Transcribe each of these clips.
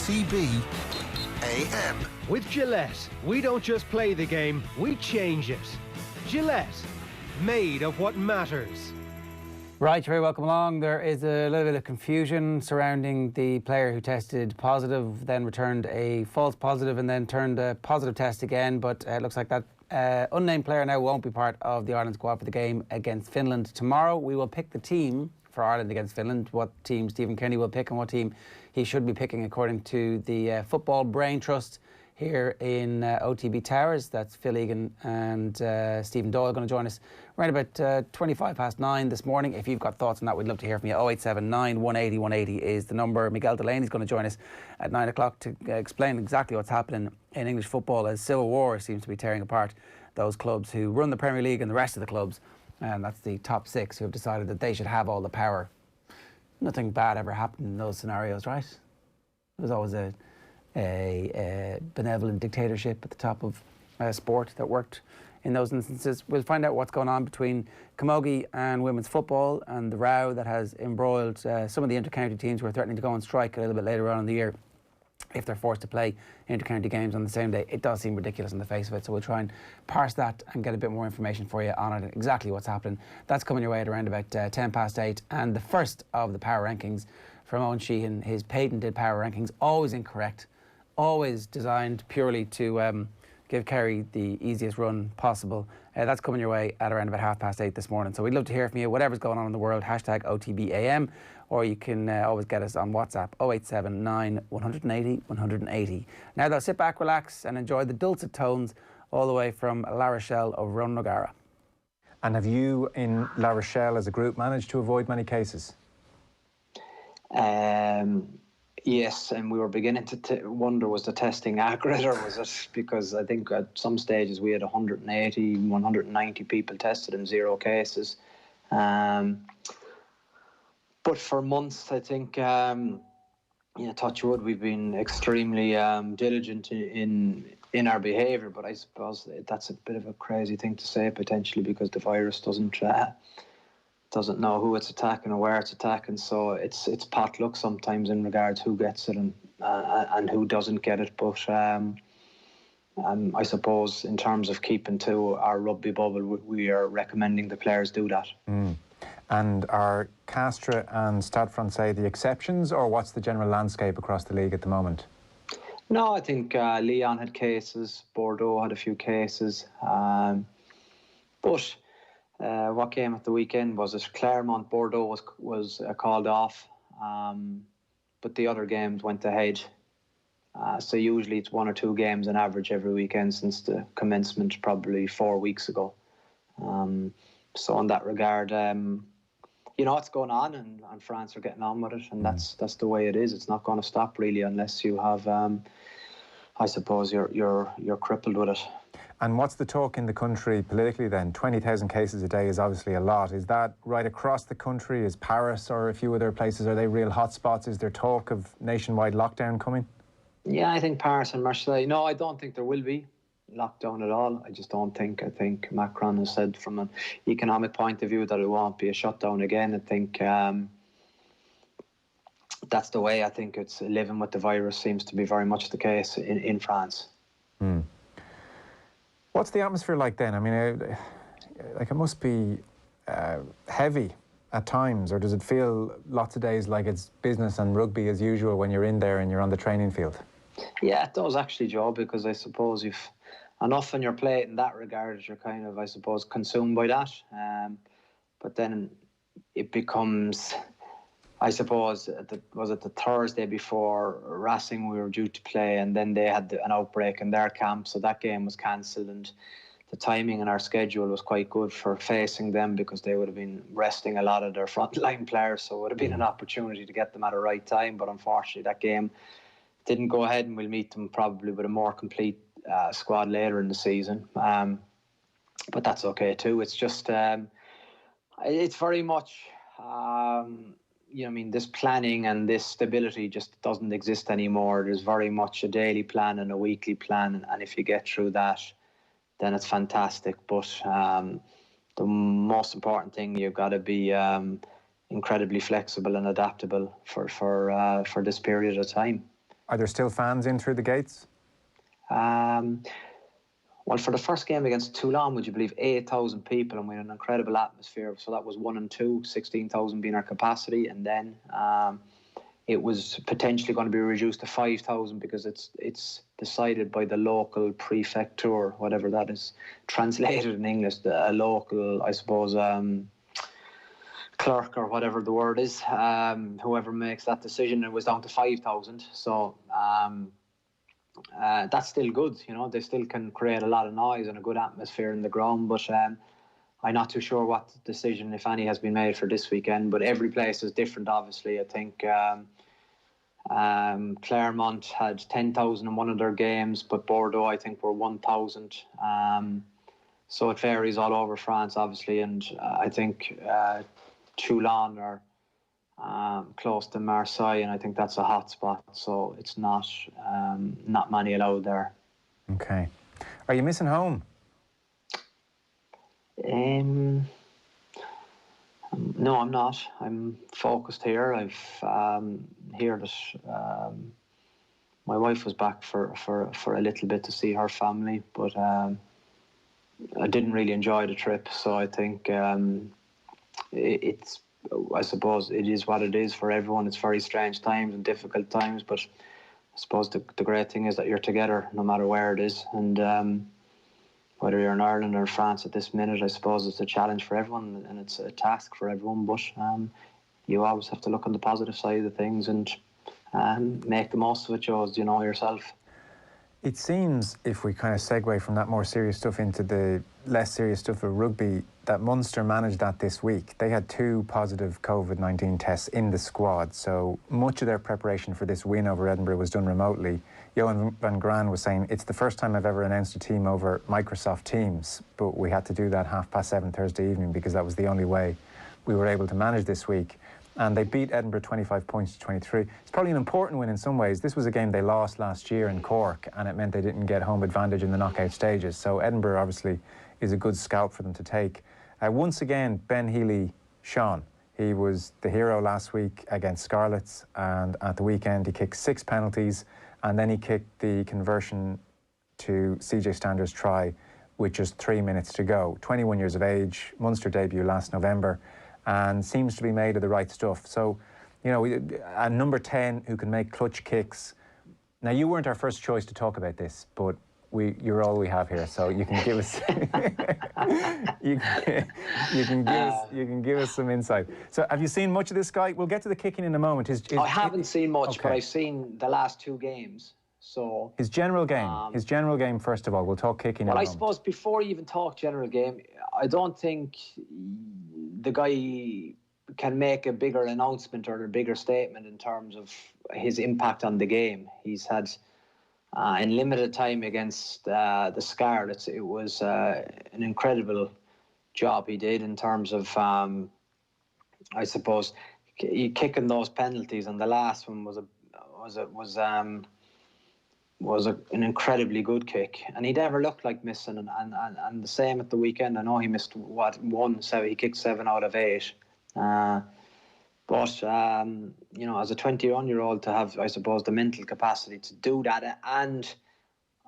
OTB AM. With Gillette, we don't just play the game, we change it. Gillette, made of what matters. Right, you're very welcome along. There is a little bit of confusion surrounding the player who tested positive, then returned a false positive and then turned a positive test again. But it looks like that unnamed player now won't be part of the Ireland squad for the game against Finland tomorrow. We will pick the team for Ireland against Finland, what team Stephen Kenny will pick and what team he should be picking according to the Football Brain Trust here in OTB Towers. That's Phil Egan and Stephen Doyle going to join us around about 25 past 9 this morning. If you've got thoughts on that, we'd love to hear from you. 0879 180 180 is the number. Miguel Delaney is going to join us at 9 o'clock to explain exactly what's happening in English football as civil war seems to be tearing apart those clubs who run the Premier League and the rest of the clubs. And that's the top six who have decided that they should have all the power. Nothing bad ever happened in those scenarios, right? There was always a benevolent dictatorship at the top of sport that worked in those instances. We'll find out what's going on between Camogie and women's football and the row that has embroiled some of the inter-county teams who are threatening to go on strike a little bit later on in the year if they're forced to play inter-county games on the same day. It does seem ridiculous on the face of it, so we'll try and parse that and get a bit more information for you on it, exactly what's happening. That's coming your way at around about 10 past 8, and the first of the power rankings from Eoin Sheahan, his patented power rankings, always incorrect, always designed purely to give Kerry the easiest run possible. That's coming your way at around about 8:30 this morning. So we'd love to hear from you, whatever's going on in the world, hashtag OTBAM, or you can always get us on WhatsApp, 0879 180 180. Now though, sit back, relax and enjoy the dulcet tones all the way from La Rochelle of Ronan O'Gara. And have you in La Rochelle as a group managed to avoid many cases? Yes, and we were beginning to wonder, was the testing accurate, or was it, because I think at some stages we had 180, 190 people tested and 0 cases. But for months, I think, touch wood, we've been extremely diligent in our behaviour, but I suppose that's a bit of a crazy thing to say potentially, because the virus doesn't know who it's attacking or where it's attacking, so it's potluck sometimes in regards who gets it and who doesn't get it. But I suppose in terms of keeping to our rugby bubble, we are recommending the players do that. And are Castres and Stade Francais the exceptions, or what's the general landscape across the league at the moment? No, I think Lyon had cases, Bordeaux had a few cases, but what game at the weekend was it? Clermont, Bordeaux was called off, but the other games went ahead. So usually it's 1 or 2 games on average every weekend since the commencement, probably 4 weeks ago. So in that regard, it's going on, and France are getting on with it, and that's the way it is. It's not going to stop really unless you have, I suppose, you're crippled with it. And what's the talk in the country politically then? 20,000 cases a day is obviously a lot. Is that right across the country? Is Paris or a few other places, are they real hotspots? Is there talk of nationwide lockdown coming? Yeah, I think Paris and Marseille. No, I don't think there will be lockdown at all. I just don't think. I think Macron has said from an economic point of view that it won't be a shutdown again. I think that's the way. I think it's living with the virus seems to be very much the case in France. What's the atmosphere like then? I mean, it must be heavy at times, or does it feel lots of days like it's business and rugby as usual when you're in there and you're on the training field? Yeah, it does actually, Joe, because I suppose you've enough on your plate in that regard. You're kind of, I suppose, consumed by that. But then it becomes, I suppose, was it the Thursday before Racing we were due to play, and then they had an outbreak in their camp, so that game was cancelled, and the timing in our schedule was quite good for facing them because they would have been resting a lot of their frontline players, so it would have been an opportunity to get them at the right time. But unfortunately that game didn't go ahead, and we'll meet them probably with a more complete squad later in the season. But that's okay too. It's just it's very much this planning and this stability just doesn't exist anymore. There's very much a daily plan and a weekly plan, and if you get through that, then it's fantastic. But the most important thing, you've got to be incredibly flexible and adaptable for this period of time. Are there still fans in through the gates? Well, for the first game against Toulon, would you believe 8,000 people, and we had an incredible atmosphere. So that was 1 and 2, 16,000 being our capacity, and then it was potentially going to be reduced to 5,000 because it's decided by the local prefecture, whatever that is translated in English, a local, I suppose, clerk or whatever the word is, whoever makes that decision. It was down to 5,000. So that's still good, you know. They still can create a lot of noise and a good atmosphere in the ground, but I'm not too sure what decision, if any, has been made for this weekend. But every place is different, obviously. I think Claremont had 10,000 in one of their games, but Bordeaux, I think, were 1,000. So it varies all over France, obviously, and I think Toulon are close to Marseille, and I think that's a hot spot, so it's not many allowed there. Okay. Are you missing home? No, I'm not. I'm focused here. I've heard that my wife was back for a little bit to see her family, but I didn't really enjoy the trip, so I think it's, I suppose it is what it is for everyone. It's very strange times and difficult times, but I suppose the great thing is that you're together no matter where it is, and whether you're in Ireland or France at this minute, I suppose it's a challenge for everyone and it's a task for everyone, but you always have to look on the positive side of things and make the most of it, Joes, you know yourself. It seems, if we kind of segue from that more serious stuff into the less serious stuff of rugby, that Munster managed that this week. They had 2 positive COVID-19 tests in the squad, so much of their preparation for this win over Edinburgh was done remotely. Johan van Graan was saying, it's the first time I've ever announced a team over Microsoft Teams, but we had to do that 7:30 Thursday evening because that was the only way we were able to manage this week. And they beat Edinburgh 25 points to 23. It's probably an important win in some ways. This was a game they lost last year in Cork, and it meant they didn't get home advantage in the knockout stages. So Edinburgh obviously is a good scalp for them to take. Once again, Ben Healy-Sean. He was the hero last week against Scarlets, and at the weekend he kicked 6 penalties, and then he kicked the conversion to CJ Stander's try with just 3 minutes to go. 21 years of age, Munster debut last November, and seems to be made of the right stuff. So, you know, a number 10 who can make clutch kicks. Now, you weren't our first choice to talk about this, but you're all we have here, so you can give us you can give us some insight. So, have you seen much of this guy? We'll get to the kicking in a moment. I haven't seen much, okay, but I've seen the last 2 games. So his general game first of all. We'll talk kicking in a moment. I suppose before you even talk general game, I don't think the guy can make a bigger announcement or a bigger statement in terms of his impact on the game. He's had in limited time against the Scarlets, it was an incredible job he did in terms of I suppose kicking those penalties, and the last one was an incredibly good kick, and he never looked like missing, and the same at the weekend. I know he missed he kicked 7 out of 8, but you know, as a 21-year-old to have, I suppose, the mental capacity to do that, and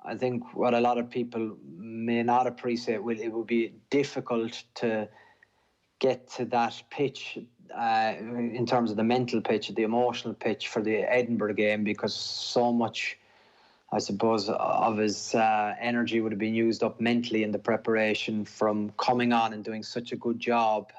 I think what a lot of people may not appreciate, it would be difficult to get to that pitch in terms of the mental pitch, the emotional pitch for the Edinburgh game, because so much, I suppose, of his energy would have been used up mentally in the preparation from coming on and doing such a good job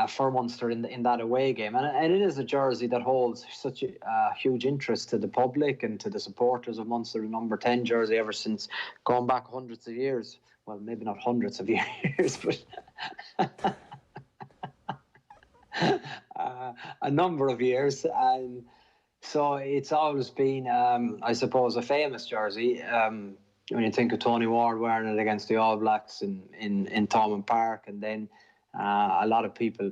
for Munster in that away game. And it is a jersey that holds such a huge interest to the public and to the supporters of Munster, the number 10 jersey, ever since going back hundreds of years. Well, maybe not hundreds of years, but a number of years. And so it's always been, I suppose, a famous jersey. When you think of Tony Ward wearing it against the All Blacks in Thomond Park, and then a lot of people,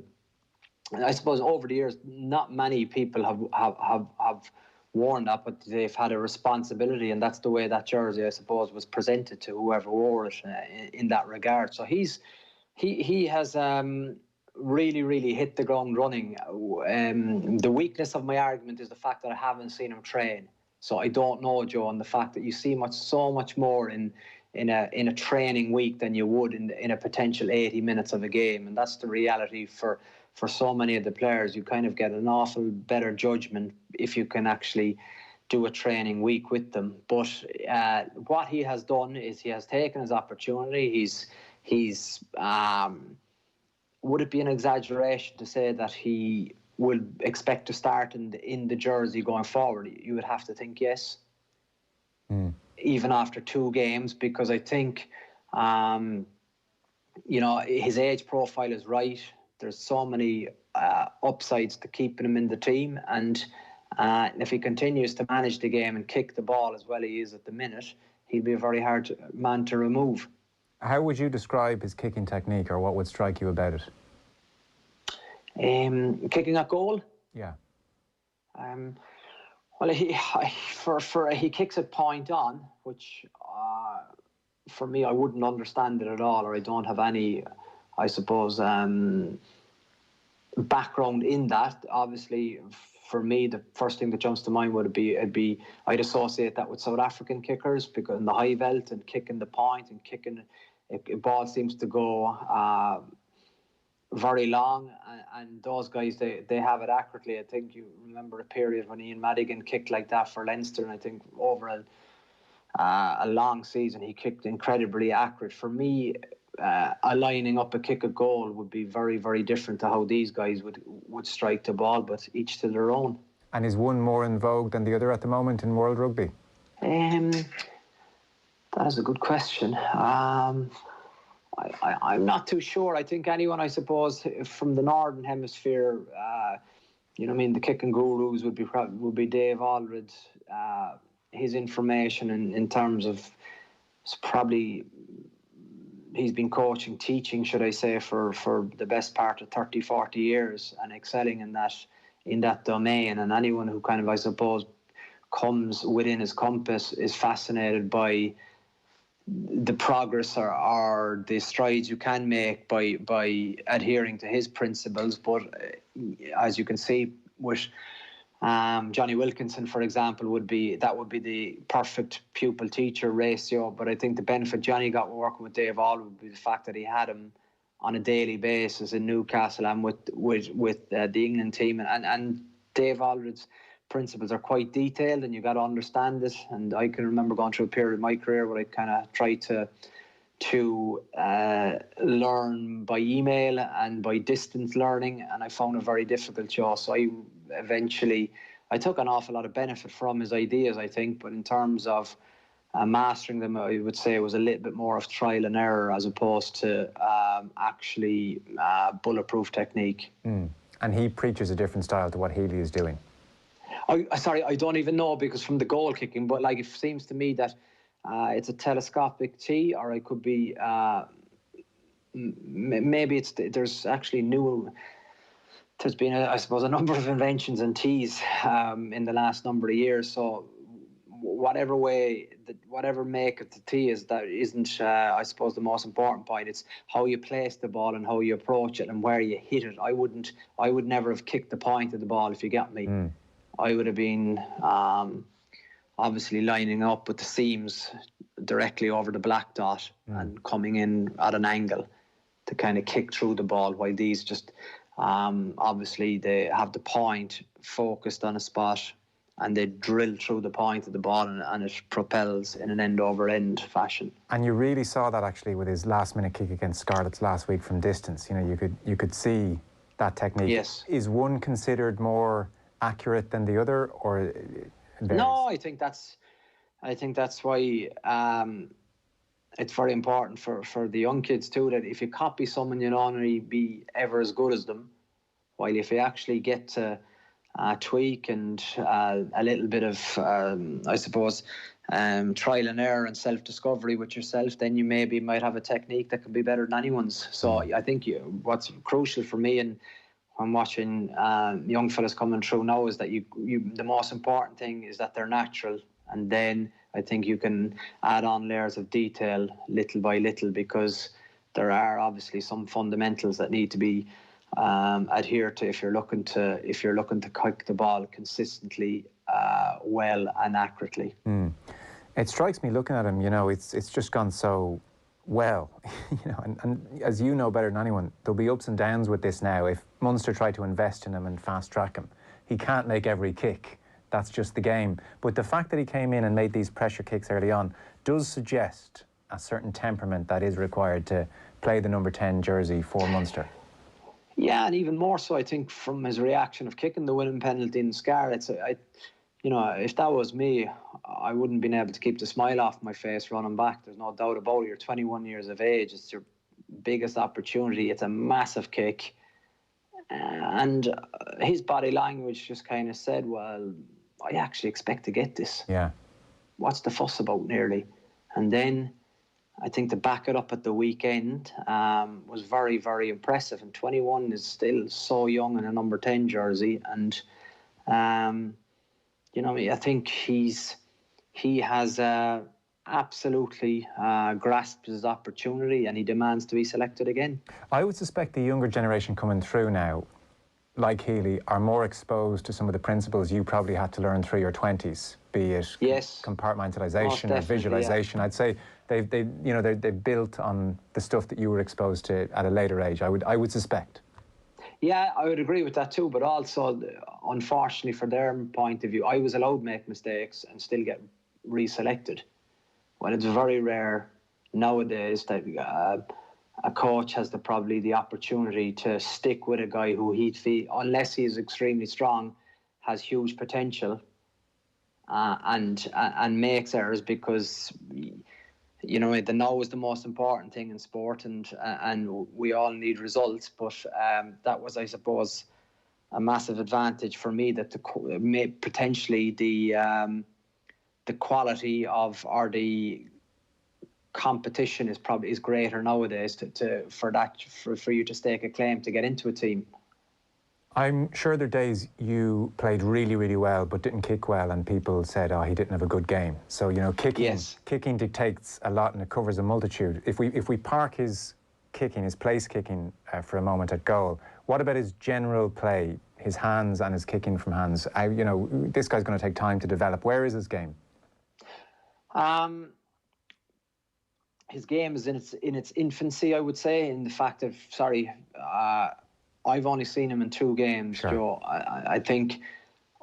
I suppose, over the years, not many people have worn that, but they've had a responsibility, and that's the way that jersey, I suppose, was presented to whoever wore it in that regard. So he has really hit the ground running. The weakness of my argument is the fact that I haven't seen him train. So I don't know, Joe, and the fact that you see so much more in a training week than you would in a potential 80 minutes of a game, and that's the reality for so many of the players. You kind of get an awful better judgment if you can actually do a training week with them. But what he has done is he has taken his opportunity. He's would it be an exaggeration to say that he will expect to start in the jersey going forward? You would have to think yes. Even after 2 games, because I think, his age profile is right. There's so many upsides to keeping him in the team, and if he continues to manage the game and kick the ball as well he is at the minute, he'll be a very hard man to remove. How would you describe his kicking technique, or what would strike you about it? Kicking at goal? Yeah. Well, he kicks it point on, which for me I wouldn't understand it at all, or I don't have any, I suppose, background in that. Obviously, for me, the first thing that jumps to mind would be I'd associate that with South African kickers, because in the high veld and kicking the point and kicking a ball seems to go very long, and those guys they have it accurately. I think you remember a period when Ian Madigan kicked like that for Leinster, and I think over a long season he kicked incredibly accurate. For me, aligning up a kick at goal would be very different to how these guys would strike the ball, but each to their own. And is one more in vogue than the other at the moment in world rugby? That is a good question. I'm not too sure. I think anyone, I suppose, from the Northern Hemisphere, the kicking gurus would be Dave Aldred. His information in terms of probably he's been teaching, should I say, for the best part of 30, 40 years and excelling in that domain. And anyone who kind of, I suppose, comes within his compass is fascinated by the progress or the strides you can make by adhering to his principles. But as you can see with Johnny Wilkinson, for example, would be the perfect pupil-teacher ratio. But I think the benefit Johnny got working with Dave Aldred would be the fact that he had him on a daily basis in Newcastle and with the England team. And Dave Aldred's principles are quite detailed, and you got to understand it. And I can remember going through a period in my career where I kind of tried to learn by email and by distance learning, and I found it very difficult, Joe. So I took an awful lot of benefit from his ideas, I think, but in terms of mastering them, I would say it was a little bit more of trial and error as opposed to actually bulletproof technique. And he preaches a different style to what Healy is doing. I don't even know, because from the goal kicking, but like it seems to me that it's a telescopic tee, or it could be maybe there's actually there's been I suppose a number of inventions in tees in the last number of years. So whatever make of the tee is, that isn't I suppose the most important point. It's how you place the ball and how you approach it and where you hit it. I would never have kicked the point of the ball, if you get me. I would have been obviously lining up with the seams directly over the black dot and coming in at an angle to kind of kick through the ball, while these just obviously they have the point focused on a spot and they drill through the point of the ball, and it propels in an end-over-end fashion. And you really saw that actually with his last-minute kick against Scarlets last week from distance. You could see that technique. Yes. Is one considered more accurate than the other, or no? I think that's why it's very important for the young kids too, that if you copy someone, you'll only be ever as good as them, while if you actually get to tweak and a little bit of I suppose trial and error and self-discovery with yourself, then you maybe might have a technique that can be better than anyone's. So I think what's crucial for me, and I'm watching young fellas coming through now, is that the most important thing is that they're natural, and then I think you can add on layers of detail little by little, because there are obviously some fundamentals that need to be adhere to if you're looking to kick the ball consistently, well and accurately. It strikes me looking at him, you know, it's just gone so well, you know, and as you know better than anyone, there'll be ups and downs with this now. If Munster try to invest in him and fast track him, he can't make every kick. That's just the game. But the fact that he came in and made these pressure kicks early on does suggest a certain temperament that is required to play the number 10 jersey for Munster. Yeah, and even more so, I think, from his reaction of kicking the winning penalty in Scar, you know, if that was me, I wouldn't have been able to keep the smile off my face running back. There's no doubt about it. You're 21 years of age. It's your biggest opportunity. It's a massive kick. And his body language just kind of said, well, I actually expect to get this. Yeah. What's the fuss about, nearly? And then I think to back it up at the weekend was very, very impressive. And 21 is still so young in a number 10 jersey. And, you know, I think he has absolutely grasped his opportunity, and he demands to be selected again. I would suspect the younger generation coming through now, like Healy, are more exposed to some of the principles you probably had to learn through your 20s, be it compartmentalisation or visualisation. Yeah. I'd say they've built on the stuff that you were exposed to at a later age, I would suspect. Yeah, I would agree with that too, but also, unfortunately, for their point of view, I was allowed to make mistakes and still get reselected. Well, it's very rare nowadays that a coach has probably the opportunity to stick with a guy who he'd feel, unless he is extremely strong, has huge potential, and makes errors, because, you know, the know is the most important thing in sport, and we all need results. But that was, I suppose, a massive advantage for me, that potentially the quality of, or the competition is greater nowadays for you to stake a claim to get into a team. I'm sure there are days you played really, really well but didn't kick well, and people said, oh, he didn't have a good game. So, you know, kicking dictates a lot, and it covers a multitude. If we park his kicking, his place kicking for a moment at goal, what about his general play, his hands and his kicking from hands? You know, this guy's going to take time to develop. Where is his game? His game is in its infancy, I would say, in the fact of, I've only seen him in 2 games, sure. Joe. I think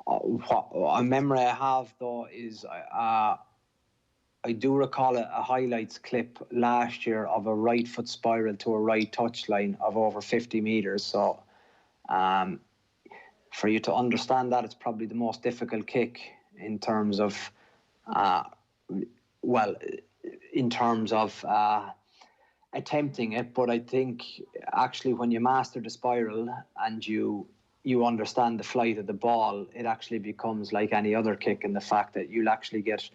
a memory I have, though, is I do recall a highlights clip last year of a right foot spiral to a right touchline of over 50 metres. So for you to understand that, it's probably the most difficult kick in terms of, attempting it. But I think actually when you master the spiral and you understand the flight of the ball, it actually becomes like any other kick, in the fact that you'll actually get,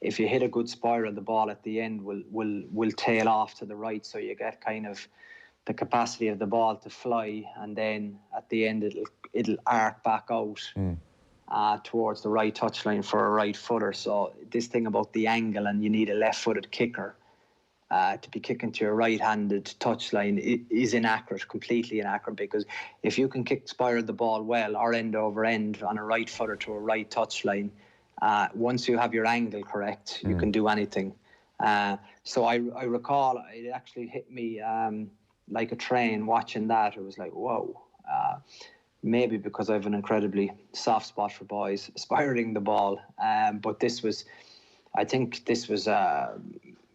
if you hit a good spiral, the ball at the end will tail off to the right, so you get kind of the capacity of the ball to fly, and then at the end it'll arc back out towards the right touchline for a right footer. So this thing about the angle, and you need a left-footed kicker to be kicking to your right-handed touchline is inaccurate, completely inaccurate, because if you can spiral the ball well, or end over end on a right footer to a right touchline, once you have your angle correct, you can do anything. So I recall it actually hit me like a train watching that. It was like, whoa. Maybe because I have an incredibly soft spot for boys spiraling the ball. But I think this was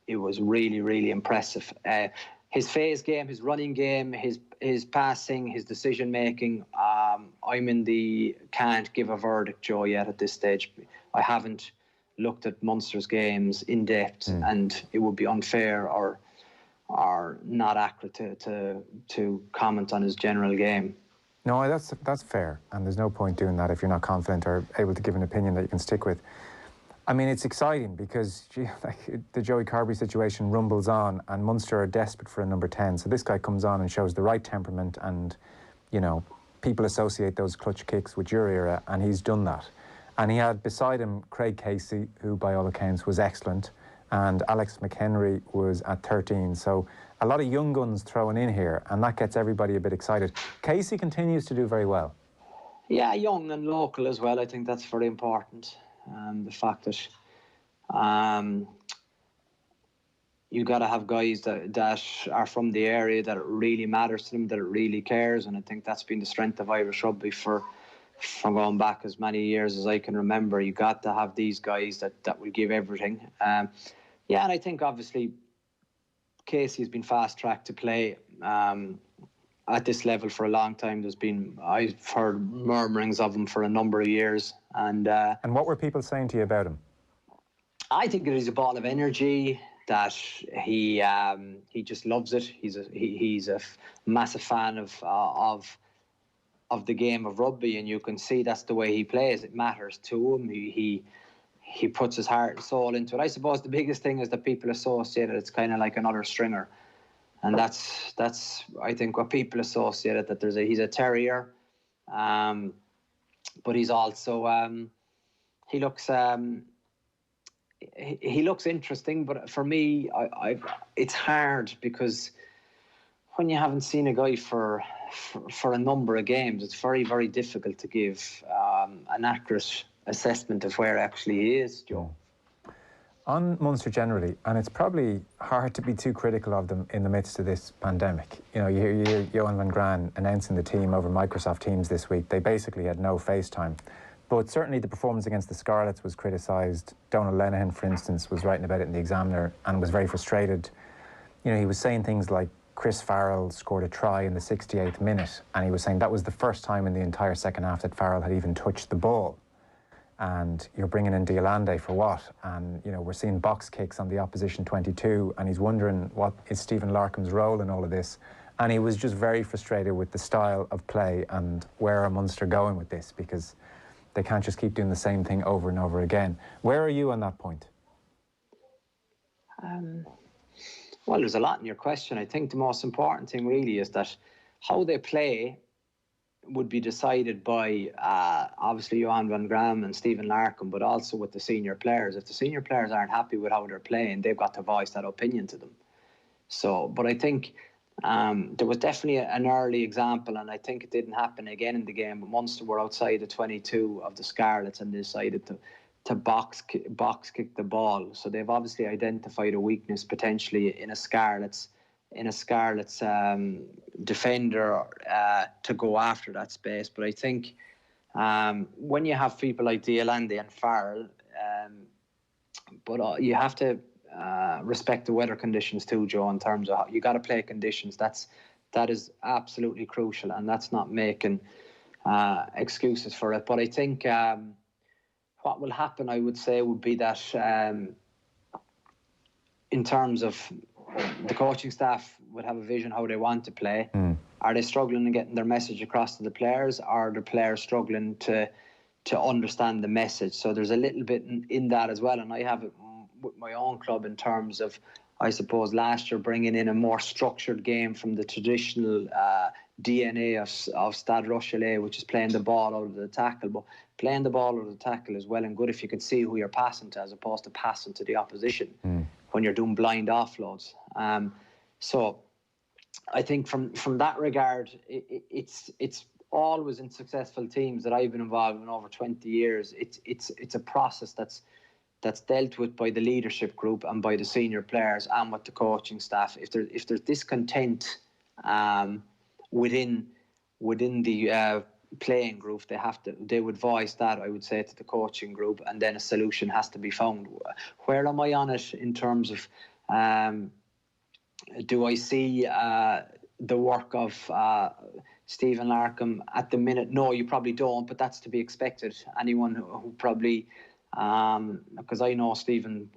it was really, really impressive. His phase game, his running game, his passing, his decision making. I'm in the can't give a verdict, Joe, yet at this stage. I haven't looked at Munster's games in depth, and it would be unfair or not accurate to comment on his general game. No, that's fair, and there's no point doing that if you're not confident or able to give an opinion that you can stick with. I mean, it's exciting because the Joey Carberry situation rumbles on, and Munster are desperate for a number 10. So this guy comes on and shows the right temperament, and, you know, people associate those clutch kicks with your era, and he's done that. And he had beside him Craig Casey, who by all accounts was excellent, and Alex McHenry was at 13. So a lot of young guns thrown in here, and that gets everybody a bit excited. Casey continues to do very well. Yeah, young and local as well. I think that's very important. The fact that you got to have guys that are from the area, that it really matters to them, that it really cares. And I think that's been the strength of Irish rugby from going back as many years as I can remember. You got to have these guys that will give everything. Yeah, and I think obviously Casey has been fast-tracked to play at this level for a long time. I've heard murmurings of him for a number of years. And what were people saying to you about him? I think that he's a ball of energy, that he just loves it. He's a massive fan of the game of rugby, and you can see that's the way he plays. It matters to him. He puts his heart and soul into it. I suppose the biggest thing is that people associate it. It's kind of like another stringer, and that's I think what people associate it, that he's a terrier, but he's also he looks interesting. But for me, it's hard, because when you haven't seen a guy for a number of games, it's very, very difficult to give an accurate assessment of where actually he is, Joe. On Munster generally, and it's probably hard to be too critical of them in the midst of this pandemic. You know, you hear Johan van Graan announcing the team over Microsoft Teams this week. They basically had no FaceTime. But certainly the performance against the Scarlets was criticised. Donald Lenihan, for instance, was writing about it in the Examiner and was very frustrated. You know, he was saying things like Chris Farrell scored a try in the 68th minute, and he was saying that was the first time in the entire second half that Farrell had even touched the ball. And you're bringing in Deolande for what? And, you know, we're seeing box kicks on the opposition 22, and he's wondering what is Stephen Larkham's role in all of this. And he was just very frustrated with the style of play and where are Munster going with this, because they can't just keep doing the same thing over and over again. Where are you on that point? Well, there's a lot in your question. I think the most important thing really is that how they play would be decided by obviously Johan van Graan and Stephen Larkham, but also with the senior players. If the senior players aren't happy with how they're playing, they've got to voice that opinion to them. So, but I think there was definitely an early example, and I think it didn't happen again in the game, but Munster were outside the 22 of the Scarlets and decided to box kick the ball. So they've obviously identified a weakness potentially in a Scarlets defender to go after that space. But I think when you have people like Deolande and Farrell, but you have to respect the weather conditions too, Joe, in terms of how you got to play conditions. That is absolutely crucial, and that's not making excuses for it. But I think what will happen, I would say, would be that in terms of the coaching staff would have a vision how they want to play. Are they struggling in getting their message across to the players? Or are the players struggling to understand the message? So there's a little bit in that as well. And I have it with my own club in terms of, I suppose, last year bringing in a more structured game from the traditional DNA of Stade Rochelet, which is playing the ball out of the tackle. But playing the ball out of the tackle is well and good if you can see who you're passing to, as opposed to passing to the opposition when you're doing blind offloads. So I think from that regard, it's always in successful teams that I've been involved in over 20 years. It's a process that's dealt with by the leadership group and by the senior players and with the coaching staff. If there's discontent within the playing group, they would voice that, I would say, to the coaching group, and then a solution has to be found. Where am I on it in terms of do I see the work of Stephen Larkham at the minute? No, you probably don't, but that's to be expected. Anyone who probably, because I know Stephen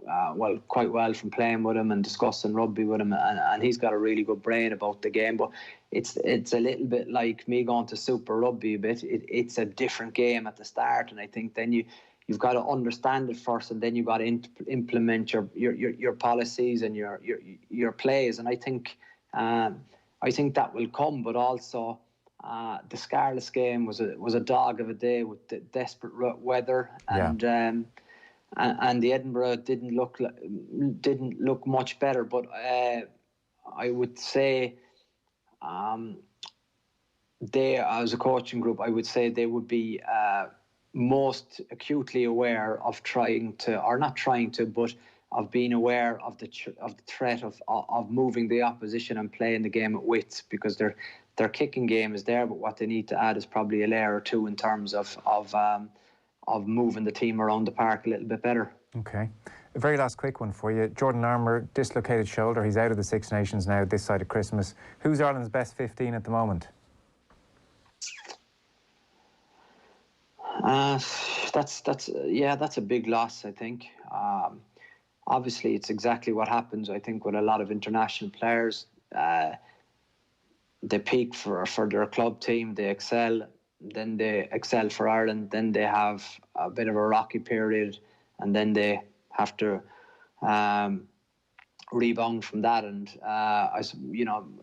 quite well from playing with him and discussing rugby with him, and he's got a really good brain about the game. But it's a little bit like me going to Super Rugby a bit. It's a different game at the start, and I think then you've got to understand it first, and then you've got to implement your policies and your plays. And I think that will come, but also the Scarlets game was a dog of a day with the desperate weather, and and the Edinburgh didn't look much better. But I would say they, as a coaching group, I would say they would be most acutely aware of of being aware of the threat of moving the opposition and playing the game at width, because their kicking game is there, but what they need to add is probably a layer or two in terms of moving the team around the park a little bit better. Okay. A very last quick one for you. Jordan Armour, dislocated shoulder. He's out of the Six Nations now this side of Christmas. Who's Ireland's best 15 at the moment? That's a big loss, I think. Obviously, it's exactly what happens, I think, with a lot of international players. They peak for their club team, they excel, then they excel for Ireland, then they have a bit of a rocky period, and then they have to rebound from that. And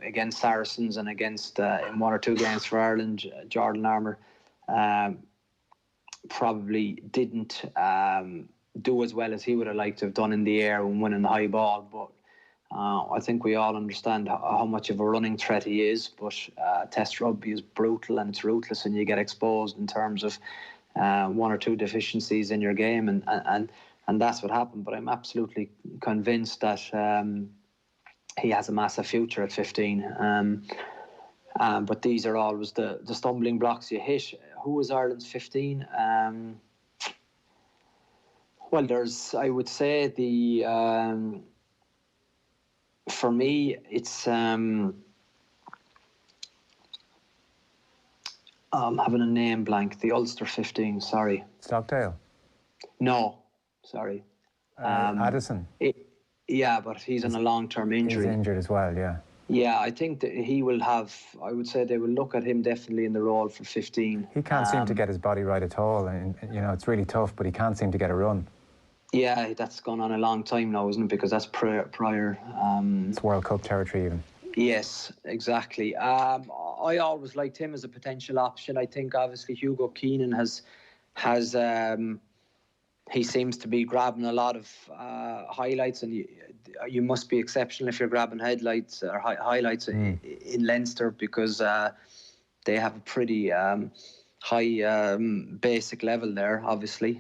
against Saracens and against in one or two games for Ireland, Jordan Armour probably didn't do as well as he would have liked to have done in the air when winning the high ball. But I think we all understand how much of a running threat he is. But Test rugby is brutal and it's ruthless, and you get exposed in terms of one or two deficiencies in your game, and that's what happened. But I'm absolutely convinced that he has a massive future at 15. But these are always the stumbling blocks you hit. Who was Ireland's 15? Well, I would say for me, it's I'm having a name blank. The Ulster 15, sorry. Stockdale? No, sorry. Addison? Yeah, but he's on a long-term injury. He's injured as well, yeah. Yeah, I think that he will have, I would say they will look at him definitely in the role for 15. He can't seem to get his body right at all. And, it's really tough, but he can't seem to get a run. Yeah, that's gone on a long time now, isn't it? Because that's prior. It's World Cup territory even. Yes, exactly. I always liked him as a potential option. I think obviously Hugo Keenan has he seems to be grabbing a lot of highlights, and you must be exceptional if you're grabbing highlights in Leinster, because they have a pretty high basic level there, obviously.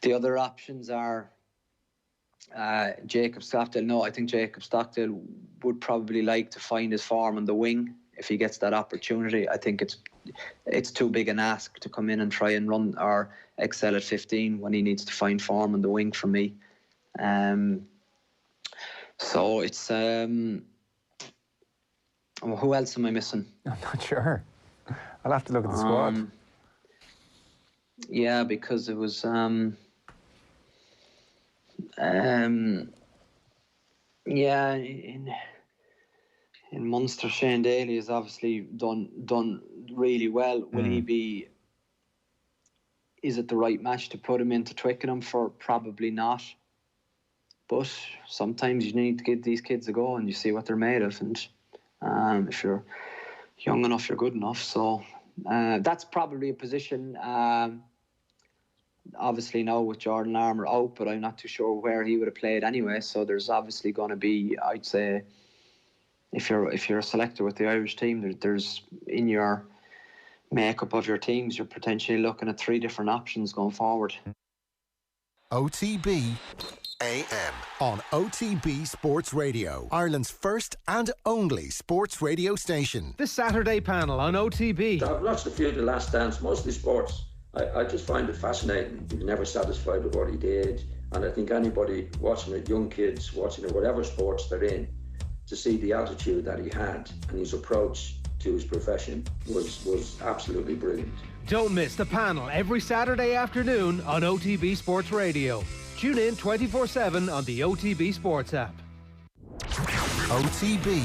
The other options are Jacob Stockdale. No, I think Jacob Stockdale would probably like to find his form on the wing if he gets that opportunity. I think it's too big an ask to come in and try and run or excel at 15 when he needs to find form on the wing for me. So it's who else am I missing? I'm not sure. I'll have to look at the squad. Yeah, because it was in Munster, Shane Daly has obviously done really well. Will he be? Is it the right match to put him into Twickenham for? Probably not. But sometimes you need to give these kids a go and you see what they're made of. And if you're young enough, you're good enough. So that's probably a position. Obviously now with Jordan Armour out, but I'm not too sure where he would have played anyway. So there's obviously going to be, I'd say, if you're a selector with the Irish team, there's in your makeup of your teams, you're potentially looking at 3 different options going forward. OTB AM on OTB Sports Radio, Ireland's first and only sports radio station. The Saturday panel on OTB. I've watched a few of The Last Dance, mostly sports. I just find it fascinating. He was never satisfied with what he did, and I think anybody watching it, young kids watching it, whatever sports they're in, to see the attitude that he had and his approach to his profession was absolutely brilliant. Don't miss the panel every Saturday afternoon on OTB Sports Radio. Tune in 24/7 on the OTB Sports app. OTB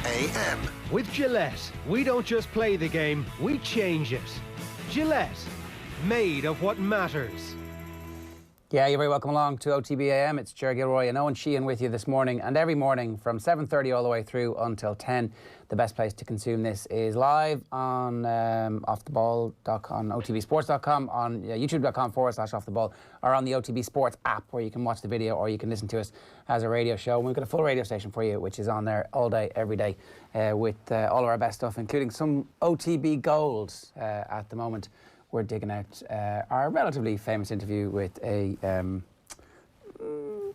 AM. With Gillette, we don't just play the game, we change it. Gillette, made of what matters. Yeah, you're very welcome along to OTB AM. It's Gilroy and Eoin Sheahan with you this morning, and every morning from 7:30 all the way through until 10. The best place to consume this is live on offtheball.com, otbsports.com, on youtube.com/offtheball, or on the OTB Sports app, where you can watch the video or you can listen to us as a radio show. And we've got a full radio station for you, which is on there all day, every day, with all of our best stuff, including some OTB gold at the moment. We're digging out our relatively famous interview with a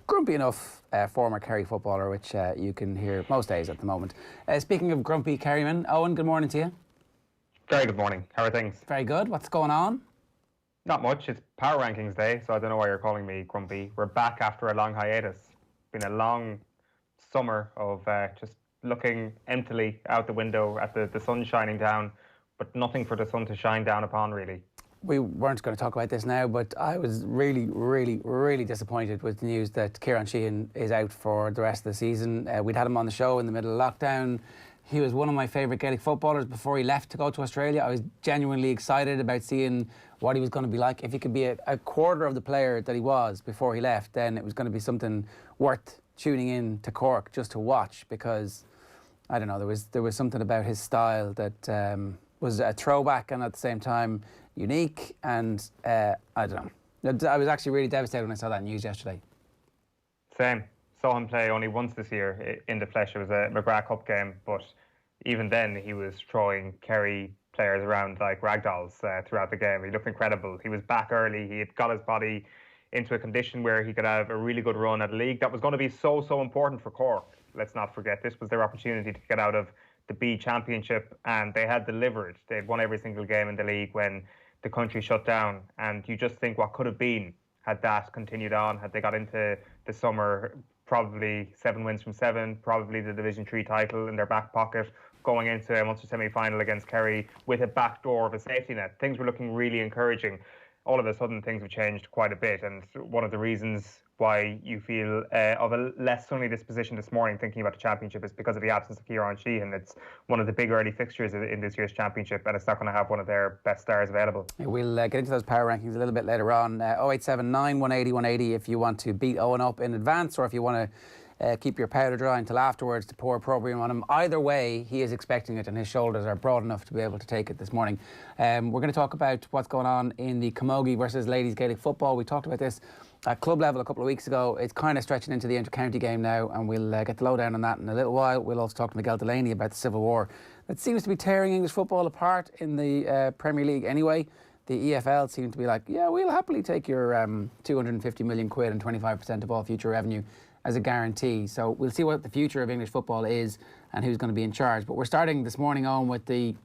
grumpy enough former Kerry footballer, which you can hear most days at the moment. Speaking of grumpy Kerrymen, Eoin, good morning to you. Very good morning. How are things? Very good. What's going on? Not much. It's Power Rankings Day, so I don't know why you're calling me grumpy. We're back after a long hiatus. It's been a long summer of just looking emptily out the window at the sun shining down, but nothing for the sun to shine down upon, really. We weren't going to talk about this now, but I was really, really, really disappointed with the news that Eoin Sheahan is out for the rest of the season. We'd had him on the show in the middle of lockdown. He was one of my favourite Gaelic footballers before he left to go to Australia. I was genuinely excited about seeing what he was going to be like. If he could be a quarter of the player that he was before he left, then it was going to be something worth tuning in to Cork just to watch, because, I don't know, there was something about his style that was a throwback and at the same time unique, and I don't know. I was actually really devastated when I saw that news yesterday. Same. Saw him play only once this year in the flesh. It was a McGrath Cup game, but even then he was throwing Kerry players around like ragdolls throughout the game. He looked incredible. He was back early. He had got his body into a condition where he could have a really good run at a league that was going to be so important for Cork. Let's not forget, this was their opportunity to get out of the B Championship, and they had delivered. They'd won every single game in the league when the country shut down, and you just think what could have been had that continued on, had they got into the summer, probably 7 wins from 7, probably the Division 3 title in their back pocket, going into a Munster semi-final against Kerry with a back door of a safety net. Things were looking really encouraging. All of a sudden, things have changed quite a bit, and one of the reasons why you feel of a less sunny disposition this morning thinking about the championship is because of the absence of Eoin Sheahan. It's one of the big early fixtures in this year's championship, and it's not going to have one of their best stars available. We'll get into those power rankings a little bit later on. 0879 180 180 if you want to beat Eoin up in advance, or if you want to keep your powder dry until afterwards to pour opprobrium on him. Either way, he is expecting it, and his shoulders are broad enough to be able to take it this morning. We're going to talk about what's going on in the Camogie versus ladies Gaelic football. We talked about this at club level a couple of weeks ago. It's kind of stretching into the inter-county game now, and we'll get the lowdown on that in a little while. We'll also talk to Miguel Delaney about the civil war that seems to be tearing English football apart in the Premier League anyway. The EFL seem to be like, yeah, we'll happily take your 250 million quid and 25% of all future revenue as a guarantee. So we'll see what the future of English football is and who's going to be in charge. But we're starting this morning on with the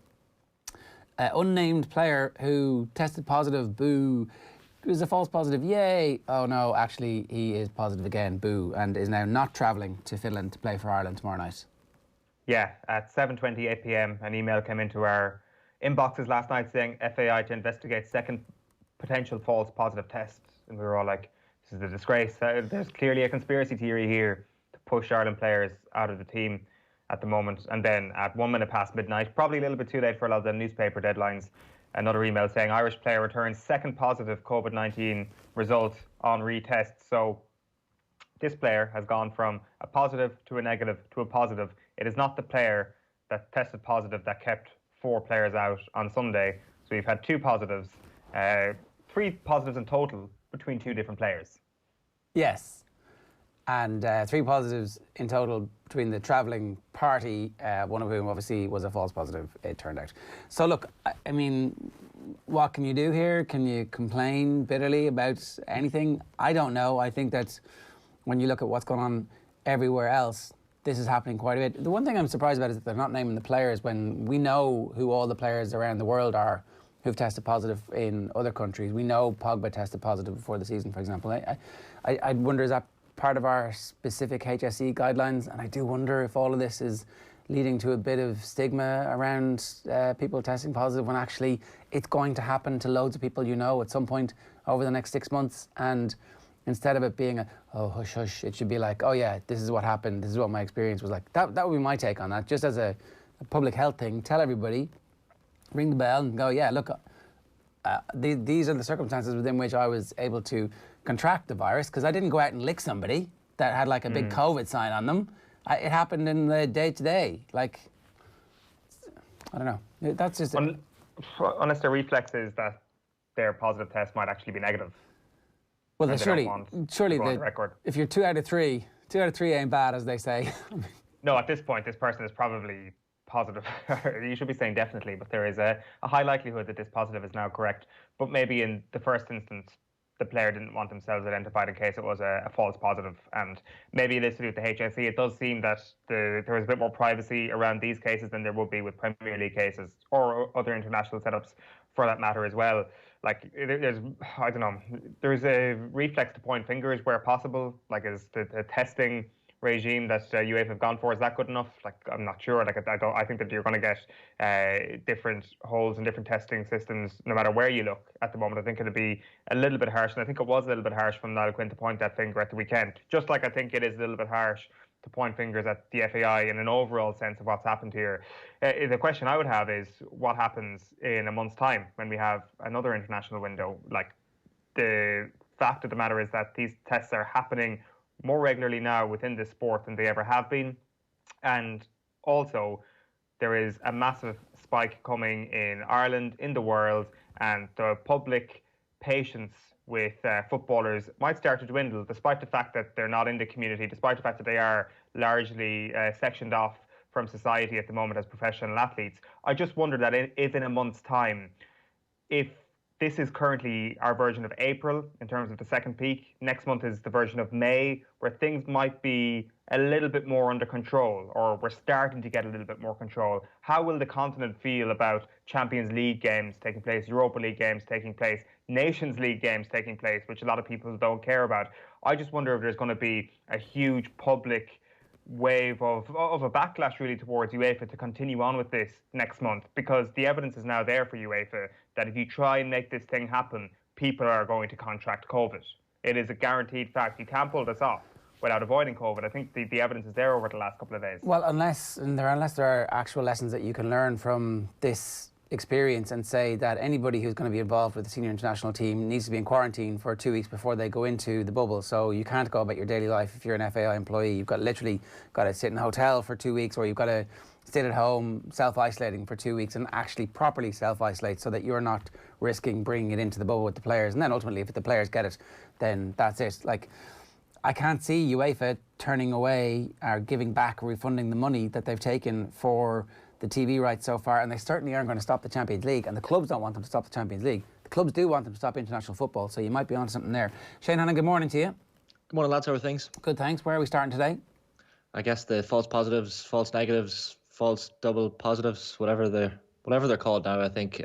unnamed player who tested positive. Boo. It was a false positive. Yay. Oh no, actually he is positive again. Boo. And is now not travelling to Finland to play for Ireland tomorrow night. Yeah, at 7:28 p.m. an email came into our inboxes last night saying FAI to investigate second potential false positive test. And we were all like, this is a disgrace. There's clearly a conspiracy theory here to push Ireland players out of the team at the moment. And then at 1 minute past midnight, probably a little bit too late for a lot of the newspaper deadlines, another email saying Irish player returns second positive COVID-19 result on retest. So this player has gone from a positive to a negative to a positive. It is not the player that tested positive that kept 4 players out on Sunday. So we've had 2 positives, 3 positives in total between 2 different players. Yes. And 3 positives in total between the travelling party, one of whom obviously was a false positive, it turned out. So look, I mean, what can you do here? Can you complain bitterly about anything? I don't know. I think that when you look at what's going on everywhere else, this is happening quite a bit. The one thing I'm surprised about is that they're not naming the players when we know who all the players around the world are who've tested positive in other countries. We know Pogba tested positive before the season, for example. I wonder, is that part of our specific HSE guidelines? And I do wonder if all of this is leading to a bit of stigma around people testing positive when actually it's going to happen to loads of people you know at some point over the next 6 months. And instead of it being oh, hush, hush, it should be like, oh yeah, this is what happened, this is what my experience was like. That would be my take on that, just as a public health thing. Tell everybody, ring the bell and go, yeah, look, these are the circumstances within which I was able to contract the virus because I didn't go out and lick somebody that had like a big COVID sign on them. It happened in the day-to-day. Like, I don't know. That's just... Unless their reflex is that their positive test might actually be negative. Well, surely if you're 2 out of 3 ain't bad, as they say. No, at this point, this person is probably positive. You should be saying definitely, but there is a high likelihood that this positive is now correct. But maybe in the first instance, the player didn't want themselves identified in case it was a false positive. And maybe it is to do with the HSE. It does seem that there is a bit more privacy around these cases than there would be with Premier League cases or other international setups for that matter as well. Like, there's a reflex to point fingers where possible. Like, is the testing regime that UEFA have gone for, is that good enough? Like, I'm not sure. Like, I think that you're going to get different holes and different testing systems no matter where you look at the moment. I think it'll be a little bit harsh, and I think it was a little bit harsh from Niall Quinn to point that finger at the weekend. Just like I think it is a little bit harsh to point fingers at the FAI in an overall sense of what's happened here. The question I would have is what happens in a month's time when we have another international window? Like, the fact of the matter is that these tests are happening more regularly now within this sport than they ever have been. And also, there is a massive spike coming in Ireland, in the world, and the public patience with footballers might start to dwindle, despite the fact that they're not in the community, despite the fact that they are largely sectioned off from society at the moment as professional athletes. I just wonder that if in a month's time, if this is currently our version of April in terms of the second peak, next month is the version of May, where things might be a little bit more under control, or we're starting to get a little bit more control. How will the continent feel about Champions League games taking place, Europa League games taking place, Nations League games taking place, which a lot of people don't care about? I just wonder if there's going to be a huge public wave of a backlash really towards UEFA to continue on with this next month, because the evidence is now there for UEFA that if you try and make this thing happen, people are going to contract COVID. It is a guaranteed fact. You can't pull this off without avoiding COVID. I think the evidence is there over the last couple of days. Well, unless there are actual lessons that you can learn from this experience and say that anybody who's going to be involved with the senior international team needs to be in quarantine for 2 weeks before they go into the bubble. So you can't go about your daily life if you're an FAI employee. You've got to sit in a hotel for 2 weeks, or you've got to sit at home self-isolating for 2 weeks and actually properly self-isolate so that you're not risking bringing it into the bubble with the players. And then ultimately, if the players get it, then that's it. Like, I can't see UEFA turning away or giving back, refunding the money that they've taken for the TV rights so far, and they certainly aren't going to stop the Champions League, and the clubs don't want them to stop the Champions League. The clubs do want them to stop international football, so you might be onto something there. Shane Hannon, good morning to you. Good morning, lads. How are things? Good, thanks. Where are we starting today? I guess the false positives, false negatives, false double positives, whatever they're called now. I think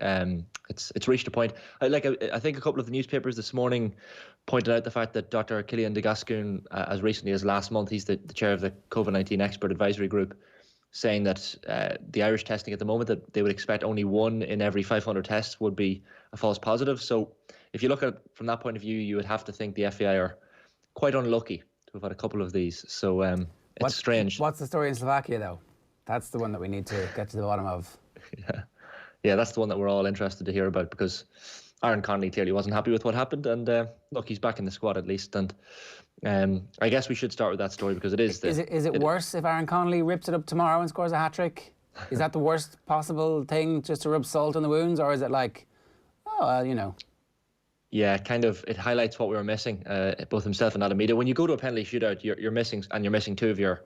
it's reached a point. I think a couple of the newspapers this morning pointed out the fact that Dr. Cillian de Gascoigne, as recently as last month, he's the chair of the COVID-19 expert advisory group, saying that the Irish testing at the moment, that they would expect only 1 in every 500 tests would be a false positive. So if you look at it from that point of view, you would have to think the FAI are quite unlucky to have had a couple of these. So it's strange. What's the story in Slovakia, though? That's the one that we need to get to the bottom of. Yeah, that's the one that we're all interested to hear about, because Aaron Connolly clearly wasn't happy with what happened, and look, he's back in the squad at least, and I guess we should start with that story because it is. Is it worse if Aaron Connolly rips it up tomorrow and scores a hat-trick? Is that the worst possible thing, just to rub salt in the wounds, or is it like, Yeah, kind of. It highlights what we were missing, both himself and Adamida. When you go to a penalty shootout, you're missing, and you're missing 2 of your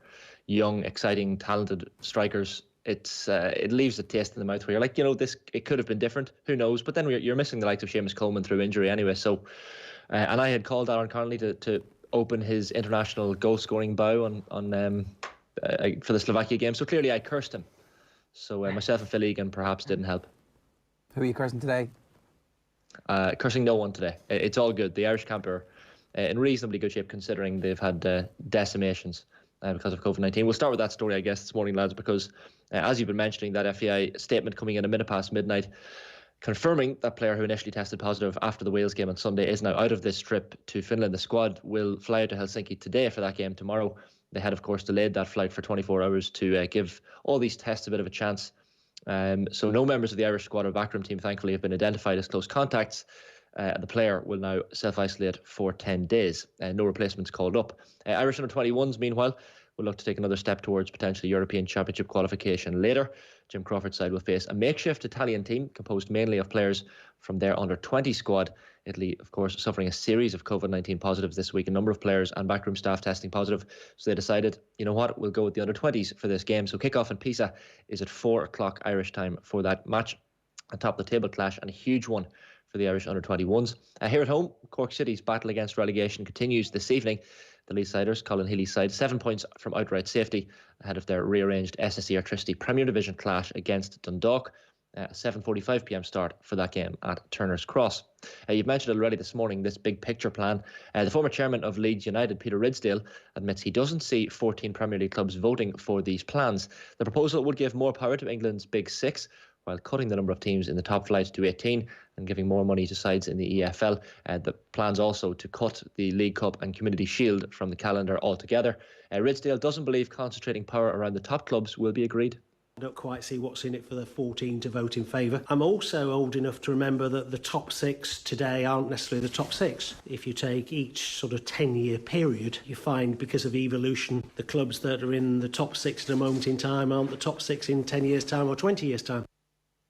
young, exciting, talented strikers. It leaves a taste in the mouth where you're like, it could have been different. Who knows? But then you're missing the likes of Seamus Coleman through injury anyway. So, and I had called Aaron Connolly to open his international goal-scoring bow on for the Slovakia game. So clearly I cursed him. So myself and Phil Egan perhaps didn't help. Who are you cursing today? Cursing no one today. It's all good. The Irish camp are in reasonably good shape considering they've had decimations because of COVID-19. We'll start with that story, I guess, this morning, lads, because as you've been mentioning, that FAI statement coming in a minute past midnight, confirming that player who initially tested positive after the Wales game on Sunday is now out of this trip to Finland. The squad will fly out to Helsinki today for that game tomorrow. They had, of course, delayed that flight for 24 hours to give all these tests a bit of a chance. So no members of the Irish squad or backroom team, thankfully, have been identified as close contacts. The player will now self-isolate for 10 days. No replacements called up. Irish under-21s, meanwhile, will look to take another step towards potentially European Championship qualification later. Jim Crawford's side will face a makeshift Italian team composed mainly of players from their under-20 squad. Italy, of course, suffering a series of COVID-19 positives this week, a number of players and backroom staff testing positive. So they decided, you know what, we'll go with the under-20s for this game. So kick-off in Pisa is at 4 o'clock Irish time for that match. A top-of-the-table clash, and a huge one for the Irish under-21s. Here at home, Cork City's battle against relegation continues this evening. The Leesiders, Colin Healy's side, 7 points from outright safety ahead of their rearranged SSE Airtricity Premier Division clash against Dundalk. 7:45pm start for that game at Turner's Cross. You've mentioned it already this morning, this big picture plan. The former chairman of Leeds United, Peter Ridsdale, admits he doesn't see 14 Premier League clubs voting for these plans. The proposal would give more power to England's Big Six, while cutting the number of teams in the top flight to 18 and giving more money to sides in the EFL. The plans also to cut the League Cup and Community Shield from the calendar altogether. Ridsdale doesn't believe concentrating power around the top clubs will be agreed. I don't quite see what's in it for the 14 to vote in favour. I'm also old enough to remember that the top six today aren't necessarily the top six. If you take each sort of 10-year period, you find because of evolution, the clubs that are in the top six at a moment in time aren't the top six in 10 years' time or 20 years' time.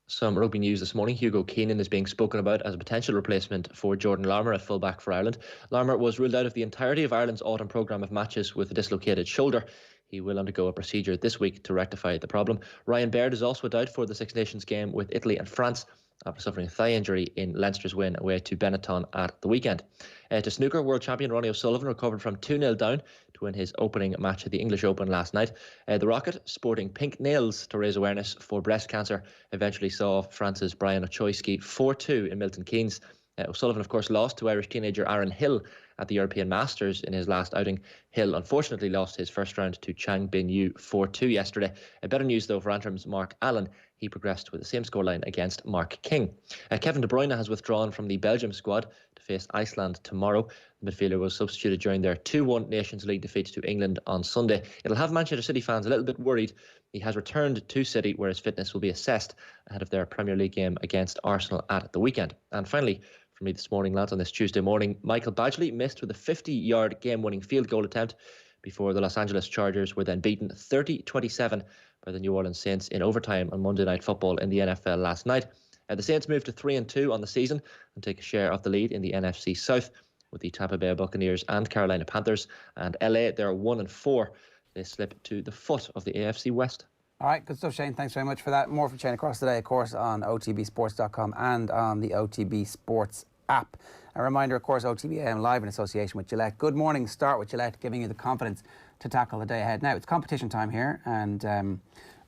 Some rugby news this morning. Hugo Keenan is being spoken about as a potential replacement for Jordan Larmour at fullback for Ireland. Larmour was ruled out of the entirety of Ireland's autumn programme of matches with a dislocated shoulder. He will undergo a procedure this week to rectify the problem. Ryan Baird is also a doubt for the Six Nations game with Italy and France after suffering a thigh injury in Leinster's win away to Benetton at the weekend. To snooker, world champion Ronnie O'Sullivan recovered from 2-0 down to win his opening match at the English Open last night. The Rocket, sporting pink nails to raise awareness for breast cancer, eventually saw France's Brian Ochoyski 4-2 in Milton Keynes. O'Sullivan, of course, lost to Irish teenager Aaron Hill at the European Masters in his last outing. Hill unfortunately lost his first round to Chang Bin Yu 4-2 yesterday. Better news, though, for Antrim's Mark Allen. He progressed with the same scoreline against Mark King. Kevin De Bruyne has withdrawn from the Belgium squad to face Iceland tomorrow. The midfielder was substituted during their 2-1 Nations League defeat to England on Sunday. It'll have Manchester City fans a little bit worried. He has returned to City, where his fitness will be assessed ahead of their Premier League game against Arsenal at the weekend. And finally, for me this morning, lads, on this Tuesday morning, Michael Badgley missed with a 50-yard game-winning field goal attempt before the Los Angeles Chargers were then beaten 30-27 by the New Orleans Saints in overtime on Monday Night Football in the NFL last night. The Saints moved to 3-2 on the season and take a share of the lead in the NFC South with the Tampa Bay Buccaneers and Carolina Panthers. And LA, they're 1-4. They slip to the foot of the AFC West. All right, good stuff, Shane. Thanks very much for that. More from Shane across today, of course, on otbsports.com and on the OTB Sports app. A reminder, of course, OTB AM live in association with Gillette. Good morning. Start with Gillette, giving you the confidence to tackle the day ahead. Now, it's competition time here, and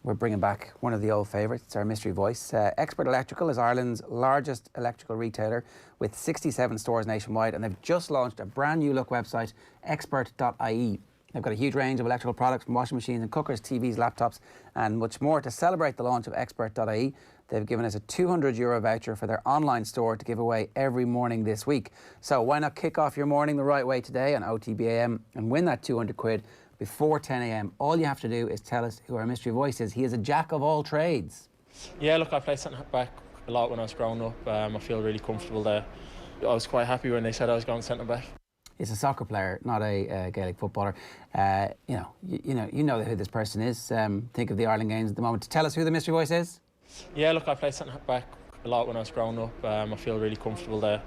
we're bringing back one of the old favourites. It's our mystery voice. Expert Electrical is Ireland's largest electrical retailer with 67 stores nationwide, and they've just launched a brand new look website, expert.ie. They've got a huge range of electrical products from washing machines and cookers, TVs, laptops, and much more. To celebrate the launch of expert.ie, they've given us a €200 voucher for their online store to give away every morning this week. So why not kick off your morning the right way today on OTB AM and win that 200 quid before 10 a.m. All you have to do is tell us who our mystery voice is. He is a jack of all trades. Yeah, look, I played centre back a lot when I was growing up. I feel really comfortable there. I was quite happy when they said I was going centre back. He's a soccer player, not a Gaelic footballer. You know who this person is. Think of the Ireland games at the moment. Tell us who the mystery voice is. Yeah, look, I played centre back a lot when I was growing up. I feel really comfortable there.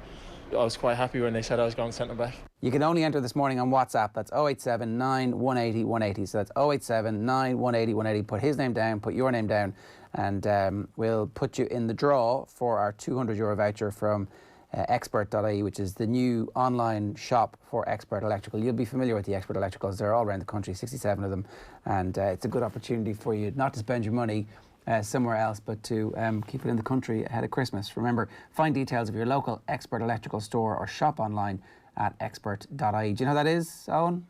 I was quite happy when they said I was going centre back. You can only enter this morning on WhatsApp. That's 087 9 180 180. So that's 087 9 180 180. Put his name down, put your name down, and we'll put you in the draw for our €200 voucher from expert.ie, which is the new online shop for Expert Electrical. You'll be familiar with the Expert Electricals. They're all around the country, 67 of them, and it's a good opportunity for you not to spend your money somewhere else, but to keep it in the country ahead of Christmas. Remember, find details of your local Expert Electrical store or shop online at expert.ie. Do you know who that is, Owen?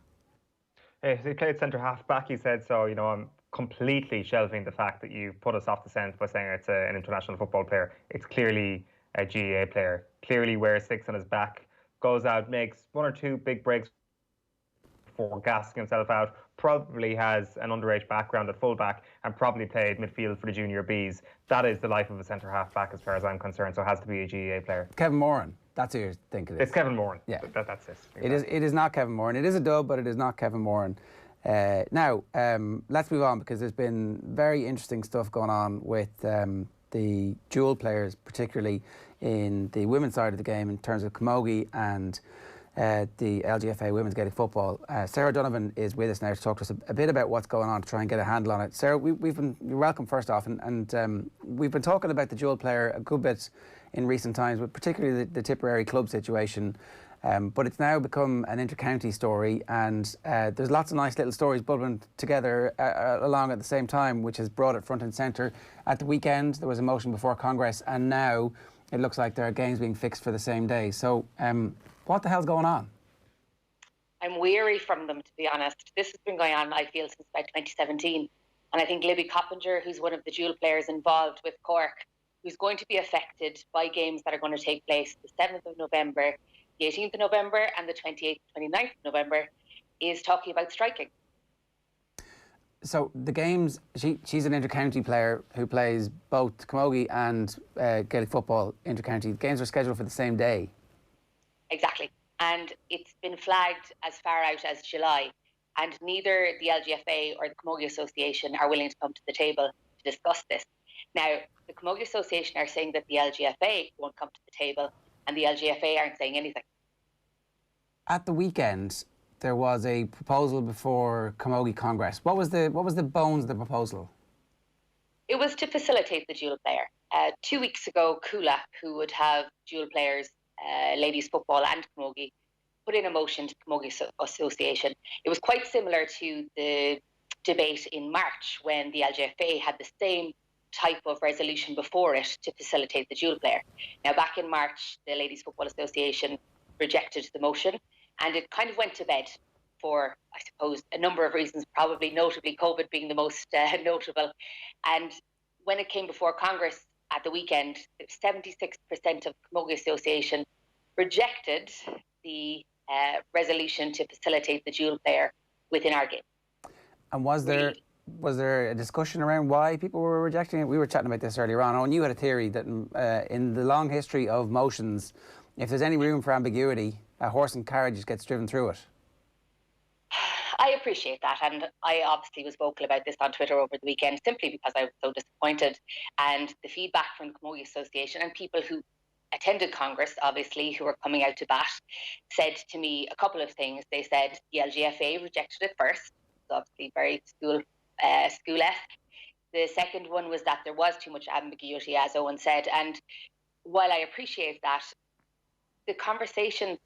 He played centre half back, he said, so I'm completely shelving the fact that you put us off the scent by saying it's an international football player. It's clearly a GAA player, clearly wears 6 on his back, goes out, makes 1 or 2 big breaks before gassing himself out, probably has an underage background at fullback and probably played midfield for the junior Bs. That is the life of a centre half back as far as I'm concerned, so it has to be a GAA player. Kevin Moran. That's who you're thinking. It's Kevin Moran. Yeah, that's it. Exactly. It is not Kevin Moran. It is a dub, but it is not Kevin Moran. Now, let's move on, because there's been very interesting stuff going on with the dual players, particularly in the women's side of the game in terms of Camogie and the LGFA Women's Gaelic Football. Sarah Donovan is with us now to talk to us a bit about what's going on, to try and get a handle on it. Sarah, you're welcome first off, and we've been talking about the dual player a good bit in recent times, but particularly the Tipperary club situation. But it's now become an inter-county story, and there's lots of nice little stories bubbling together along at the same time, which has brought it front and centre. At the weekend, there was a motion before Congress, and now it looks like there are games being fixed for the same day. So what the hell's going on? I'm weary from them, to be honest. This has been going on, I feel, since about 2017. And I think Libby Coppinger, who's one of the dual players involved with Cork, who's going to be affected by games that are going to take place the 7th of November, the 18th of November and the 28th and 29th of November, is talking about striking. So the games, she's an inter-county player who plays both Camogie and Gaelic football inter-county. The games are scheduled for the same day. Exactly. And it's been flagged as far out as July. And neither the LGFA or the Camogie Association are willing to come to the table to discuss this. Now, the Camogie Association are saying that the LGFA won't come to the table, and the LGFA aren't saying anything. At the weekend, there was a proposal before Camogie Congress. What was the bones of the proposal? It was to facilitate the dual player. 2 weeks ago, Coola, who would have dual players, ladies football and Camogie, put in a motion to the Camogie Association. It was quite similar to the debate in March when the LGFA had the same type of resolution before it to facilitate the dual player. Now, back in March, the Ladies Football Association rejected the motion, and it kind of went to bed for, I suppose, a number of reasons, probably notably COVID being the most notable. And when it came before Congress at the weekend, 76% of the Camogie Association rejected the resolution to facilitate the dual player within our game. And was there a discussion around why people were rejecting it? We were chatting about this earlier on. And you had a theory that in the long history of motions, if there's any room for ambiguity, a horse and carriage gets driven through it. I appreciate that, and I obviously was vocal about this on Twitter over the weekend simply because I was so disappointed. And the feedback from the Camogie Association and people who attended Congress, obviously, who were coming out to bat, said to me a couple of things. They said the LGFA rejected it first, so obviously very school-esque. The second one was that there was too much ambiguity, as Eoin said, and while I appreciate that, the conversation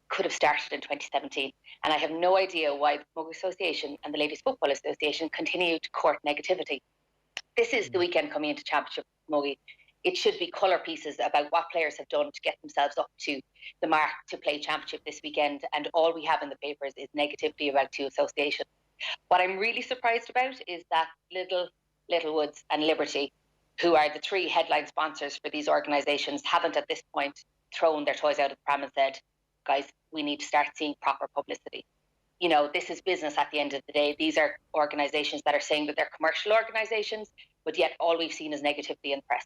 could have started in 2017, and I have no idea why the Camogie Association and the Ladies Football Association continue to court negativity. This is the weekend coming into Championship Camogie. It should be colour pieces about what players have done to get themselves up to the mark to play Championship this weekend, and all we have in the papers is negativity about two associations. What I'm really surprised about is that Littlewoods and Liberty, who are the three headline sponsors for these organisations, haven't at this point thrown their toys out of the pram and said, guys, we need to start seeing proper publicity. You know, this is business at the end of the day. These are organisations that are saying that they're commercial organisations, but yet all we've seen is negativity in the press.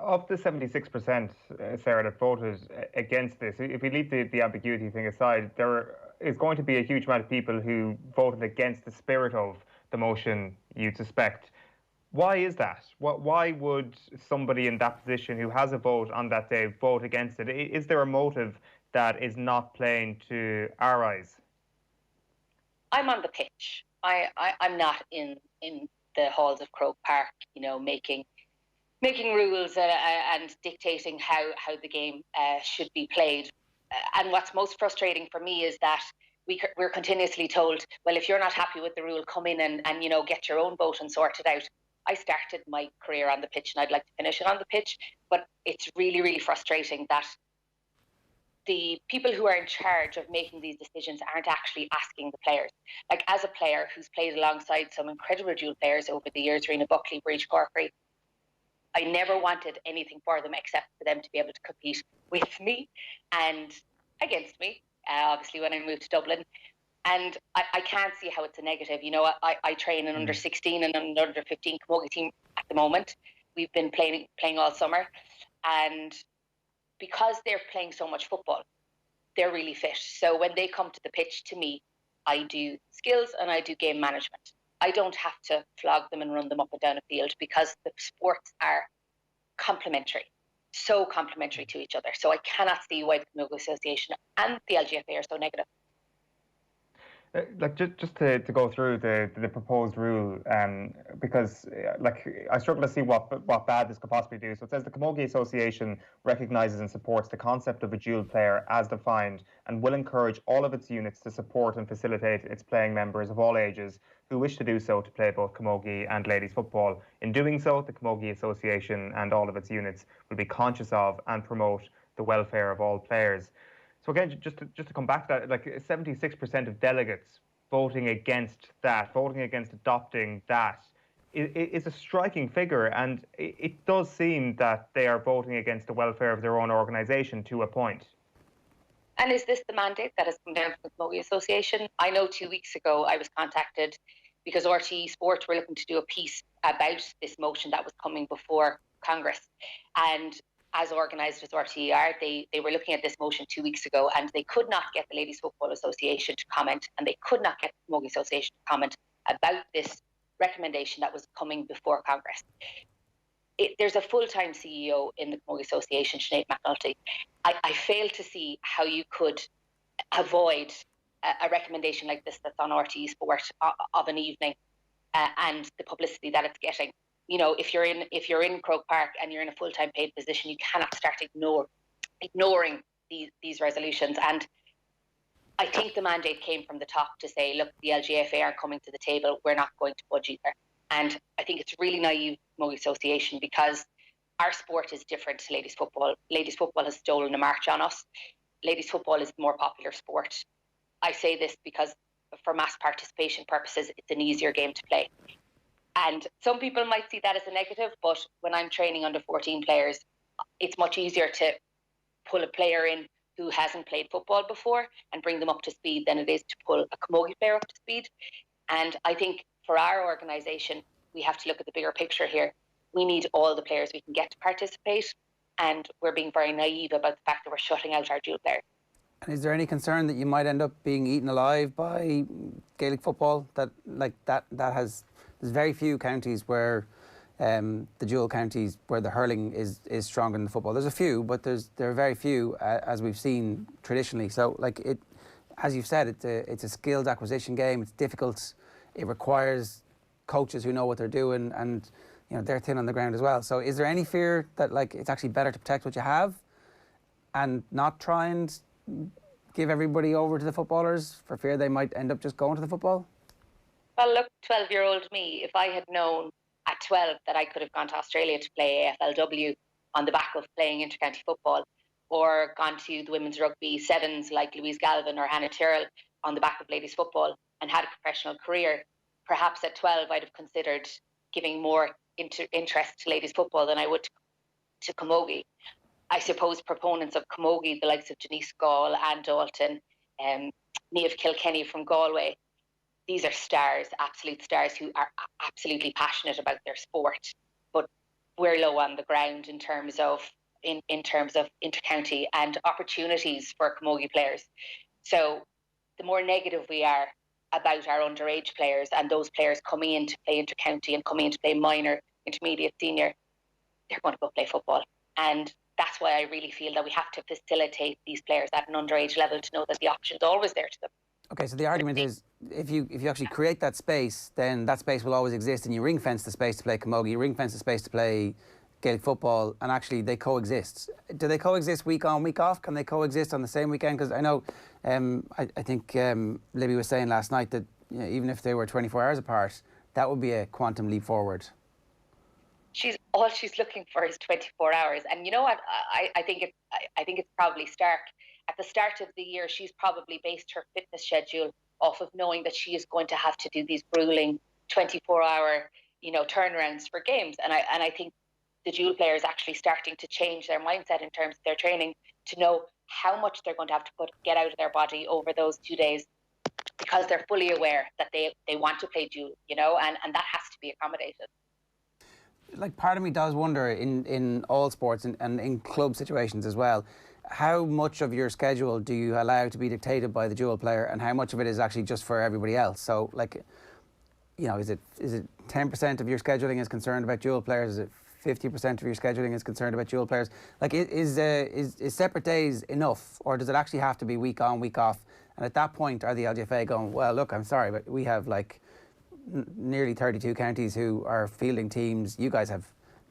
Of the 76%, Sarah, that voted against this, if we leave the ambiguity thing aside, there is going to be a huge amount of people who voted against the spirit of the motion, you'd suspect. Why is that? Why would somebody in that position who has a vote on that day vote against it? Is there a motive that is not plain to our eyes? I'm on the pitch. I'm not in the halls of Croke Park, you know, making rules and dictating how the game should be played. And what's most frustrating for me is that we're continuously told, well, if you're not happy with the rule, come in and you know, get your own vote and sort it out. I started my career on the pitch and I'd like to finish it on the pitch, but it's really, really frustrating that the people who are in charge of making these decisions aren't actually asking the players. Like, as a player who's played alongside some incredible dual players over the years, Rena Buckley, Breach Corkery, I never wanted anything for them except for them to be able to compete with me and against me, obviously, when I moved to Dublin. And I can't see how it's a negative. You know, I train an under 16 and an under 15 Camogie team at the moment. We've been playing all summer, and because they're playing so much football, they're really fit. So when they come to the pitch, to me, I do skills and I do game management. I don't have to flog them and run them up and down a field because the sports are complementary, so complementary to each other. So I cannot see why the Camogie Association and the LGFA are so negative. Like just to go through the proposed rule, because like I struggle to see what bad this could possibly do. So it says the Camogie Association recognises and supports the concept of a dual player as defined and will encourage all of its units to support and facilitate its playing members of all ages who wish to do so to play both Camogie and ladies football. In doing so, the Camogie Association and all of its units will be conscious of and promote the welfare of all players. So again, just to come back to that, like 76% of delegates voting against adopting that is a striking figure, and it does seem that they are voting against the welfare of their own organisation to a point. And is this the mandate that has come down from the Camogie Association? I know 2 weeks ago I was contacted because RTE Sport were looking to do a piece about this motion that was coming before Congress, and as organised as RTE are, they were looking at this motion 2 weeks ago and they could not get the Ladies Football Association to comment, and they could not get the Camogie Association to comment about this recommendation that was coming before Congress. There's a full-time CEO in the Camogie Association, Sinead McNulty. I fail to see how you could avoid a recommendation like this that's on RTE Sport of an evening and the publicity that it's getting. You know, if you're in Croke Park and you're in a full-time paid position, you cannot start ignoring these resolutions. And I think the mandate came from the top to say, look, the LGFA aren't coming to the table. We're not going to budge either. And I think it's really naive, Camogie Association, because our sport is different to ladies football. Ladies football has stolen a march on us. Ladies football is the more popular sport. I say this because for mass participation purposes, it's an easier game to play. And some people might see that as a negative, but when I'm training under 14 players, it's much easier to pull a player in who hasn't played football before and bring them up to speed than it is to pull a Camogie player up to speed. And I think for our organisation, we have to look at the bigger picture here. We need all the players we can get to participate, and we're being very naive about the fact that we're shutting out our dual players. And is there any concern that you might end up being eaten alive by Gaelic football? There's very few counties where the dual counties where the hurling is stronger than the football. There's a few, but there are very few as we've seen traditionally. So, as you've said, it's a skilled acquisition game. It's difficult. It requires coaches who know what they're doing, and they're thin on the ground as well. So, is there any fear that it's actually better to protect what you have and not try and give everybody over to the footballers for fear they might end up just going to the football? Well, look, 12-year-old me, if I had known at 12 that I could have gone to Australia to play AFLW on the back of playing intercounty football, or gone to the women's rugby sevens like Louise Galvin or Hannah Tyrrell on the back of ladies football and had a professional career, perhaps at 12 I'd have considered giving more interest to ladies football than I would to Camogie. I suppose proponents of Camogie, the likes of Denise Gall, Anne Dalton, Niamh Kilkenny from Galway, these are stars, absolute stars who are absolutely passionate about their sport, but we're low on the ground in terms of intercounty and opportunities for Camogie players. So the more negative we are about our underage players and those players coming in to play intercounty and coming in to play minor, intermediate, senior, they're going to go play football. And that's why I really feel that we have to facilitate these players at an underage level to know that the option's always there to them. Okay, so the argument is if you actually create that space, then that space will always exist, and you ring fence the space to play Camogie, you ring fence the space to play Gaelic football, and actually they coexist. Do they coexist week on, week off? Can they coexist on the same weekend? Because I know, I think Libby was saying last night that even if they were 24 hours apart, that would be a quantum leap forward. All she's looking for is 24 hours, and you know what? I think it's probably stark. At the start of the year, she's probably based her fitness schedule off of knowing that she is going to have to do these grueling 24-hour, turnarounds for games. And I think the dual players actually starting to change their mindset in terms of their training to know how much they're going to have to get out of their body over those 2 days, because they're fully aware that they want to play dual, and that has to be accommodated. like, part of me does wonder in all sports and in club situations as well, how much of your schedule do you allow to be dictated by the dual player, and how much of it is actually just for everybody else? So, like, you know, is it 10% of your scheduling is concerned about dual players? Is it 50% of your scheduling is concerned about dual players? Like, is separate days enough, or does it actually have to be week on, week off? And at that point, are the LGFA going, well, look, I'm sorry, but we have like nearly 32 counties who are fielding teams. You guys have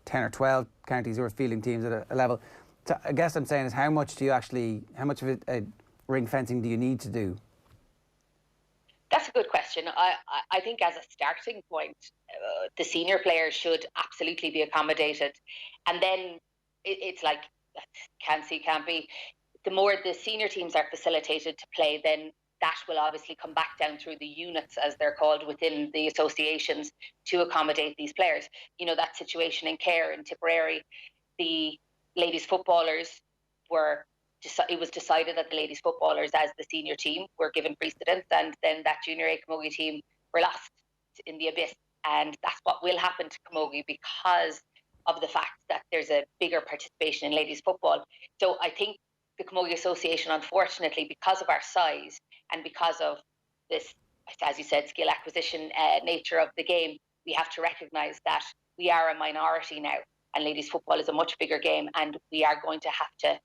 10 or 12 counties who are fielding teams at a level. So I guess I'm saying is, how much of it ring fencing do you need to do? That's a good question. I think as a starting point, the senior players should absolutely be accommodated. And then it's like, can't see, can't be. The more the senior teams are facilitated to play, then that will obviously come back down through the units, as they're called, within the associations to accommodate these players. You know, that situation in Care in Tipperary, the ladies footballers it was decided that the ladies footballers as the senior team were given precedence, and then that junior A Camogie team were lost in the abyss. And that's what will happen to Camogie because of the fact that there's a bigger participation in ladies football. So I think the Camogie Association, unfortunately, because of our size and because of this, as you said, skill acquisition nature of the game, we have to recognise that we are a minority now, and ladies football is a much bigger game, and we are going to have to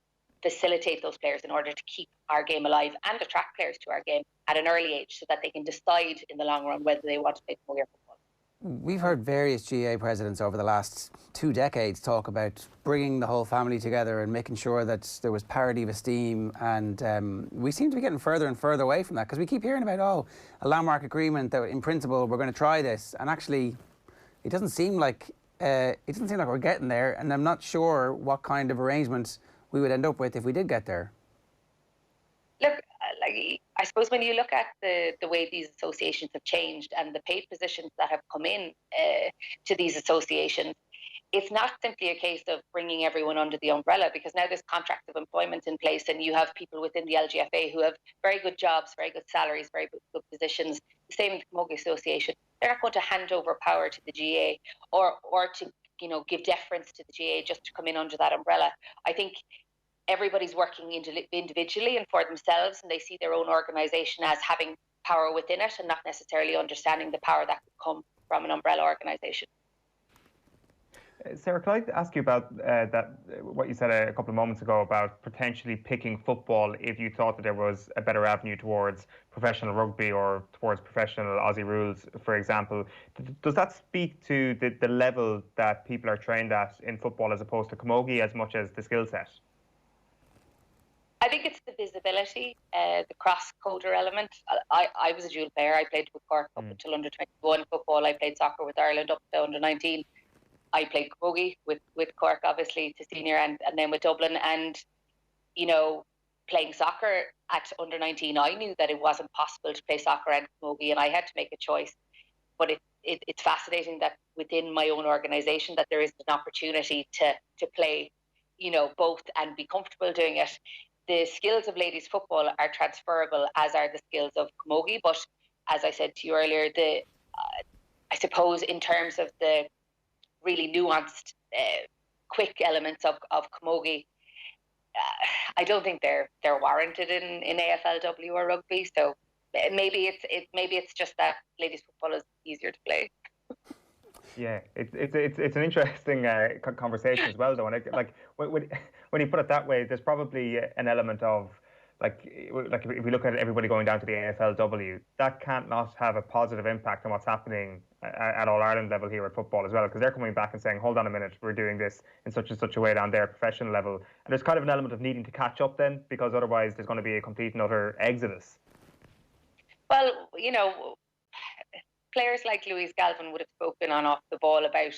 facilitate those players in order to keep our game alive and attract players to our game at an early age so that they can decide in the long run whether they want to play Camogie football. We've heard various GAA presidents over the last 2 decades talk about bringing the whole family together and making sure that there was parity of esteem, and we seem to be getting further and further away from that, because we keep hearing about, a landmark agreement that in principle we're going to try this, and actually it doesn't seem like we're getting there, and I'm not sure what kind of arrangements we would end up with if we did get there. Look, I suppose when you look at the way these associations have changed and the paid positions that have come in to these associations, it's not simply a case of bringing everyone under the umbrella, because now there's contracts of employment in place, and you have people within the LGFA who have very good jobs, very good salaries, very good positions. The same with the Camogie Association. They're not going to hand over power to the GAA or to, you know, give deference to the GAA just to come in under that umbrella. I think everybody's working individually and for themselves, and they see their own organisation as having power within it and not necessarily understanding the power that could come from an umbrella organisation. Sarah, could I ask you about what you said a couple of moments ago about potentially picking football if you thought that there was a better avenue towards professional rugby or towards professional Aussie rules, for example? Does that speak to the level that people are trained at in football as opposed to Camogie as much as the skill set? I think it's the visibility, the cross-coder element. I was a dual player. I played with Cork up until under 21 football. I played soccer with Ireland up to under 19. I played Camogie with Cork, obviously, to senior, and then with Dublin. And, you know, playing soccer at under 19, I knew that it wasn't possible to play soccer and Camogie, and I had to make a choice. But it's fascinating that within my own organisation that there is an opportunity to play, you know, both and be comfortable doing it. The skills of ladies football are transferable, as are the skills of Camogie. But as I said to you earlier, I suppose in terms of the really nuanced, quick elements of Camogie, I don't think they're warranted in AFLW or rugby. So maybe it's just that ladies football is easier to play. Yeah, it's an interesting conversation as well, though. And when you put it that way, there's probably an element of like if we look at everybody going down to the AFLW, that can't not have a positive impact on what's happening at All Ireland level here at football as well, because they're coming back and saying, hold on a minute, we're doing this in such and such a way down there, professional level. And there's kind of an element of needing to catch up then, because otherwise there's going to be a complete and utter exodus. Well, you know, players like Louise Galvin would have spoken on off the ball about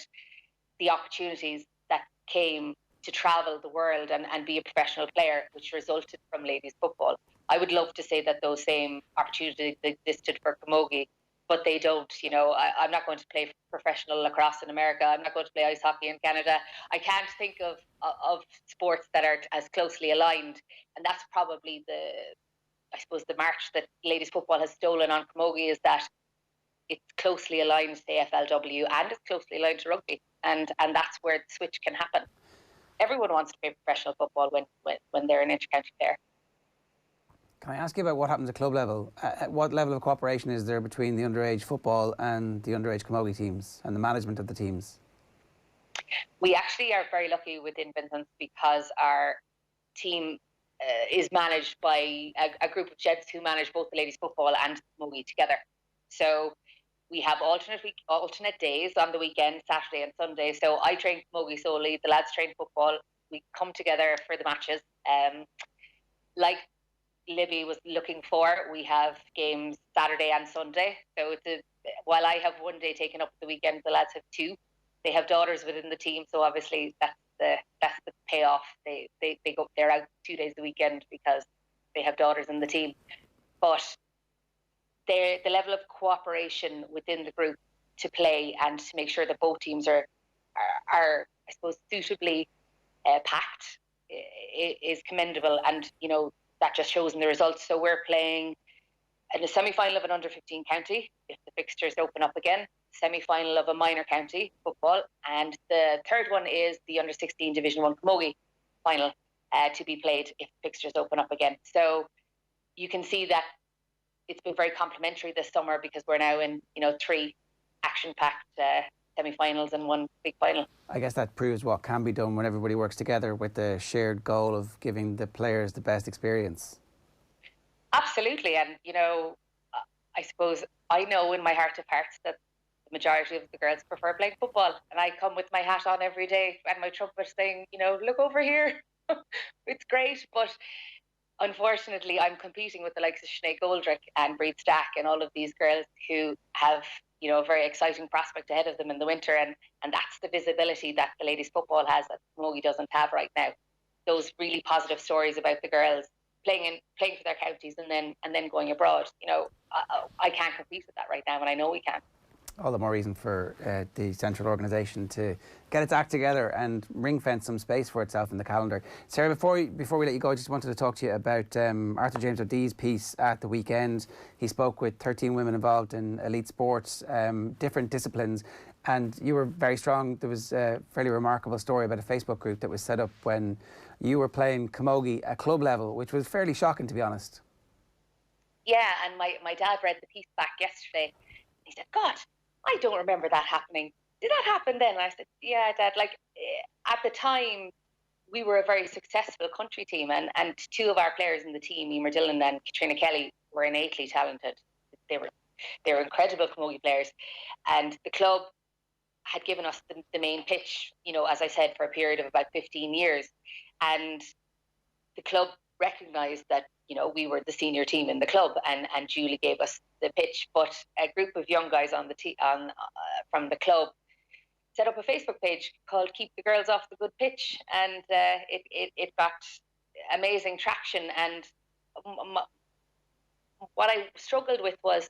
the opportunities that came to travel the world and be a professional player, which resulted from ladies football. I would love to say that those same opportunities existed for Camogie, but they don't. You know, I'm not going to play professional lacrosse in America. I'm not going to play ice hockey in Canada. I can't think of sports that are as closely aligned, and that's probably the march that ladies football has stolen on Camogie, is that it's closely aligned to AFLW and it's closely aligned to rugby, and that's where the switch can happen. Everyone wants to play professional football when they're an inter-county player. Can I ask you about what happens at club level? What level of cooperation is there between the underage football and the underage camogie teams and the management of the teams? We actually are very lucky within Vincent's because our team is managed by a group of gents who manage both the ladies football and camogie together. So we have alternate days on the weekend, Saturday and Sunday. So I train camogie solely, the lads train football. We come together for the matches. Like Libby was looking for, we have games Saturday and Sunday. So while I have one day taken up the weekend, the lads have two. They have daughters within the team, so obviously that's the payoff. They're out 2 days a weekend because they have daughters in the team. But the level of cooperation within the group to play and to make sure that both teams are I suppose suitably packed is commendable, and that just shows in the results. So we're playing in a semi-final of an under-15 county if the fixtures open up again, semi-final of a minor county football, and the third one is the under-16 Division 1 camogie final to be played if fixtures open up again. So you can see that it's been very complimentary this summer because we're now in 3 action-packed semi-finals and 1 big final. I guess that proves what can be done when everybody works together with the shared goal of giving the players the best experience. Absolutely, and I suppose I know in my heart of hearts that the majority of the girls prefer playing football, and I come with my hat on every day and my trumpet saying, look over here, it's great. But unfortunately, I'm competing with the likes of Sinead Goldrick and Breed Stack and all of these girls who have a very exciting prospect ahead of them in the winter, and that's the visibility that the ladies football has that camogie doesn't have right now. Those really positive stories about the girls playing for their counties and then going abroad. I can't compete with that right now, and I know we can. All the more reason for the central organisation to get its act together and ring-fence some space for itself in the calendar. Sarah, before we let you go, I just wanted to talk to you about Arthur James O'Dee's piece at the weekend. He spoke with 13 women involved in elite sports, different disciplines, and you were very strong. There was a fairly remarkable story about a Facebook group that was set up when you were playing camogie at club level, which was fairly shocking, to be honest. Yeah, and my dad read the piece back yesterday. He said, God, I don't remember that happening. Did that happen then? And I said, yeah, Dad. At the time, we were a very successful country team, and 2 of our players in the team, Emer Dillon and Katrina Kelly, were innately talented. They were incredible camogie players, and the club had given us the main pitch, as I said, for a period of about 15 years, and the club recognised that we were the senior team in the club, and duly gave us the pitch. But a group of young guys on from the club set up a Facebook page called "Keep the Girls Off the Good Pitch," and it got amazing traction. And what I struggled with was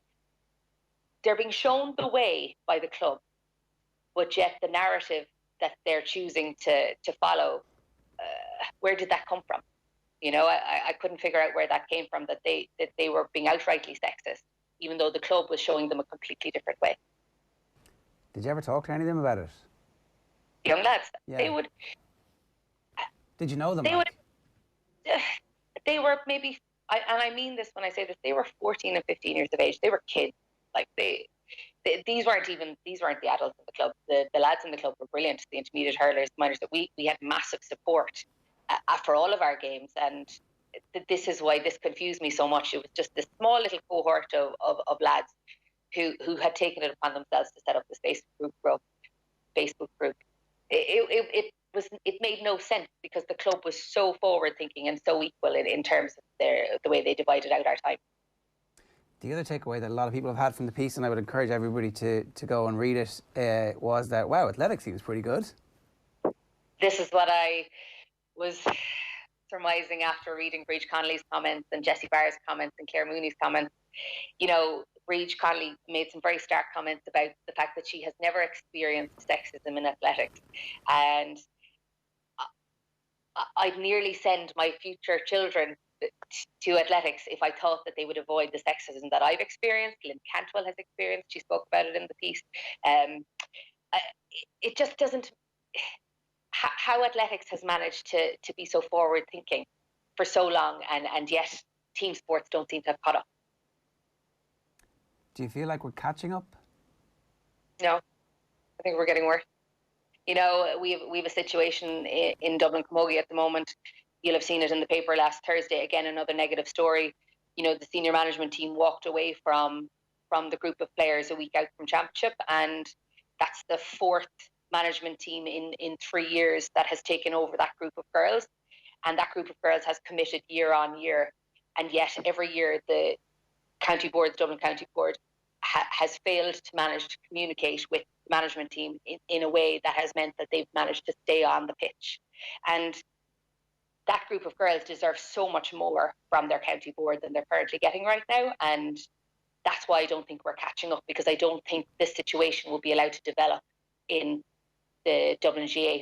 they're being shown the way by the club, but yet the narrative that they're choosing to follow, where did that come from? I couldn't figure out where that came from, that they were being outrightly sexist, even though the club was showing them a completely different way. Did you ever talk to any of them about it? Young lads, yeah. They would. Did you know them? They were maybe, and I mean this when I say this, they were 14 and 15 years of age. They were kids. These weren't the adults in the club. The lads in the club were brilliant. The intermediate hurlers, the minors, we had massive support for all of our games, and this is why this confused me so much. It was just this small little cohort of lads who had taken it upon themselves to set up this Facebook group. It made no sense because the club was so forward thinking and so equal in terms of the way they divided out our time. The other takeaway that a lot of people have had from the piece, and I would encourage everybody to go and read it, was that, wow, athletics seems pretty good. This is what I was surmising after reading Breach Connolly's comments and Jessie Barr's comments and Claire Mooney's comments. Breach Connolly made some very stark comments about the fact that she has never experienced sexism in athletics. And I'd nearly send my future children to athletics if I thought that they would avoid the sexism that I've experienced. Lynn Cantwell has experienced. She spoke about it in the piece. It just doesn't. How athletics has managed to be so forward thinking for so long, and yet team sports don't seem to have caught up. Do you feel like we're catching up? No, I think we're getting worse. You know, we have a situation in Dublin Camogie at the moment. You'll have seen it in the paper last Thursday. Again, another negative story. You know, the senior management team walked away from the group of players a week out from championship, and that's the fourth management team in 3 years that has taken over that group of girls, and that group of girls has committed year on year, and yet every year the county board, the Dublin County Board, has failed to manage to communicate with the management team in a way that has meant that they've managed to stay on the pitch. And that group of girls deserve so much more from their county board than they're currently getting right now, and that's why I don't think we're catching up, because I don't think this situation will be allowed to develop in the Dublin GAA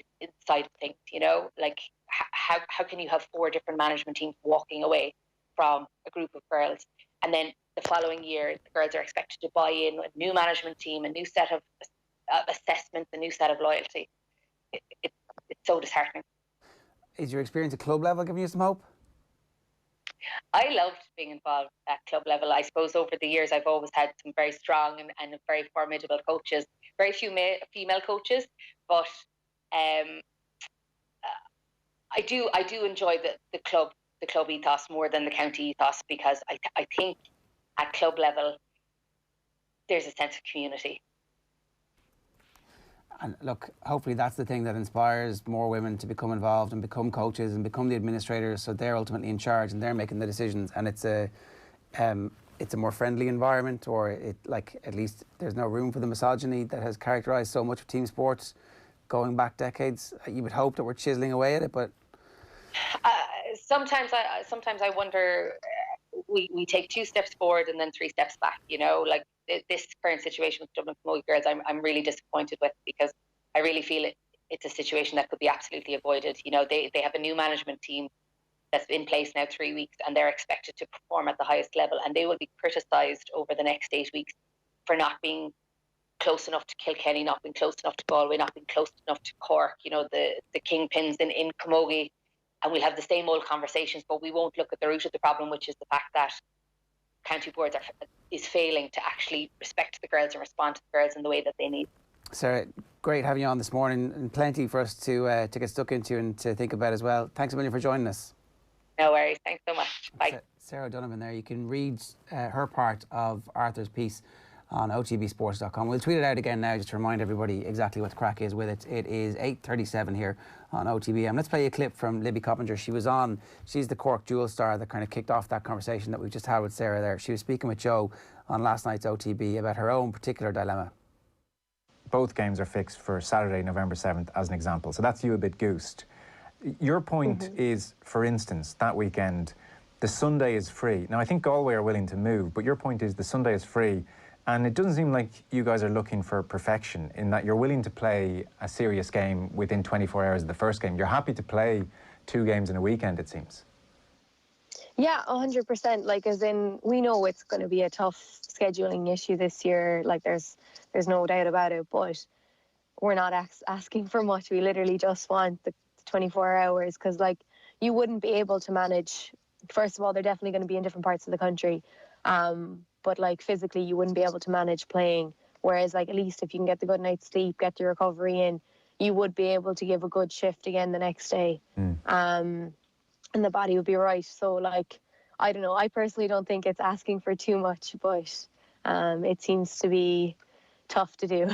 side of things. You know, like how can you have 4 different management teams walking away from a group of girls, and then the following year the girls are expected to buy in a new management team, a new set of assessments, a new set of loyalty. It's so disheartening. Is your experience at club level giving you some hope? I loved being involved at club level. I suppose over the years I've always had some very strong and very formidable coaches, very few female coaches, but I do enjoy the club ethos more than the county ethos, because I think at club level there's a sense of community. And look, hopefully that's the thing that inspires more women to become involved and become coaches and become the administrators, so they're ultimately in charge and they're making the decisions, and it's a more friendly environment, or at least there's no room for the misogyny that has characterised so much of team sports going back decades. You would hope that we're chiselling away at it, but sometimes I wonder, we take 2 steps forward and then 3 steps back. You know, like this current situation with Dublin Camogie girls, I'm really disappointed with, because I really feel it's a situation that could be absolutely avoided. You know, they have a new management team that's in place now 3 weeks, and they're expected to perform at the highest level, and they will be criticised over the next 8 weeks for not being close enough to Kilkenny, not being close enough to Galway, not being close enough to Cork, you know, the kingpins in Camogie. And we'll have the same old conversations, but we won't look at the root of the problem, which is the fact that county boards is failing to actually respect the girls and respond to the girls in the way that they need. Sarah, great having you on this morning, and plenty for us to get stuck into and to think about as well. Thanks a million for joining us. No worries. Thanks so much. Bye. Sarah Donovan there. You can read her part of Arthur's piece on otbsports.com. We'll tweet it out again now just to remind everybody exactly what the crack is with it. It is 8:37 here on OTB AM. Let's play a clip from Libby Coppinger. She's the Cork dual star that kind of kicked off that conversation that we just had with Sarah there. She was speaking with Joe on last night's OTB about her own particular dilemma. Both games are fixed for Saturday, November 7th, as an example. So that's you a bit goosed. Your point is, for instance, that weekend, the Sunday is free. Now, I think Galway are willing to move, but your point is the Sunday is free. And it doesn't seem like you guys are looking for perfection in that you're willing to play a serious game within 24 hours of the first game. You're happy to play 2 games in a weekend, it seems. Yeah, 100%. Like, as in, we know it's going to be a tough scheduling issue this year. Like, there's no doubt about it. But we're not asking for much. We literally just want the 24 hours, because, like, you wouldn't be able to manage. First of all, they're definitely going to be in different parts of the country. But like physically you wouldn't be able to manage playing, whereas like at least if you can get the good night's sleep, get your recovery in, you would be able to give a good shift again the next day. And the body would be right. So like, I don't know, I personally don't think it's asking for too much, but it seems to be tough to do.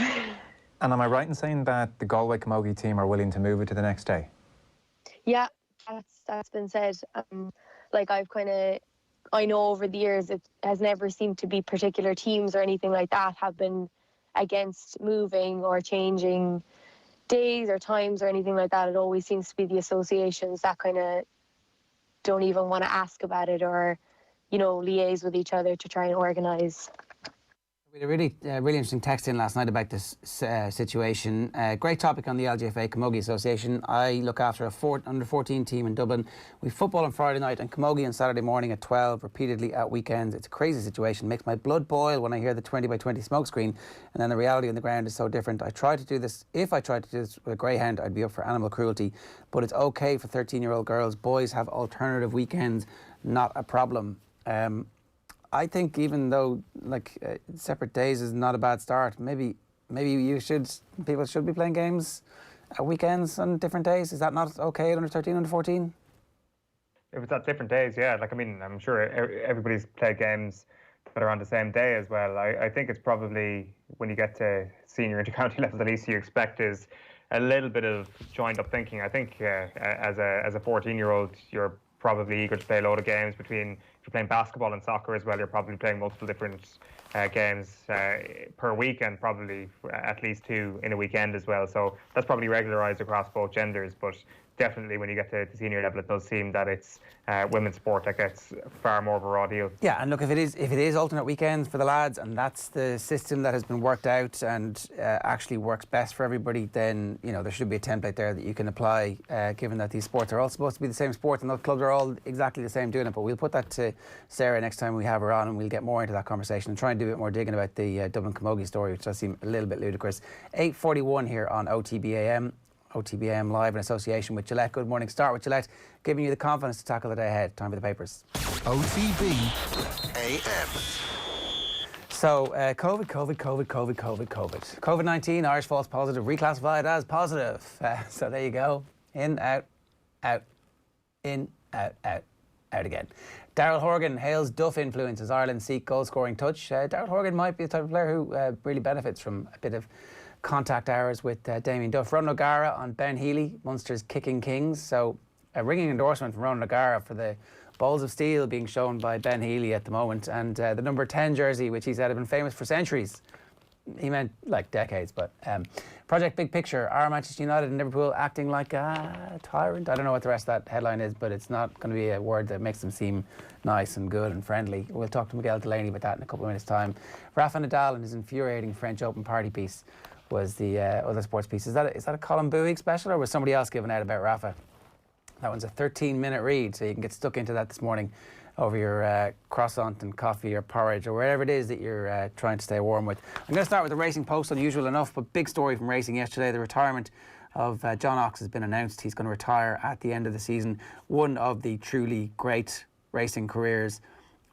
And am I right in saying that the Galway Camogie team are willing to move it to the next day? Yeah, that's been said. Like I know over the years it has never seemed to be particular teams or anything like that have been against moving or changing days or times or anything like that. It always seems to be the associations that kind of don't even want to ask about it or, you know, liaise with each other to try and organise. We had a really interesting text in last night about this situation. Great topic on the LGFA Camogie Association. I look after a under-14 team in Dublin. We football on Friday night and Camogie on Saturday morning at 12, repeatedly at weekends. It's a crazy situation. Makes my blood boil when I hear the 20 by 20 smokescreen, and then the reality on the ground is so different. If I tried to do this with a greyhound, I'd be up for animal cruelty. But it's okay for 13-year-old girls. Boys have alternative weekends, not a problem. I think even though separate days is not a bad start, maybe people should be playing games at weekends on different days. Is that not okay at under 13, under 14? If it's at different days, yeah. I'm sure everybody's played games that are on the same day as well. I think it's probably when you get to senior intercounty level, the least you expect is a little bit of joined up thinking. I think as a 14-year-old, you're probably eager to play a load of games between. If you're playing basketball and soccer as well, you're probably playing multiple different games per week, and probably at least 2 in a weekend as well. So that's probably regularised across both genders. But definitely when you get to the senior level, it does seem that it's women's sport that gets far more of a raw deal. Yeah, and look, if it is alternate weekends for the lads, and that's the system that has been worked out and actually works best for everybody, then there should be a template there that you can apply, given that these sports are all supposed to be the same sport and those clubs are all exactly the same doing it. But we'll put that to Sarah next time we have her on, and we'll get more into that conversation and try and do a bit more digging about the Dublin Camogie story, which does seem a little bit ludicrous. 8:41 here on OTB AM. OTB AM live in association with Gillette. Good morning. Start with Gillette, giving you the confidence to tackle the day ahead. Time for the papers. OTB AM. So, COVID. COVID-19, Irish false positive, reclassified as positive. So there you go. In, out, in, out again. Daryl Horgan hails Duff influence as Ireland seek goal-scoring touch. Daryl Horgan might be the type of player who really benefits from a bit of contact hours with Damien Duff. Ronan O'Gara on Ben Healy, Munster's kicking kings. So a ringing endorsement from Ronan O'Gara for the balls of steel being shown by Ben Healy at the moment, and the number 10 jersey, which he said had been famous for centuries. He meant like decades, but Project Big Picture, are Manchester United and Liverpool acting like a tyrant? I don't know what the rest of that headline is, but it's not going to be a word that makes them seem nice and good and friendly. We'll talk to Miguel Delaney about that in a couple of minutes' time. Rafa Nadal and his infuriating French Open party piece was the other sports piece. Is that a Colin Bowie special, or was somebody else giving out about Rafa? That one's a 13-minute read, so you can get stuck into that this morning over your croissant and coffee or porridge or wherever it is that you're trying to stay warm with. I'm going to start with the Racing Post, unusual enough, but big story from racing yesterday. The retirement of John Ox has been announced. He's going to retire at the end of the season. One of the truly great racing careers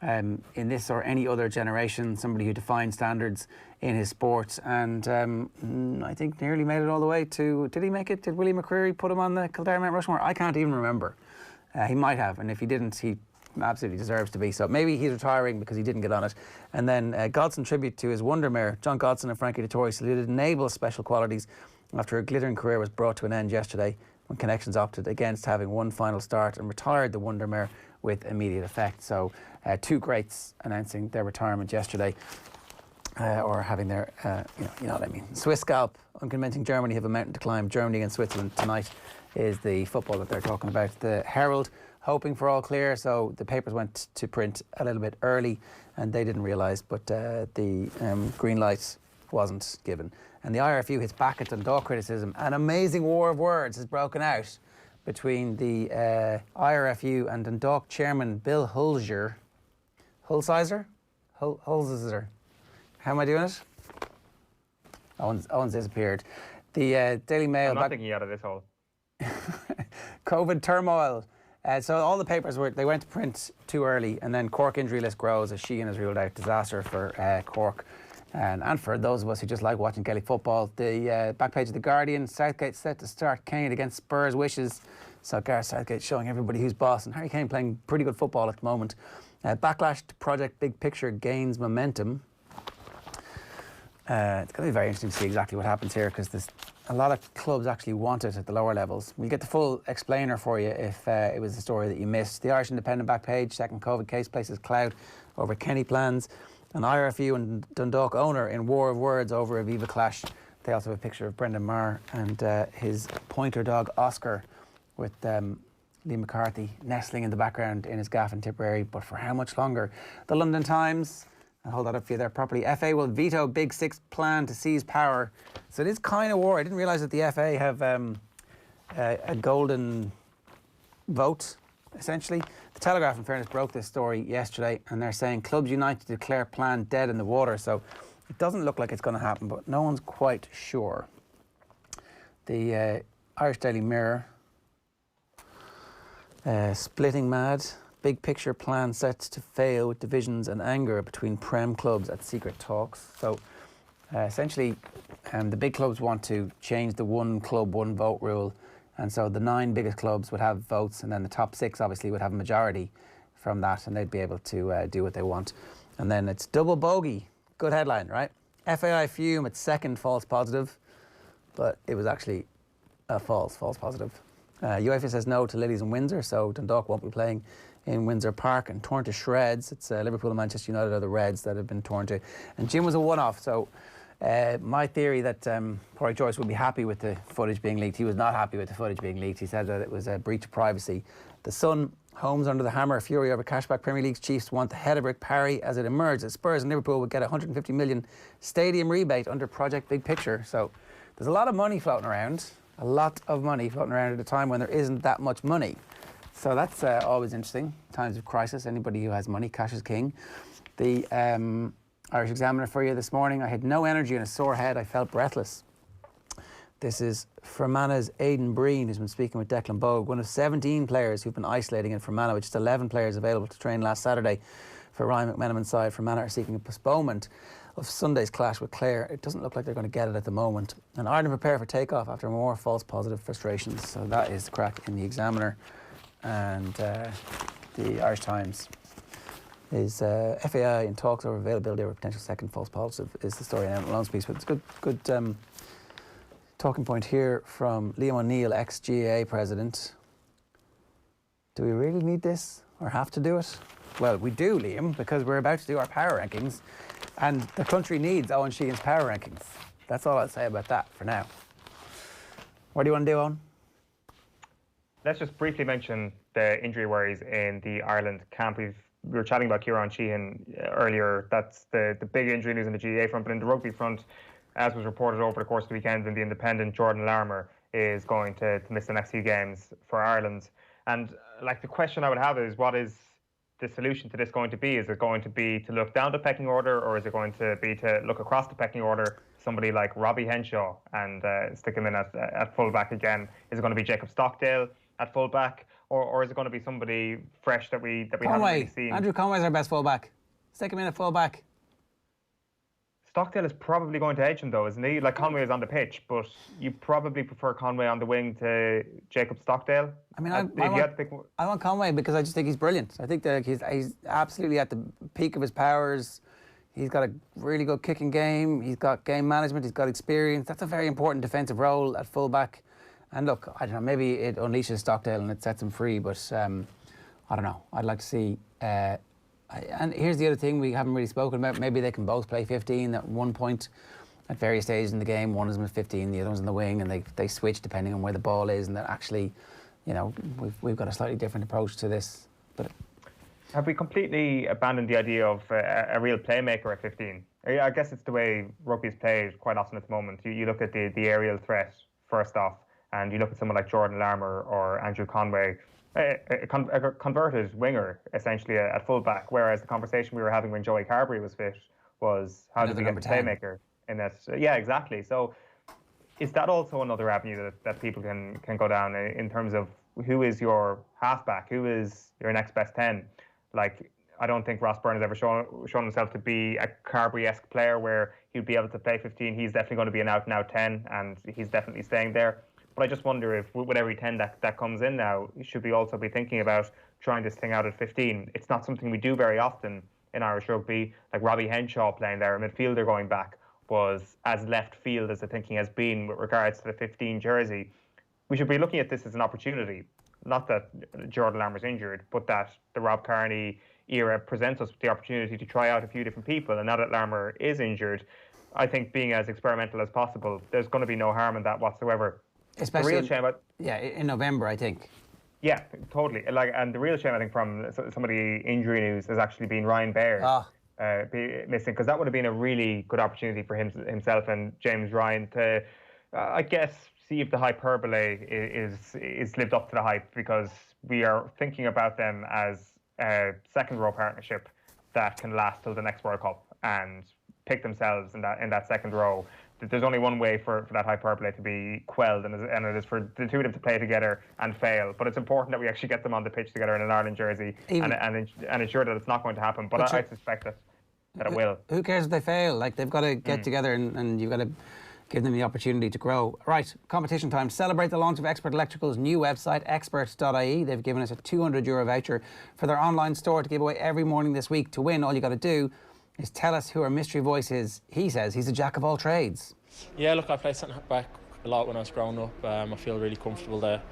in this or any other generation, somebody who defined standards in his sport, and I think nearly made it all the way to, did he make it? Did Willie McCreary put him on the Kildare Mount Rushmore? I can't even remember. He might have, and if he didn't, he absolutely deserves to be. So maybe he's retiring because he didn't get on it. And then Godson tribute to his wonder mare, John Godson and Frankie Dettori saluted Nable's special qualities after a glittering career was brought to an end yesterday when Connections opted against having one final start and retired the wonder mare with immediate effect. So two greats announcing their retirement yesterday. Or having their, you know what I mean. Swiss scalp, unconvincing Germany have a mountain to climb. Germany against Switzerland tonight is the football that they're talking about. The Herald hoping for all clear, so the papers went to print a little bit early and they didn't realise, but the green light wasn't given. And the IRFU hits back at Dundalk criticism. An amazing war of words has broken out between the IRFU and Dundalk chairman Bill Hulsizer. Hulsizer. How am I doing it? Owen's disappeared. The Daily Mail... I'm not thinking out of this hole. COVID turmoil. So all the papers they went to print too early, and then Cork injury list grows as Sheahan has ruled out. Disaster for Cork and for those of us who just like watching Gaelic football. The back page of The Guardian, Southgate set to start Kane against Spurs' wishes. So Gareth Southgate showing everybody who's boss, and Harry Kane playing pretty good football at the moment. Backlash to Project Big Picture gains momentum. It's going to be very interesting to see exactly what happens here, because there's a lot of clubs actually want it at the lower levels. We'll get the full explainer for you if it was a story that you missed. The Irish Independent back page, second COVID case places cloud over Kenny plans. An IRFU and Dundalk owner in war of words over Aviva clash. They also have a picture of Brendan Maher and his pointer dog Oscar with Lee McCarthy nestling in the background in his gaff in Tipperary. But for how much longer? The London Times, I'll hold that up for you there properly. FA will veto Big Six plan to seize power. So it is kind of war. I didn't realise that the FA have a golden vote, essentially. The Telegraph, in fairness, broke this story yesterday, and they're saying clubs unite to declare plan dead in the water. So it doesn't look like it's going to happen, but no one's quite sure. The Irish Daily Mirror, splitting mad. Big picture plan sets to fail with divisions and anger between Prem clubs at secret talks. So essentially, the big clubs want to change the one club, one vote rule. And so the 9 biggest clubs would have votes, and then the top 6 obviously would have a majority from that, and they'd be able to do what they want. And then it's double bogey. Good headline, right? FAI fume at second false positive, but it was actually a false positive. UEFA says no to Lilies and Windsor, so Dundalk won't be playing in Windsor Park, and torn to shreds. It's Liverpool and Manchester United are the Reds that have been torn to. And Jim was a one-off, so my theory that Corey Joyce would be happy with the footage being leaked. He was not happy with the footage being leaked. He said that it was a breach of privacy. The Sun, Holmes under the hammer, fury over cashback. Premier League's chiefs want the Hedebrick parry as it emerged that Spurs and Liverpool would get a 150 million stadium rebate under Project Big Picture. So there's a lot of money floating around. A lot of money floating around at a time when there isn't that much money. So that's always interesting. Times of crisis, anybody who has money, cash is king. The Irish Examiner for you this morning. I had no energy and a sore head. I felt breathless. This is Fermanagh Aidan Breen, who's been speaking with Declan Bogue, one of 17 players who've been isolating in Fermanagh, with just 11 players available to train last Saturday for Ryan McMenamin's side. Fermanagh are seeking a postponement of Sunday's clash with Clare. It doesn't look like they're going to get it at the moment. And Ireland prepare for takeoff after more false positive frustrations. So that is the crack in the Examiner. And the Irish Times is FAI in talks over availability of a potential second false positive is the story in Ellen Malone's piece. But it's a good talking point here from Liam O'Neill, ex-GAA president. Do we really need this or have to do it? Well, we do, Liam, because we're about to do our power rankings, and the country needs Eoin Sheahan's power rankings. That's all I'll say about that for now. What do you want to do, Owen? Let's just briefly mention the injury worries in the Ireland camp. We were chatting about Eoin Sheahan earlier. That's the big injury news in the GAA front. But in the rugby front, as was reported over the course of the weekend in the Independent, Jordan Larmour is going to miss the next few games for Ireland. And like the question I would have is, what is the solution to this going to be? Is it going to be to look down the pecking order, or is it going to be to look across the pecking order, somebody like Robbie Henshaw, and stick him in at fullback again? Is it going to be Jacob Stockdale at fullback, or is it going to be somebody fresh that we haven't really seen? Andrew Conway's our best fullback. Stick him in at fullback. Stockdale is probably going to edge him though, isn't he? Like, Conway is on the pitch, but you probably prefer Conway on the wing to Jacob Stockdale. I mean, I want Conway because I just think he's brilliant. I think that he's absolutely at the peak of his powers. He's got a really good kicking game. He's got game management. He's got experience. That's a very important defensive role at fullback. And look, I don't know, maybe it unleashes Stockdale and it sets him free, but I don't know. I'd like to see... and here's the other thing we haven't really spoken about. Maybe they can both play 15 at one point at various stages in the game. One is with 15, the other one's in the wing, and they switch depending on where the ball is, and that actually, you know, we've got a slightly different approach to this. But have we completely abandoned the idea of a real playmaker at 15? I guess it's the way rugby is played quite often at the moment. You look at the aerial threat first off, and you look at someone like Jordan Larmour or Andrew Conway, a converted winger, essentially, at fullback, whereas the conversation we were having when Joey Carberry was fit was how do we get the playmaker in that? Yeah, exactly. So is that also another avenue that people can go down in terms of who is your halfback, who is your next best 10? Like, I don't think Ross Byrne has ever shown himself to be a Carberry-esque player where he'd be able to play 15. He's definitely going to be an out-and-out 10, and he's definitely staying there. But I just wonder if with every 10 that comes in now, should we also be thinking about trying this thing out at 15? It's not something we do very often in Irish rugby. Like Robbie Henshaw playing there, a midfielder going back, was as left field as the thinking has been with regards to the 15 jersey. We should be looking at this as an opportunity. Not that Jordan Larmour's injured, but that the Rob Kearney era presents us with the opportunity to try out a few different people. And now that Larmour is injured, I think being as experimental as possible, there's going to be no harm in that whatsoever. Especially in November, I think. Yeah, totally. And the real shame, I think, from some of the injury news has actually been Ryan Baird. be missing, because that would have been a really good opportunity for himself and James Ryan to, I guess, see if the hyperbole is lived up to the hype, because we are thinking about them as a second row partnership that can last till the next World Cup and pick themselves in that second row. There's only one way for that hyperbole to be quelled, and it is for the two of them to play together and fail. But it's important that we actually get them on the pitch together in an Ireland jersey and ensure that it's not going to happen. But I suspect that it will. Who cares if they fail? Like, they've got to get together and you've got to give them the opportunity to grow. Right, competition time. Celebrate the launch of Expert Electrical's new website, expert.ie. They've given us a €200 voucher for their online store to give away every morning this week. To win, all you got to do is tell us who our mystery voice is. He says he's a jack of all trades. Yeah, look, I played centre back a lot when I was growing up. I feel really comfortable there.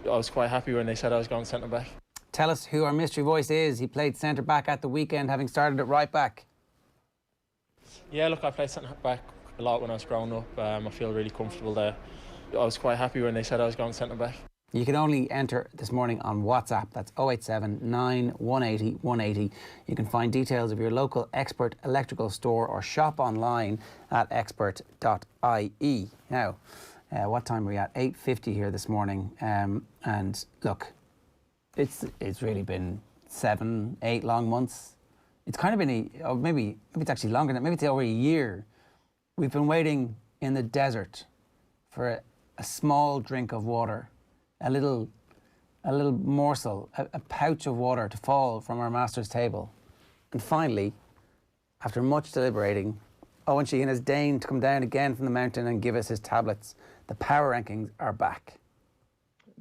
I was quite happy when they said I was going centre back. Tell us who our mystery voice is. He played centre back at the weekend, having started at right back. Yeah, look, I played centre back a lot when I was growing up. I feel really comfortable there. I was quite happy when they said I was going centre back. You can only enter this morning on WhatsApp. That's 087 9 180 180. You can find details of your local Expert Electrical store or shop online at expert.ie. Now, what time are we at? 8:50 here this morning. And look, it's really been 7-8 long months. It's kind of been maybe it's actually longer than that. Maybe it's over a year. We've been waiting in the desert for a small drink of water. A little morsel, a pouch of water to fall from our master's table. And finally, after much deliberating, Eoin Sheahan has deigned to come down again from the mountain and give us his tablets. The power rankings are back.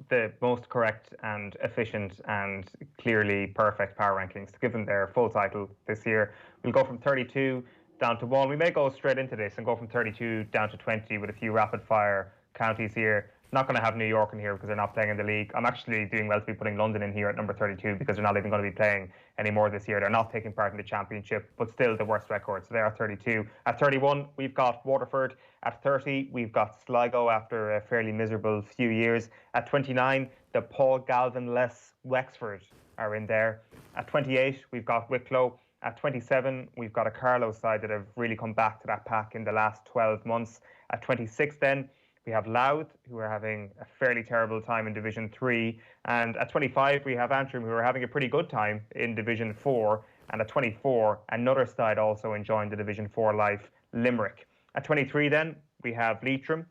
The most correct and efficient and clearly perfect power rankings, to give them their full title this year. We'll go from 32 down to 1. We may go straight into this and go from 32 down to 20 with a few rapid-fire counties here. Not going to have New York in here because they're not playing in the league. I'm actually doing well to be putting London in here at number 32 because they're not even going to be playing anymore this year. They're not taking part in the championship, but still the worst record. So they're at 32. At 31, we've got Waterford. At 30, we've got Sligo after a fairly miserable few years. At 29, the Paul Galvin-less Wexford are in there. At 28, we've got Wicklow. At 27, we've got a Carlow side that have really come back to that pack in the last 12 months. At 26, then, we have Louth, who are having a fairly terrible time in Division 3. And at 25, we have Antrim, who are having a pretty good time in Division 4. And at 24, another side also enjoying the Division 4 life, Limerick. At 23, then, we have Leitrim.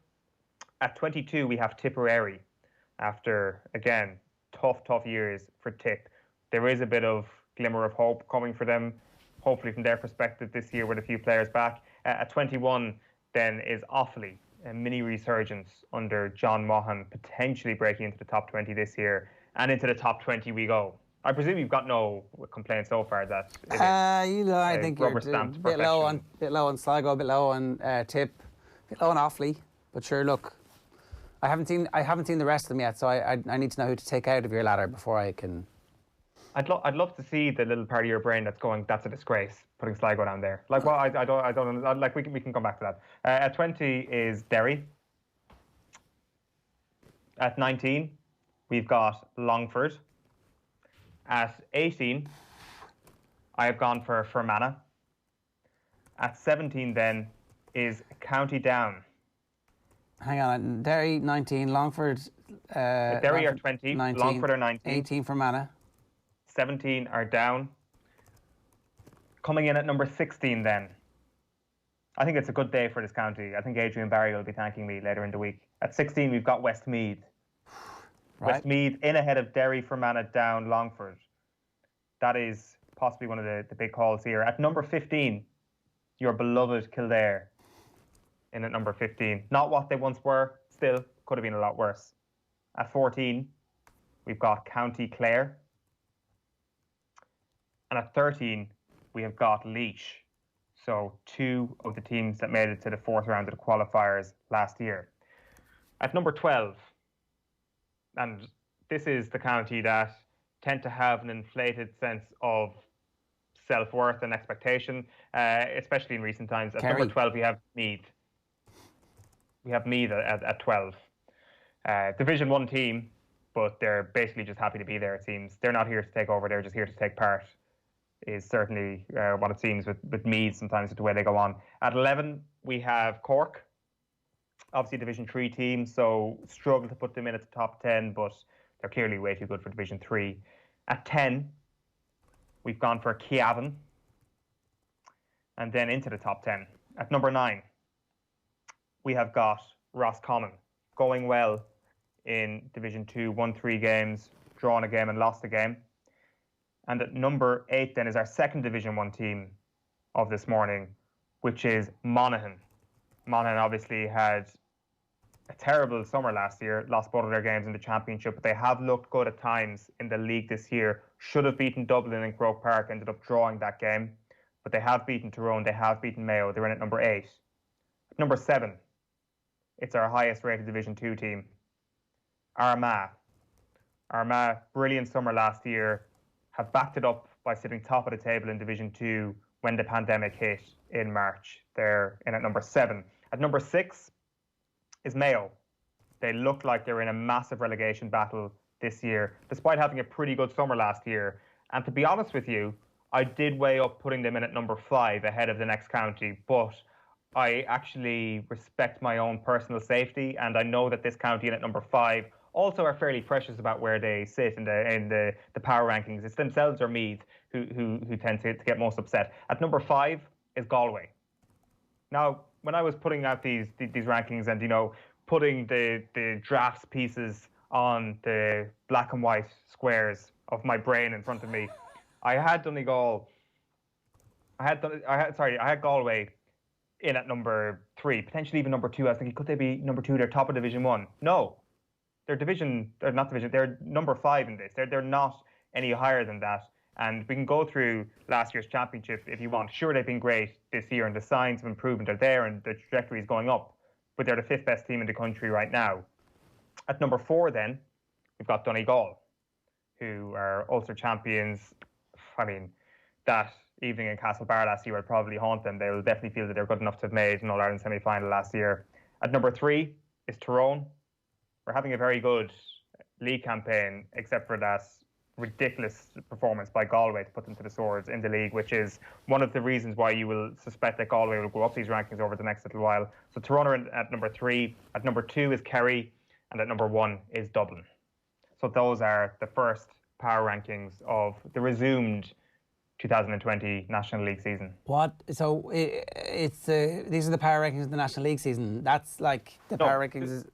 At 22, we have Tipperary. After, again, tough years for Tip. There is a bit of glimmer of hope coming for them, hopefully from their perspective this year with a few players back. At 21, then, is Offaly. A mini resurgence under John Maughan, potentially breaking into the top 20 this year, and into the top 20 we go. I presume you've got no complaints so far that it is I think you're a bit low on Sligo, a bit low on Tip, a bit low on Offaly. But sure, look, I haven't seen the rest of them yet, so I need to know who to take out of your ladder before I can. I'd love to see the little part of your brain that's going, that's a disgrace, putting Sligo down there. Like, well, I don't like, we can come back to that. At 20 is Derry. At 19, we've got Longford. At 18, I have gone for Fermanagh. At 17, then, is County Down. Hang on, Derry 19, Longford. Derry are 20, 19, Longford are 19. 18 Fermanagh. 17 are Down. Coming in at number 16 then. I think it's a good day for this county. I think Adrian Barry will be thanking me later in the week. At 16, we've got Westmeath. Right. Westmeath in ahead of Derry, Fermanagh, Down, Longford. That is possibly one of the big calls here. At number 15, your beloved Kildare in at number 15. Not what they once were, still could have been a lot worse. At 14, we've got County Clare. And at 13, we have got Laois. So 2 of the teams that made it to the 4th round of the qualifiers last year. At number 12, and this is the county that tend to have an inflated sense of self-worth and expectation, especially in recent times. At number 12, we have Meath. We have Meath at 12. Division 1 team, but they're basically just happy to be there, it seems. They're not here to take over, they're just here to take part is certainly what it seems with Meath sometimes with the way they go on. At 11, we have Cork, obviously Division 3 team, so struggle to put them in at the top 10, but they're clearly way too good for Division 3. At 10, we've gone for Cavan, and then into the top 10. At number 9, we have got Roscommon, going well in Division 2, won 3 games, drawn a game and lost a game. And at number 8 then is our second Division 1 team of this morning, which is Monaghan. Monaghan obviously had a terrible summer last year, lost both of their games in the Championship, but they have looked good at times in the league this year. Should have beaten Dublin in Croke Park, ended up drawing that game. But they have beaten Tyrone, they have beaten Mayo, they're in at number 8. At number 7, it's our highest rated Division 2 team, Armagh. Armagh, brilliant summer last year, have backed it up by sitting top of the table in Division 2 when the pandemic hit in March. They're in at number 7. At number 6 is Mayo. They look like they're in a massive relegation battle this year, despite having a pretty good summer last year. And to be honest with you, I did weigh up putting them in at number 5 ahead of the next county, but I actually respect my own personal safety, and I know that this county in at number 5 also are fairly precious about where they sit in the power rankings. It's themselves or Meath who tend to get most upset. At number 5 is Galway. Now, when I was putting out these rankings and, you know, putting the drafts pieces on the black and white squares of my brain in front of me, I had Donegal. I had Galway in at number 3, potentially even number 2. I was thinking, could they be number 2? They're top of Division 1. No. They're number 5 in this. They're not any higher than that. And we can go through last year's championship if you want. Sure, they've been great this year, and the signs of improvement are there, and the trajectory is going up. But they're the 5th best team in the country right now. At number 4, then, we've got Donegal, who are Ulster champions. I mean, that evening in Castlebar last year will probably haunt them. They will definitely feel that they're good enough to have made an All-Ireland semi-final last year. At number 3 is Tyrone. We're having a very good league campaign, except for that ridiculous performance by Galway to put them to the swords in the league, which is one of the reasons why you will suspect that Galway will go up these rankings over the next little while. So Tyrone are at number 3. At number 2 is Kerry, and at number 1 is Dublin. So those are the first power rankings of the resumed 2020 National League season. What? So it's these are the power rankings of the National League season. That's like the power rankings is...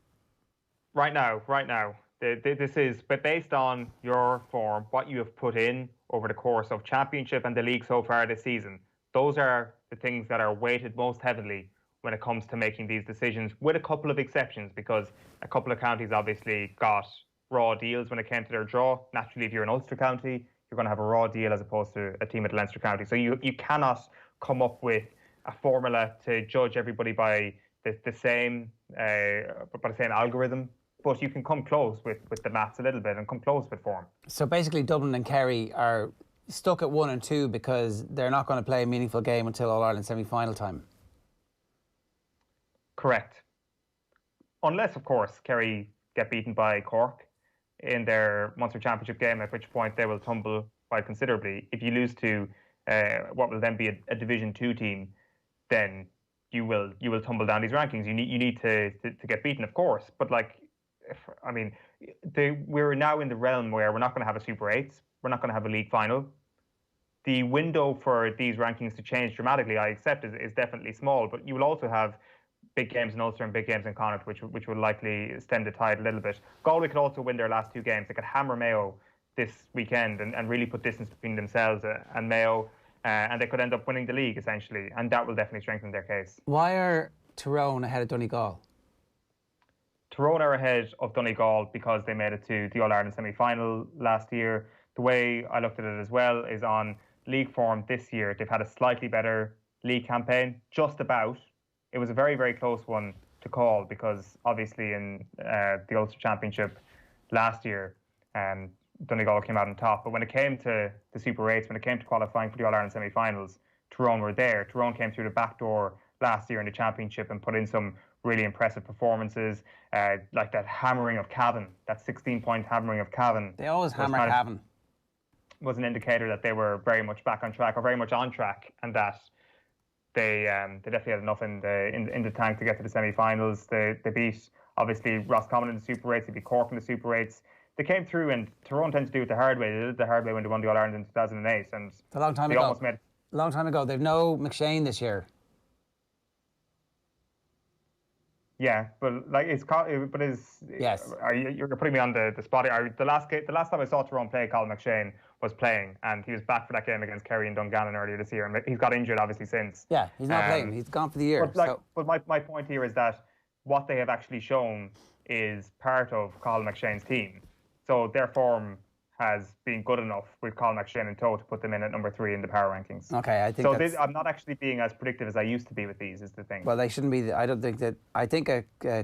Right now. This is but based on your form, what you have put in over the course of Championship and the league so far this season. Those are the things that are weighted most heavily when it comes to making these decisions, with a couple of exceptions, because a couple of counties obviously got raw deals when it came to their draw. Naturally, if you're an Ulster county, you're going to have a raw deal as opposed to a team at Leinster County. So you cannot come up with a formula to judge everybody by the same algorithm. But you can come close with the maths a little bit and come close with form. So basically Dublin and Kerry are stuck at 1 and 2 because they're not going to play a meaningful game until All-Ireland semi-final time. Correct. Unless, of course, Kerry get beaten by Cork in their Munster Championship game, at which point they will tumble quite considerably. If you lose to what will then be a Division 2 team, then you will tumble down these rankings. You need to get beaten, of course. But we're now in the realm where we're not going to have a Super 8s. We're not going to have a league final. The window for these rankings to change dramatically, I accept, is definitely small. But you will also have big games in Ulster and big games in Connacht, which will likely stem the tide a little bit. Galway could also win their last 2 games. They could hammer Mayo this weekend and really put distance between themselves and Mayo, and they could end up winning the league, essentially, and that will definitely strengthen their case. Why are Tyrone ahead of Donegal? Tyrone are ahead of Donegal because they made it to the All-Ireland semi-final last year. The way I looked at it as well is on league form this year. They've had a slightly better league campaign, just about. It was a very, very close one to call because obviously in the Ulster Championship last year, Donegal came out on top. But when it came to the Super 8s, when it came to qualifying for the All-Ireland semi-finals, Tyrone were there. Tyrone came through the back door last year in the Championship and put in some really impressive performances, like that hammering of Cavan, that 16-point hammering of Cavan. They always hammer Cavan. was an indicator that they were very much back on track, or very much on track, and that they definitely had enough in the tank to get to the semi-finals. They beat, obviously, Roscommon in the Super 8s, they beat Cork in the Super 8s. They came through, and Tyrone tend to do it the hard way. They did it the hard way when they won the All-Ireland in 2008. And a long time ago. A long time ago. They've no McShane this year. Yeah, but like you're putting me on the spot. The last time I saw Tyrone play, Colin McShane was playing, and he was back for that game against Kerry and Dungannon earlier this year, and he's got injured obviously since. Yeah, he's not playing. He's gone for the year. But my point here is that what they have actually shown is part of Colin McShane's team. So their form has been good enough with Colin McShane in tow to put them in at number 3 in the power rankings. Okay, I think so. I'm not actually being as predictive as I used to be with these, is the thing. Well, they shouldn't be. I don't think that. I think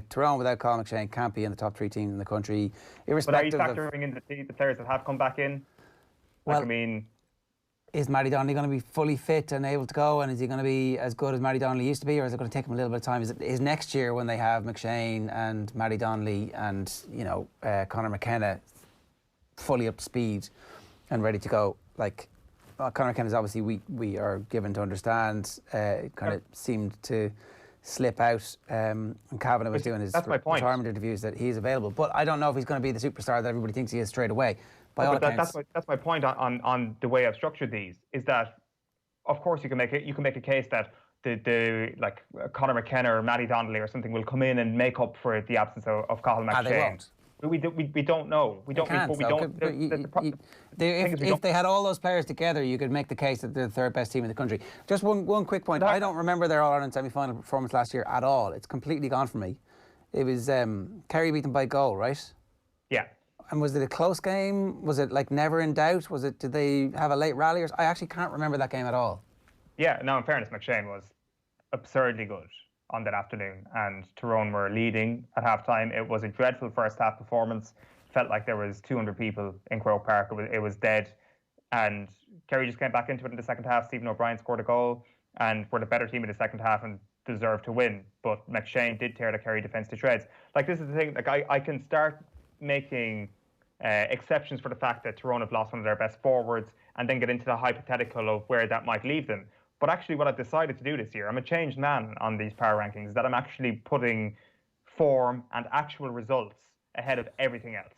Tyrone without Colin McShane can't be in the top 3 teams in the country, irrespective. But are you factoring in the players that have come back in? Well, I mean, is Matty Donnelly going to be fully fit and able to go, and is he going to be as good as Matty Donnelly used to be, or is it going to take him a little bit of time? Is next year when they have McShane and Matty Donnelly and Conor McKenna fully up to speed and ready to go? Like, Conor McKenna is obviously we are given to understand kind of seemed to slip out, and Kavanagh was doing his retirement interviews that he's available, but I don't know if he's going to be the superstar that everybody thinks he is straight away. That's my point on the way I've structured these, is that of course you can make a case that the like Conor McKenna or Matty Donnelly or something will come in and make up for the absence of Colin McShane. They won't. We don't know. If they had all those players together, you could make the case that they're the third best team in the country. Just one quick point. I don't remember their All-Ireland semi-final performance last year at all. It's completely gone from me. It was Kerry beat them by goal, right? Yeah. And was it a close game? Was it like never in doubt? Did they have a late rally? I actually can't remember that game at all. Yeah, no, in fairness, McShane was absurdly good on that afternoon, and Tyrone were leading at half-time. It was a dreadful first-half performance. Felt like there was 200 people in Croke Park. It was dead, and Kerry just came back into it in the second half. Stephen O'Brien scored a goal, and were the better team in the second half and deserved to win. But McShane did tear the Kerry defence to shreds. Like, this is the thing. Like, I can start making exceptions for the fact that Tyrone have lost one of their best forwards, and then get into the hypothetical of where that might leave them. But actually what I've decided to do this year, I'm a changed man on these power rankings, is that I'm actually putting form and actual results ahead of everything else.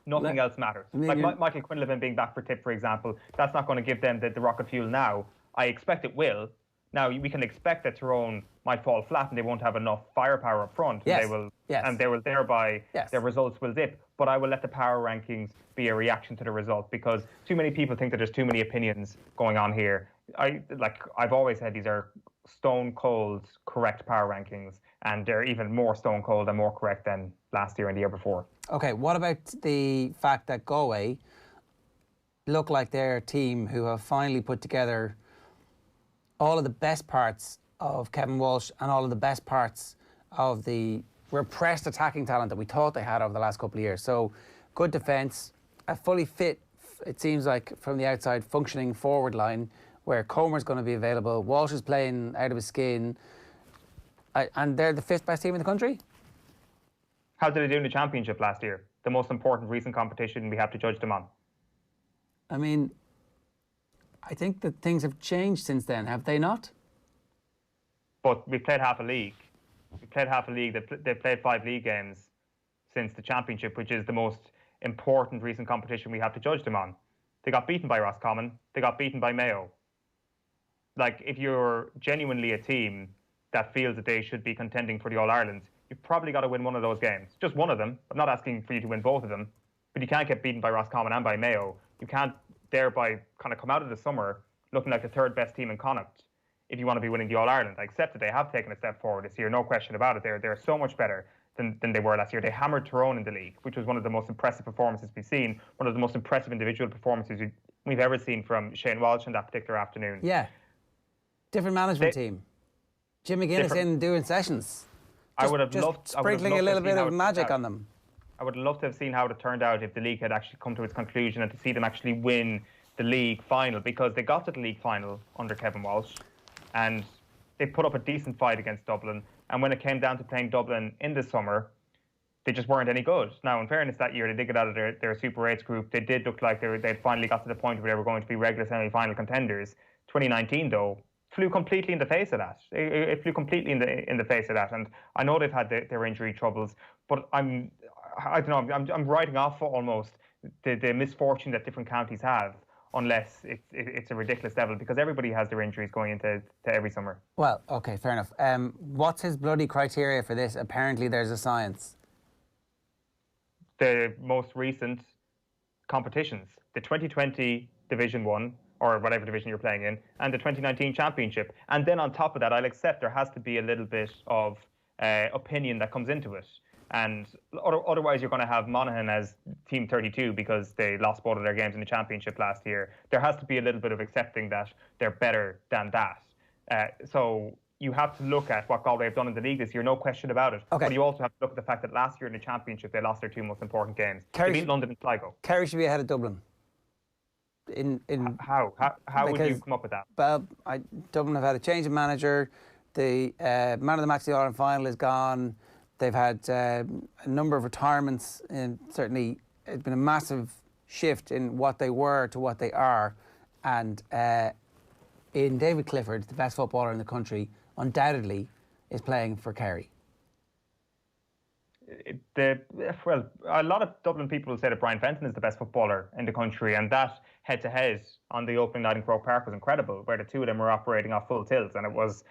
Nothing else matters. Like Michael Quinlivan being back for tip, for example, that's not going to give them the rocket fuel now. I expect it will. Now, we can expect that Tyrone might fall flat and they won't have enough firepower up front. Yes. And they will thereby, their results will dip. But I will let the power rankings be a reaction to the result, because too many people think that there's too many opinions going on here. I've always said these are stone cold correct power rankings, and they're even more stone cold and more correct than last year and the year before. Okay, what about the fact that Galway look like they're a team who have finally put together all of the best parts of Kevin Walsh and all of the best parts of the repressed attacking talent that we thought they had over the last couple of years? So, good defence, a fully fit, it seems like from the outside, functioning forward line where Comer's going to be available, Walsh is playing out of his skin, and they're the 5th best team in the country? How did they do in the championship last year? The most important recent competition we have to judge them on. I mean, I think that things have changed since then, have they not? But we've played half a league. They've played 5 league games since the championship, which is the most important recent competition we have to judge them on. They got beaten by Roscommon. They got beaten by Mayo. Like, if you're genuinely a team that feels that they should be contending for the All-Ireland, you've probably got to win one of those games. Just one of them. I'm not asking for you to win both of them. But you can't get beaten by Roscommon and by Mayo. You can't thereby kind of come out of the summer looking like the 3rd best team in Connacht if you want to be winning the All-Ireland. I accept that they have taken a step forward this year, no question about it. They're so much better than they were last year. They hammered Tyrone in the league, which was one of the most impressive performances we've seen, one of the most impressive individual performances we've ever seen from Shane Walsh on that particular afternoon. Yeah. Different management team. Jim McGuinness in doing sessions. I would have loved sprinkling a little bit of magic on them. I would love to have seen how it turned out if the league had actually come to its conclusion, and to see them actually win the league final, because they got to the league final under Kevin Walsh and they put up a decent fight against Dublin. And when it came down to playing Dublin in the summer, they just weren't any good. Now, in fairness, that year they did get out of their Super 8s group. They did look like they'd finally got to the point where they were going to be regular semi-final contenders. 2019, though, flew completely in the face of that. It flew completely in the face of that. And I know they've had their injury troubles, but I don't know. I'm writing off almost the misfortune that different counties have, unless it's a ridiculous level, because everybody has their injuries going into every summer. Well, okay, fair enough. What's his bloody criteria for this? Apparently, there's a science. The most recent competitions, the 2020 Division 1, or whatever division you're playing in, and the 2019 Championship. And then on top of that, I'll accept there has to be a little bit of opinion that comes into it. And otherwise, you're going to have Monaghan as Team 32 because they lost both of their games in the Championship last year. There has to be a little bit of accepting that they're better than that. So you have to look at what Galway have done in the league this year, no question about it. Okay. But you also have to look at the fact that last year in the Championship, they lost their two most important games. They beat London and Sligo. Kerry should be ahead of Dublin. How would you come up with that? Well, Dublin have had a change of manager. The man of the match, the All-Ireland final, is gone. They've had a number of retirements, and certainly it's been a massive shift in what they were to what they are. And in David Clifford, the best footballer in the country, undoubtedly is playing for Kerry. Well, a lot of Dublin people will say that Brian Fenton is the best footballer in the country, and that head-to-head on the opening night in Croke Park was incredible, where the two of them were operating off full tilt, and it was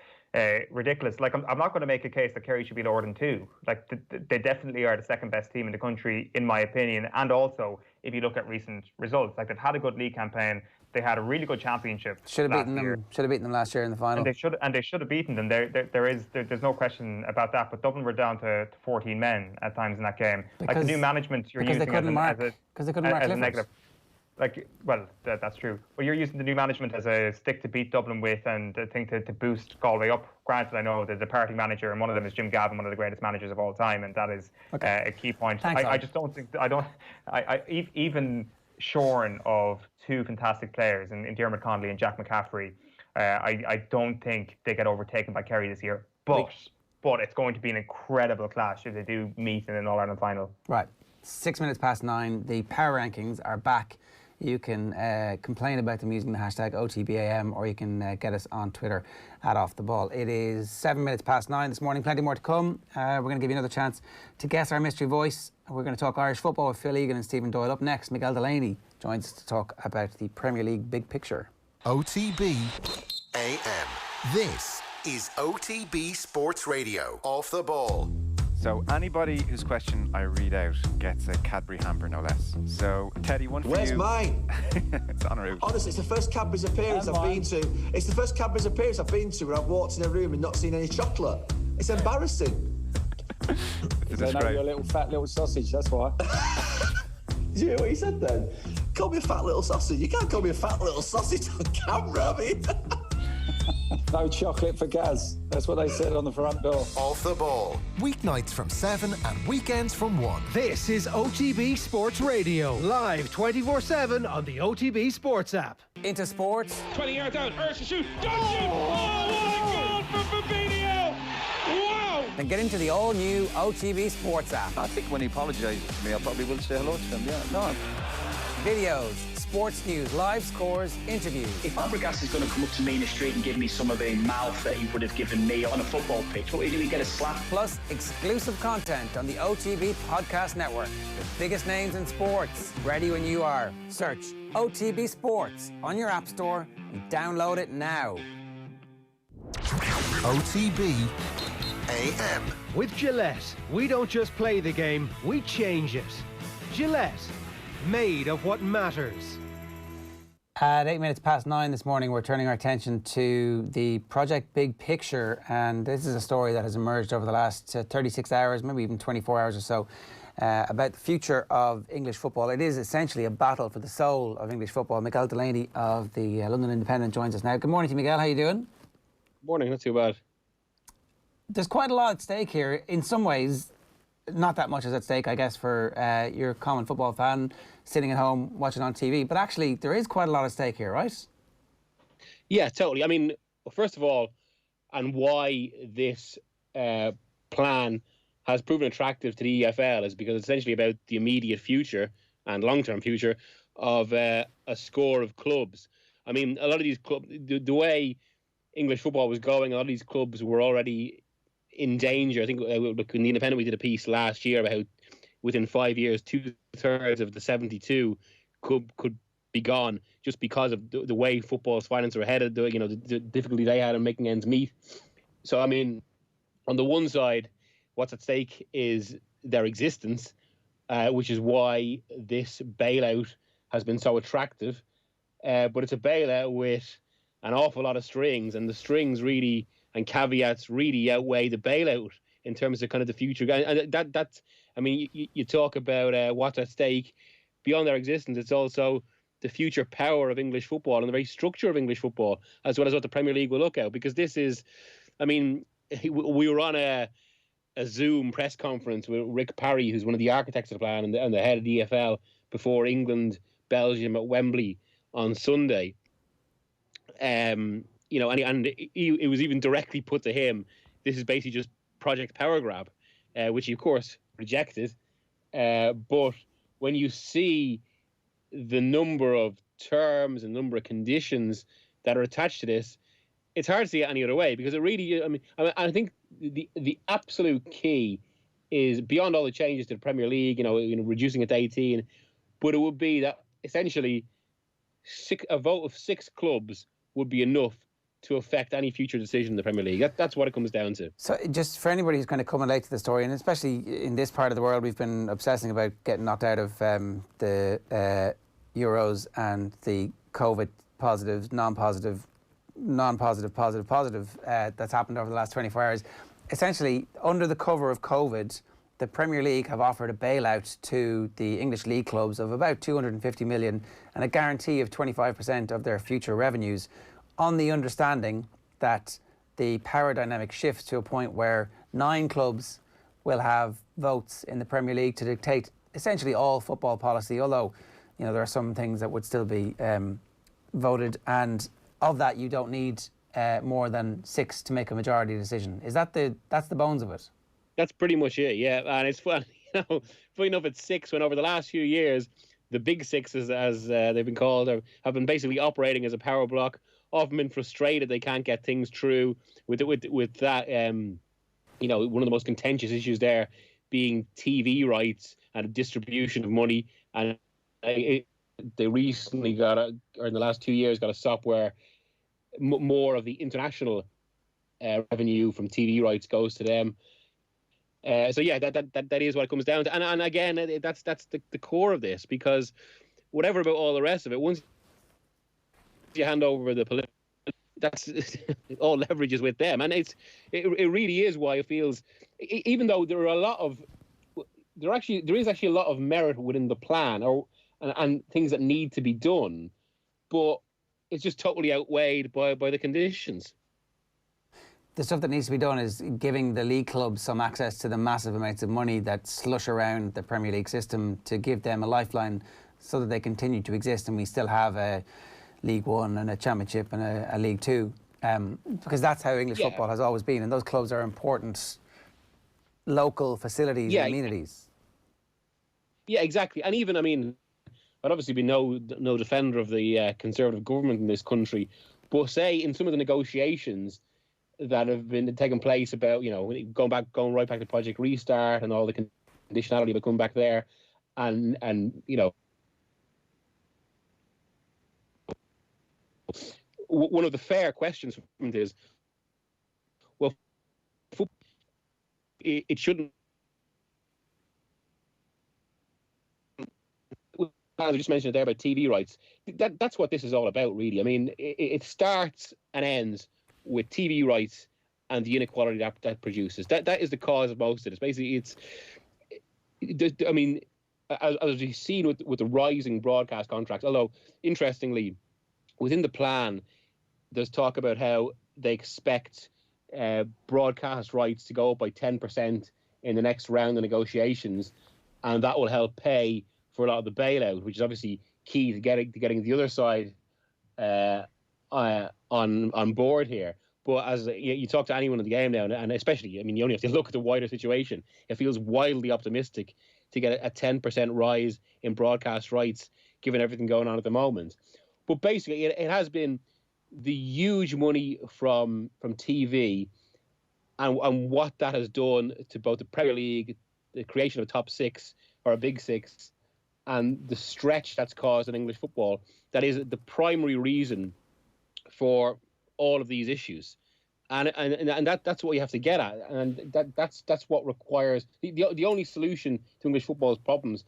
ridiculous. Like, I'm not going to make a case that Kerry should be lower than 2. Like, they definitely are the second best team in the country, in my opinion. And also, if you look at recent results, like, they've had a good league campaign. They had a really good championship. Should have beaten them last year in the final. And they should have beaten them. There's no question about that. But Dublin were down to 14 men at times in that game. Like, the new management you're using as a negative. Like, well, that's true. But you're using the new management as a stick to beat Dublin with, and a thing to boost Galway up. Granted, I know the departing manager, and one of them is Jim Gavin, one of the greatest managers of all time, and that is a key point. Thanks, I just don't think even shorn of two fantastic players in Diarmuid Connolly and Jack McCaffrey, I don't think they get overtaken by Kerry this year. But it's going to be an incredible clash if they do meet in an All-Ireland final. Right. 6 minutes past 9. The Power Rankings are back. You can complain about them using the hashtag OTBAM, or you can get us on Twitter at Off The Ball. It is 7 minutes past 9 this morning. Plenty more to come. We're going to give you another chance to guess our mystery voice. We're going to talk Irish football with Phil Egan and Stephen Doyle. Up next, Miguel Delaney joins us to talk about the Premier League big picture. OTB AM. This is OTB Sports Radio. Off The Ball. So anybody whose question I read out gets a Cadbury hamper, no less. So Teddy, one for you. Where's mine? It's en route. Honestly, it's the first Cadbury's appearance I've been to. It's the first Cadbury's appearance I've been to where I've walked in a room and not seen any chocolate. It's embarrassing. Is that your little fat little sausage? That's why. Did you hear what he said then? Call me a fat little sausage. You can't call me a fat little sausage on camera, I mean. No chocolate for Gaz. That's what they said on the front door. Off The Ball. Weeknights from 7 and weekends from 1. This is OTB Sports Radio. Live 24/7 on the OTB Sports app. Into sports. 20 yards out. Urge to shoot. Don't shoot. Oh, what a goal from Fabinho. Wow. Then get into the all-new OTB Sports app. I think when he apologises to me, I probably will say hello to him. Yeah, no. Videos, sports news, live scores, interviews. If Fabregas is going to come up to me in the street and give me some of the mouth that he would have given me on a football pitch, what will he get a slap? Plus exclusive content on the OTB Podcast Network. The biggest names in sports. Ready when you are. Search OTB Sports on your app store and download it now. OTB AM. With Gillette, we don't just play the game, we change it. Gillette, made of what matters. At 8 minutes past 9 this morning, we're turning our attention to the Project Big Picture, and this is a story that has emerged over the last 36 hours, maybe even 24 hours or so, about the future of English football. It is essentially a battle for the soul of English football. Miguel Delaney of the London Independent joins us now. Good morning to you, Miguel. How are you doing? Morning, not too bad. There's quite a lot at stake here. In some ways, not that much is at stake, I guess, for your common football fan sitting at home watching on TV. But actually, there is quite a lot at stake here, right? Yeah, totally. I mean, first of all, and why this plan has proven attractive to the EFL is because it's essentially about the immediate future and long-term future of a score of clubs. I mean, a lot of these clubs, the way English football was going, a lot of these clubs were already in danger. I think in The Independent we did a piece last year about how within 5 years, 2/3 of the 72 could be gone just because of the way football's finances were headed, the difficulty they had in making ends meet. So, I mean, on the one side, what's at stake is their existence, which is why this bailout has been so attractive. But it's a bailout with an awful lot of strings, and the strings really and caveats really outweigh the bailout in terms of kind of the future. And that's, I mean, you talk about what's at stake. Beyond their existence, it's also the future power of English football and the very structure of English football, as well as what the Premier League will look at. Because this is, I mean, we were on a Zoom press conference with Rick Parry, who's one of the architects of the plan and the head of the EFL, before England-Belgium at Wembley on Sunday. And it was even directly put to him, this is basically just Project Power Grab, which he, of course, rejected. But when you see the number of terms and number of conditions that are attached to this, it's hard to see it any other way, because it really, I think the absolute key is, beyond all the changes to the Premier League, reducing it to 18, but it would be that essentially a vote of 6 clubs would be enough to affect any future decision in the Premier League. That's what it comes down to. So just for anybody who's kind of coming late to the story, and especially in this part of the world, we've been obsessing about getting knocked out of the Euros and the COVID positives, non-positive, positive that's happened over the last 24 hours. Essentially, under the cover of COVID, the Premier League have offered a bailout to the English league clubs of about 250 million and a guarantee of 25% of their future revenues, on the understanding that the power dynamic shifts to a point where 9 clubs will have votes in the Premier League to dictate essentially all football policy, although there are some things that would still be voted, and of that you don't need more than 6 to make a majority decision. That's the bones of it? That's pretty much it, yeah. And it's fun, funny enough, it's 6 when over the last few years, the big 6, as they've been called, have been basically operating as a power block, often been frustrated they can't get things through with that, one of the most contentious issues there being TV rights and distribution of money. And they recently or in the last 2 years, got a stop where more of the international revenue from TV rights goes to them. So yeah, that is what it comes down to. And again, that's the core of this, because whatever about all the rest of it, once you hand over the political, that's all leverage is with them, and it really is why it feels, even though there is actually a lot of merit within the plan and things that need to be done, but it's just totally outweighed by the conditions. The stuff that needs to be done is giving the league clubs some access to the massive amounts of money that slush around the Premier League system, to give them a lifeline so that they continue to exist and we still have a League One and a Championship and a League Two, because that's how English football has always been, and those clubs are important local facilities and amenities. Yeah, exactly. And even, I'd obviously be no defender of the Conservative government in this country, but say in some of the negotiations that have been taking place about, going right back to Project Restart and all the conditionality about coming back there, and one of the fair questions is, well, it shouldn't. I just mentioned it there about TV rights. That's what this is all about, really. It starts and ends with TV rights and the inequality that produces. That is the cause of most of this. Basically, as we've seen with the rising broadcast contracts, although, interestingly, within the plan, there's talk about how they expect broadcast rights to go up by 10% in the next round of negotiations, and that will help pay for a lot of the bailout, which is obviously key to getting the other side on board here. But as you talk to anyone in the game now, and especially, I mean, you only have to look at the wider situation. It feels wildly optimistic to get a 10% rise in broadcast rights, given everything going on at the moment. But basically, it has been the huge money from TV and what that has done to both the Premier League, the creation of a top six or a big six, and the stretch that's caused in English football. That is the primary reason for all of these issues, and that's what you have to get at, and that's what requires the only solution to English football's problems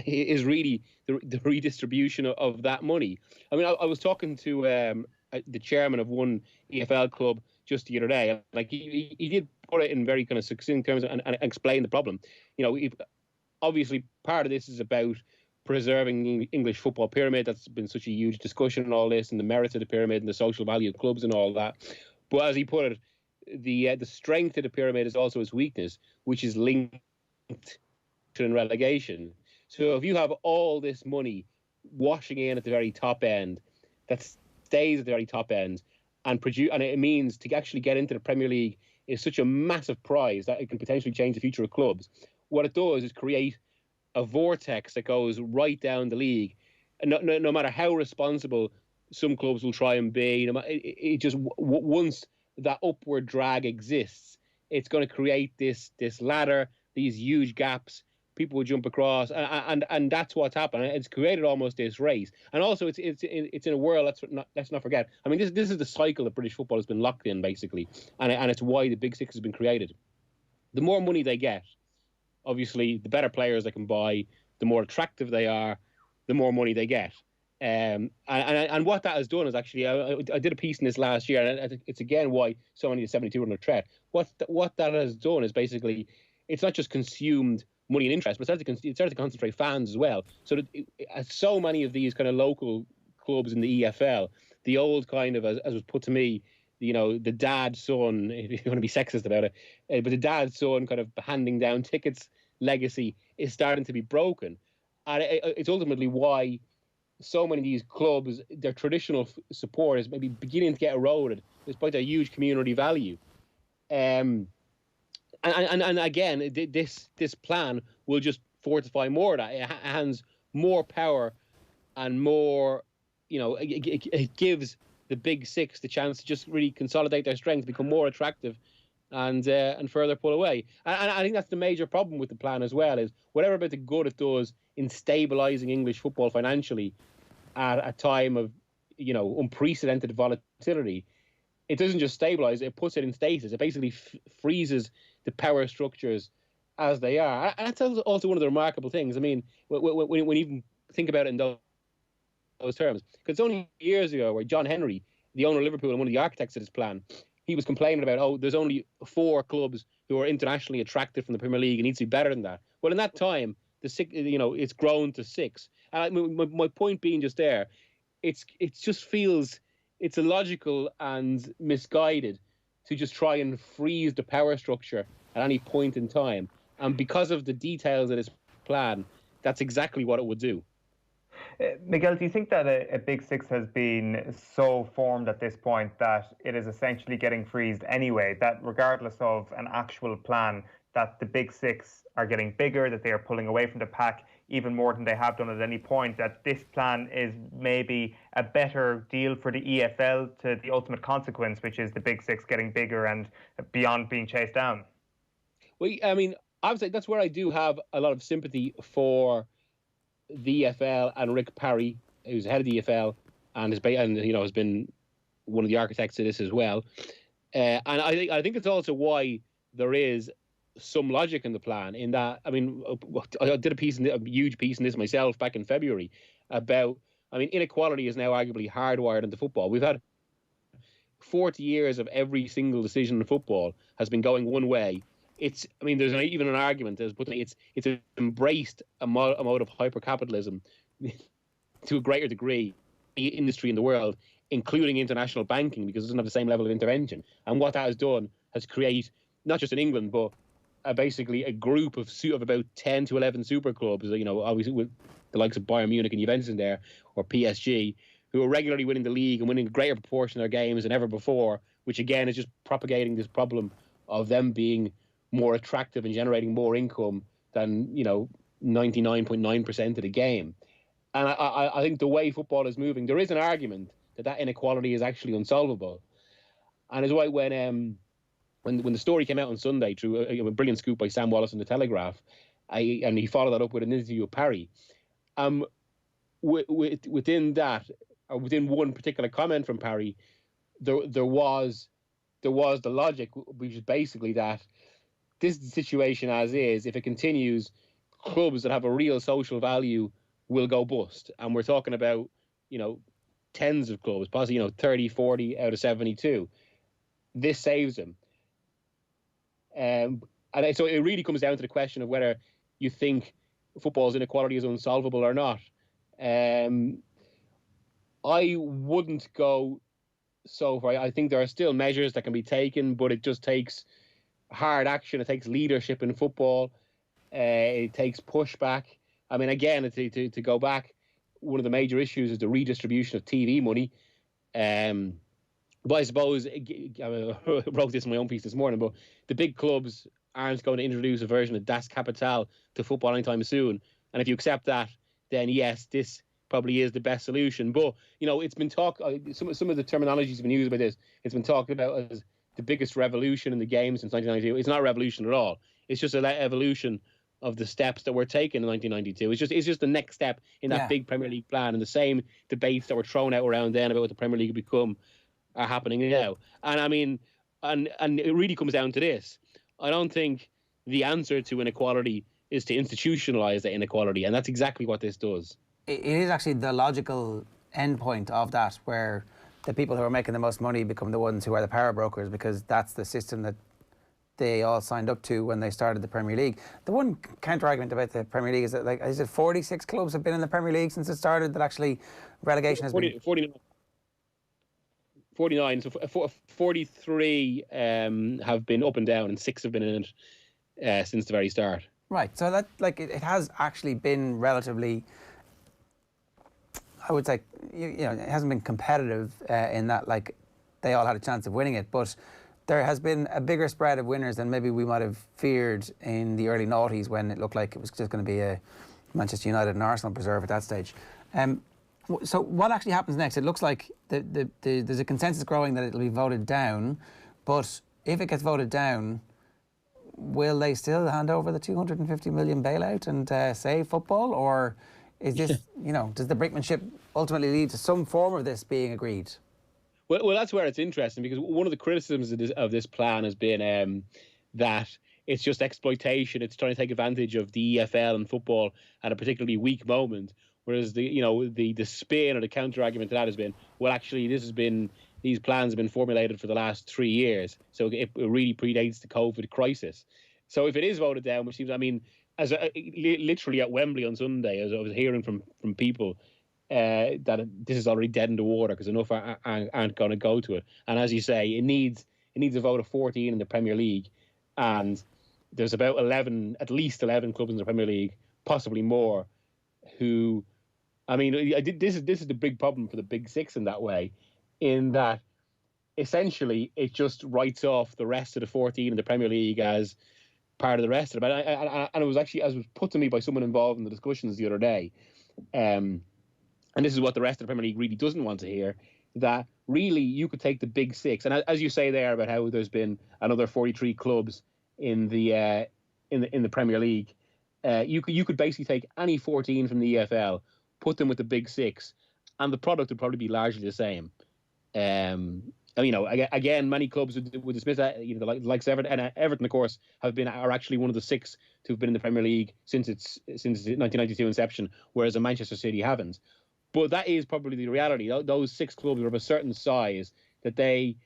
is really the redistribution of that money. I mean, I was talking to the chairman of one EFL club just the other day. Like he did put it in very kind of succinct terms and explain the problem. You know, obviously part of this is about preserving the English football pyramid. That's been such a huge discussion and all this, and the merits of the pyramid and the social value of clubs and all that. But as he put it, the strength of the pyramid is also its weakness, which is linked to relegation. So if you have all this money washing in at the very top end, that stays at the very top end, and it means to actually get into the Premier League is such a massive prize that it can potentially change the future of clubs. What it does is create a vortex that goes right down the league. And no matter how responsible some clubs will try and be, it just once that upward drag exists, it's going to create this ladder, these huge gaps. People will jump across, and that's what's happened. It's created almost this race, and also it's in a world. Let's not forget. I mean, this is the cycle that British football has been locked in, basically, and it's why the Big Six has been created. The more money they get, obviously, the better players they can buy, the more attractive they are, the more money they get. And what that has done is actually, I did a piece in this last year, and it's again why so many of the 72 are under threat. What that has done is basically, it's not just consumed money and interest, but it started to concentrate fans as well. So that so many of these kind of local clubs in the EFL, the old kind of, as was put to me, the dad son, if you want to be sexist about it, but the dad son kind of handing down tickets legacy is starting to be broken, and it's ultimately why so many of these clubs, their traditional support is maybe beginning to get eroded despite their huge community value. And again, this plan will just fortify more of that. It hands more power and more, it gives the Big Six the chance to just really consolidate their strength, become more attractive, and further pull away. And I think that's the major problem with the plan as well, is whatever about the good it does in stabilising English football financially at a time of, unprecedented volatility, it doesn't just stabilise, it puts it in stasis. It basically freezes the power structures as they are. And that's also one of the remarkable things. I mean, when you even think about it in those terms, because it's only years ago where John Henry, the owner of Liverpool and one of the architects of this plan, he was complaining about, there's only 4 clubs who are internationally attractive from the Premier League. It needs to be better than that. Well, in that time, it's grown to 6. And my point being just there, it just feels it's illogical and misguided to just try and freeze the power structure at any point in time. And because of the details of this plan, that's exactly what it would do. Miguel, do you think that a Big Six has been so formed at this point that it is essentially getting freezed anyway, that regardless of an actual plan, that the Big Six are getting bigger, that they are pulling away from the pack even more than they have done at any point, that this plan is maybe a better deal for the EFL to the ultimate consequence, which is the Big Six getting bigger and beyond being chased down? Well, I mean, obviously that's where I do have a lot of sympathy for the EFL and Rick Parry, who's head of the EFL and has been one of the architects of this as well. And I think it's also why there is some logic in the plan, in that, I mean, I did a huge piece in this myself back in February about, I mean, inequality is now arguably hardwired into football. We've had 40 years of every single decision in football has been going one way. There's even an argument it's embraced a mode of hyper-capitalism to a greater degree in the industry in the world, including international banking, because it doesn't have the same level of intervention. And what that has done has created, not just in England, but basically a group of about 10 to 11 super clubs, obviously with the likes of Bayern Munich and Juventus in there, or PSG, who are regularly winning the league and winning a greater proportion of their games than ever before, which again is just propagating this problem of them being more attractive and generating more income than 99.9% of the game. And I think the way football is moving, there is an argument that inequality is actually unsolvable. And it's why when the story came out on Sunday through a brilliant scoop by Sam Wallace in the Telegraph, and he followed that up with an interview with Parry, within that, or within one particular comment from Parry, there was the logic, which is basically that this is the situation as is. If it continues, clubs that have a real social value will go bust. And we're talking about, tens of clubs, possibly, 30, 40 out of 72. This saves them. And so it really comes down to the question of whether you think football's inequality is unsolvable or not. I wouldn't go so far. I think there are still measures that can be taken, but it just takes hard action. It takes leadership in football. It takes pushback. I mean, again, to go back, one of the major issues is the redistribution of TV money. But I suppose, I wrote this in my own piece this morning, but the big clubs aren't going to introduce a version of Das Kapital to football anytime soon. And if you accept that, then yes, this probably is the best solution. But, it's been talked, some of the terminology has been used by this. It's been talked about as the biggest revolution in the game since 1992. It's not a revolution at all. It's just an evolution of the steps that were taken in 1992. It's just the next step in that big Premier League plan. And the same debates that were thrown out around then about what the Premier League would become are happening now. And I mean, and it really comes down to this. I don't think the answer to inequality is to institutionalise that inequality. And that's exactly what this does. It is actually the logical endpoint of that, where the people who are making the most money become the ones who are the power brokers, because that's the system that they all signed up to when they started the Premier League. The one counter-argument about the Premier League is that, is it 46 clubs have been in the Premier League since it started, that actually relegation has been... 49, so 43 have been up and down, and 6 have been in it since the very start. Right, so that, it has actually been relatively, I would say, it hasn't been competitive in that, they all had a chance of winning it, but there has been a bigger spread of winners than maybe we might have feared in the early noughties, when it looked like it was just going to be a Manchester United and Arsenal preserve at that stage. So what actually happens next? It looks like there's a consensus growing that it'll be voted down, but if it gets voted down, will they still hand over the 250 million bailout and save football, or is this, does the brinkmanship ultimately lead to some form of this being agreed? Well, that's where it's interesting, because one of the criticisms of this plan has been that it's just exploitation. It's trying to take advantage of the EFL and football at a particularly weak moment. Whereas the spin or the counter argument to that has been, well, actually, these plans have been formulated for the last 3 years, so it really predates the COVID crisis. So if it is voted down, which seems, literally at Wembley on Sunday, as I was hearing from people that this is already dead in the water because enough aren't going to go to it. And as you say, it needs a vote of 14 in the Premier League, and there's about at least 11 clubs in the Premier League, possibly more, who. This is the big problem for the Big Six in that way, in that essentially it just writes off the rest of the 14 in the Premier League as part of the rest of it. And it was actually, as was put to me by someone involved in the discussions the other day, and this is what the rest of the Premier League really doesn't want to hear, that really you could take the Big Six, and as you say there about how there's been another 43 clubs in the Premier League, you could basically take any 14 from the EFL, put them with the Big Six, and the product would probably be largely the same. Again, many clubs would dismiss that. Like Everton, and Everton, of course, are actually one of the 6 to have been in the Premier League since its 1992 inception, whereas Manchester City haven't. But that is probably the reality. Those 6 clubs are of a certain size that they,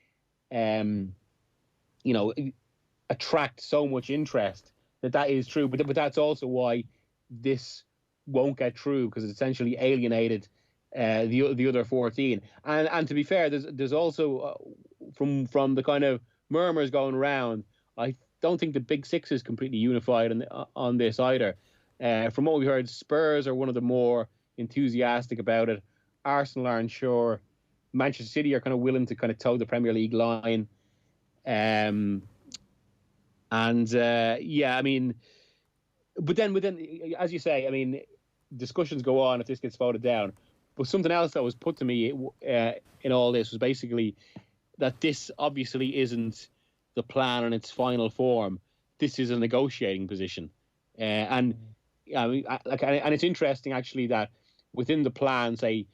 attract so much interest that is true. But that's also why this won't get through, because it's essentially alienated the other 14. And to be fair, there's also from the kind of murmurs going around, I don't think the Big Six is completely unified on this either. From what we heard, Spurs are one of the more enthusiastic about it. Arsenal aren't sure. Manchester City are kind of willing to kind of toe the Premier League line. Yeah, I mean, but then, as you say, I mean, discussions go on if this gets voted down. But something else that was put to me in all this was basically that this obviously isn't the plan in its final form. This is a negotiating position, and I mean, and it's interesting actually that within the plan, say,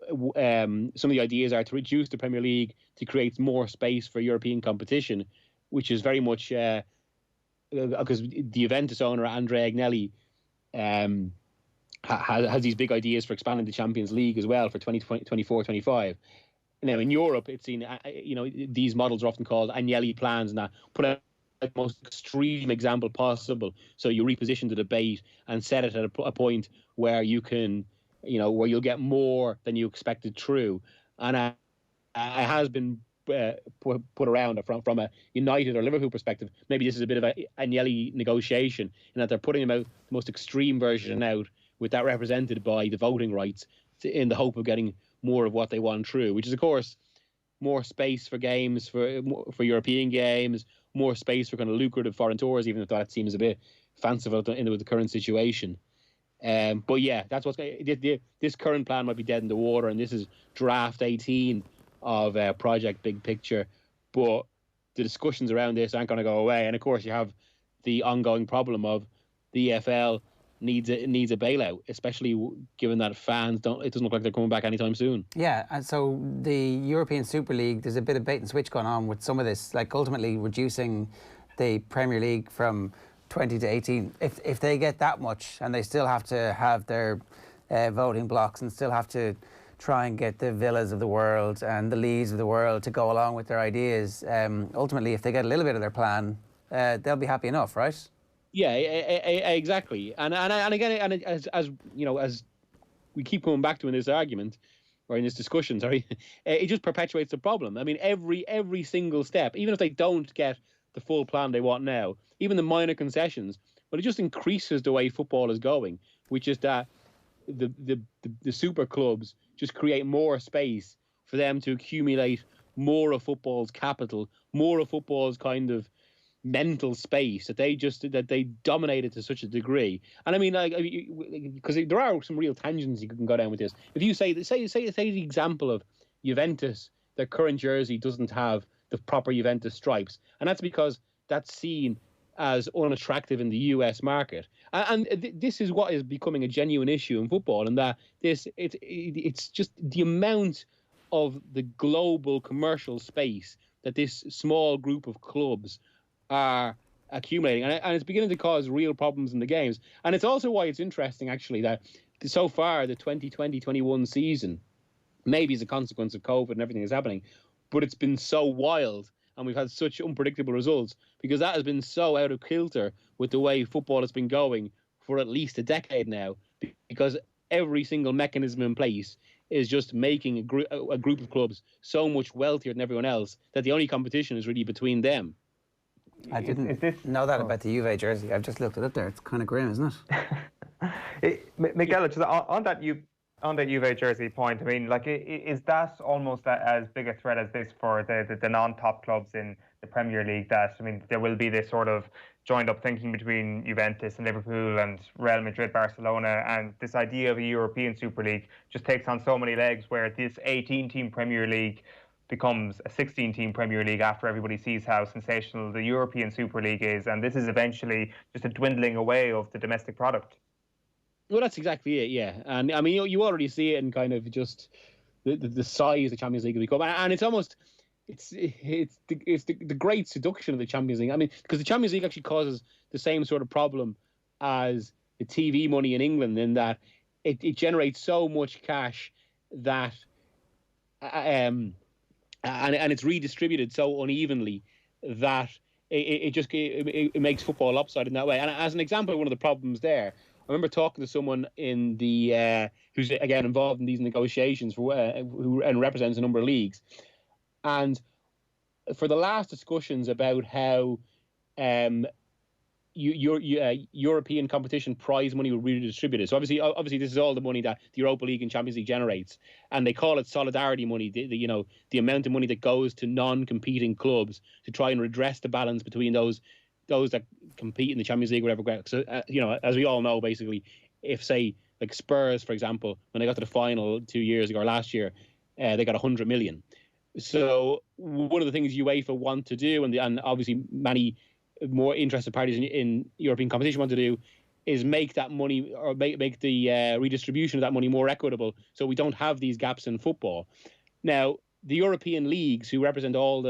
some of the ideas are to reduce the Premier League to create more space for European competition, which is very much because the Juventus owner Andrea Agnelli has these big ideas for expanding the Champions League as well for 2024-25. Now in Europe, it's seen these models are often called Agnelli plans, and that put out the most extreme example possible. So you reposition the debate and set it at a point where you can, where you'll get more than you expected true. And it has been put around from a United or Liverpool perspective. Maybe this is a bit of a Agnelli negotiation in that they're putting them out the most extreme version out, with that represented by the voting rights in the hope of getting more of what they want true, which is, of course, more space for games, for European games, more space for kind of lucrative foreign tours, even if that seems a bit fanciful with the current situation. But yeah, that's what's this current plan might be dead in the water, and this is draft 18 of Project Big Picture. But the discussions around this aren't going to go away, and of course you have the ongoing problem of the EFL needs a bailout, especially given that fans it doesn't look like they're coming back anytime soon. Yeah, and so the European Super League, there's a bit of bait and switch going on with some of this, like ultimately reducing the Premier League from 20 to 18. If they get that much and they still have to have their voting blocks and still have to try and get the Villas of the world and the Leeds of the world to go along with their ideas, ultimately if they get a little bit of their plan, they'll be happy enough, right? Yeah, exactly. And again, and as you know, as we keep coming back to in this argument or in this discussion, sorry, it just perpetuates the problem. I mean, every single step, even if they don't get the full plan they want now, even the minor concessions, but it just increases the way football is going, which is that the super clubs just create more space for them to accumulate more of football's capital, more of football's kind of mental space that they dominated to such a degree. And I mean, because there are some real tangents you can go down with this. If you say the example of Juventus, their current jersey doesn't have the proper Juventus stripes, and that's because that's seen as unattractive in the US market. And this is what is becoming a genuine issue in football, and that it's just the amount of the global commercial space that this small group of clubs are accumulating, and it's beginning to cause real problems in the games. And it's also why it's interesting, actually, that so far the 2020-21 season, maybe as a consequence of COVID and everything that's happening, but it's been so wild and we've had such unpredictable results because that has been so out of kilter with the way football has been going for at least a decade now, because every single mechanism in place is just making a group of clubs so much wealthier than everyone else that the only competition is really between them. I didn't know that about the Juve jersey. I've just looked it up there. It's kind of grim, isn't it? Miguel, just on that Juve jersey point, I mean, like, is that almost as big a threat as this for the non-top clubs in the Premier League? That, I mean, there will be this sort of joined-up thinking between Juventus and Liverpool and Real Madrid, Barcelona, and this idea of a European Super League just takes on so many legs, where this 18-team Premier League becomes a 16-team Premier League after everybody sees how sensational the European Super League is, and this is eventually just a dwindling away of the domestic product. Well, that's exactly it, yeah. And I mean, you already see it in kind of just the size the Champions League will become, and it's almost it's the great seduction of the Champions League. I mean, because the Champions League actually causes the same sort of problem as the TV money in England, in that it generates so much cash that and it's redistributed so unevenly that it makes football lopsided in that way. And as an example of one of the problems there, I remember talking to someone in the who's again involved in these negotiations who represents a number of leagues, and for the last discussions about how European competition prize money will be redistributed. So obviously, this is all the money that the Europa League and Champions League generates, and they call it solidarity money. The amount of money that goes to non-competing clubs to try and redress the balance between those that compete in the Champions League, whatever. So as we all know, basically, if say like Spurs, for example, when they got to the final 2 years ago or last year, they got 100 million. So one of the things UEFA want to do, and obviously many more interested parties in European competition want to do, is make that money, or make the redistribution of that money more equitable, so we don't have these gaps in football. Now, the European leagues, who represent all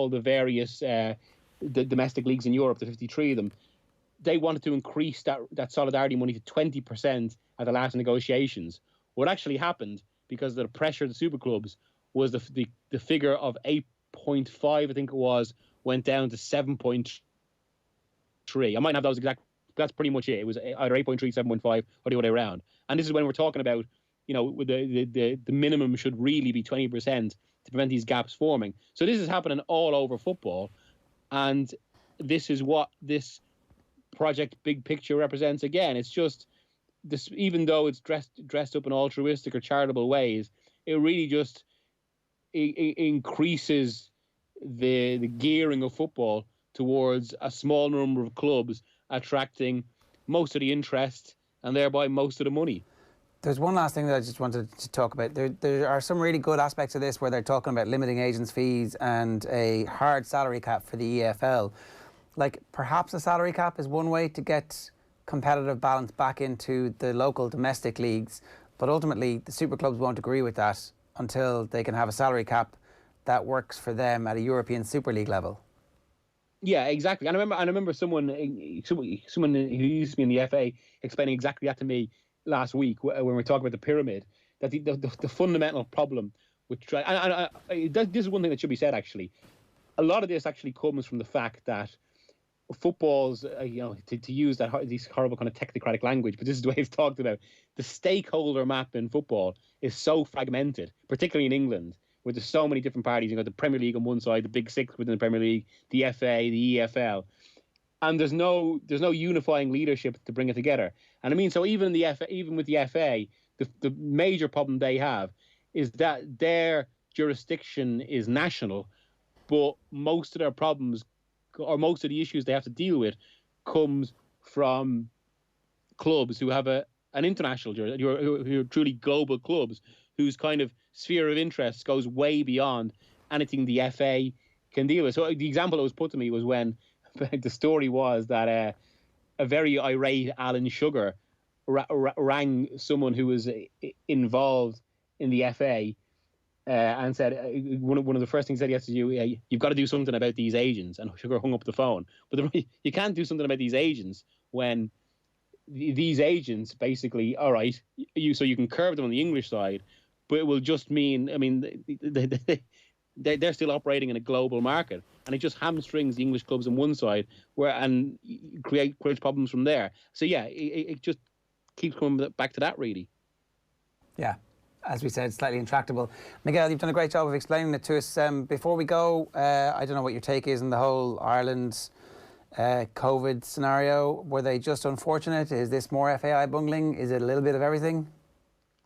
the various the domestic leagues in Europe, the 53 of them, they wanted to increase that solidarity money to 20% at the last negotiations. What actually happened, because of the pressure of the super clubs, was the figure of 8.5, I think it was, went down to 7.3. I might not have those exact. That's pretty much it. It was either 8.3, 7.5, or the other way around. And this is when we're talking about, the minimum should really be 20% to prevent these gaps forming. So this is happening all over football, and this is what this project Big Picture represents. Again, it's just this. Even though it's dressed up in altruistic or charitable ways, it really just increases the gearing of football towards a small number of clubs attracting most of the interest and thereby most of the money. There's one last thing that I just wanted to talk about. There are some really good aspects of this where they're talking about limiting agents' fees and a hard salary cap for the EFL. Like, perhaps a salary cap is one way to get competitive balance back into the local domestic leagues, but ultimately the super clubs won't agree with that until they can have a salary cap that works for them at a European Super League level. Yeah, exactly. And I remember someone who used to be in the FA explaining exactly that to me last week when we were talking about the pyramid, that the fundamental problem with this is one thing that should be said, actually. A lot of this actually comes from the fact that football's, to use these horrible kind of technocratic language, but this is the way it's talked about, the stakeholder map in football is so fragmented, particularly in England, where there's so many different parties. You've got the Premier League on one side, the Big Six within the Premier League, the FA, the EFL, and there's no unifying leadership to bring it together. And I mean, so even with the FA, the major problem they have is that their jurisdiction is national, but most of their problems, or most of the issues they have to deal with, comes from clubs who have an international jurisdiction, who are truly global clubs, whose kind of sphere of interest goes way beyond anything the FA can deal with. So the example that was put to me was when the story was that a very irate Alan Sugar rang someone who was involved in the FA and said, one of the first things that he has to do, you've got to do something about these agents. And Sugar hung up the phone. But you can't do something about these agents when these agents basically, all right, so you can curb them on the English side, but it will just mean, I mean, they're still operating in a global market, and it just hamstrings the English clubs on one side, and creates problems from there. So yeah, it just keeps coming back to that, really. Yeah, as we said, slightly intractable. Miguel, you've done a great job of explaining it to us. Before we go, I don't know what your take is on the whole Ireland COVID scenario. Were they just unfortunate? Is this more FAI bungling? Is it a little bit of everything?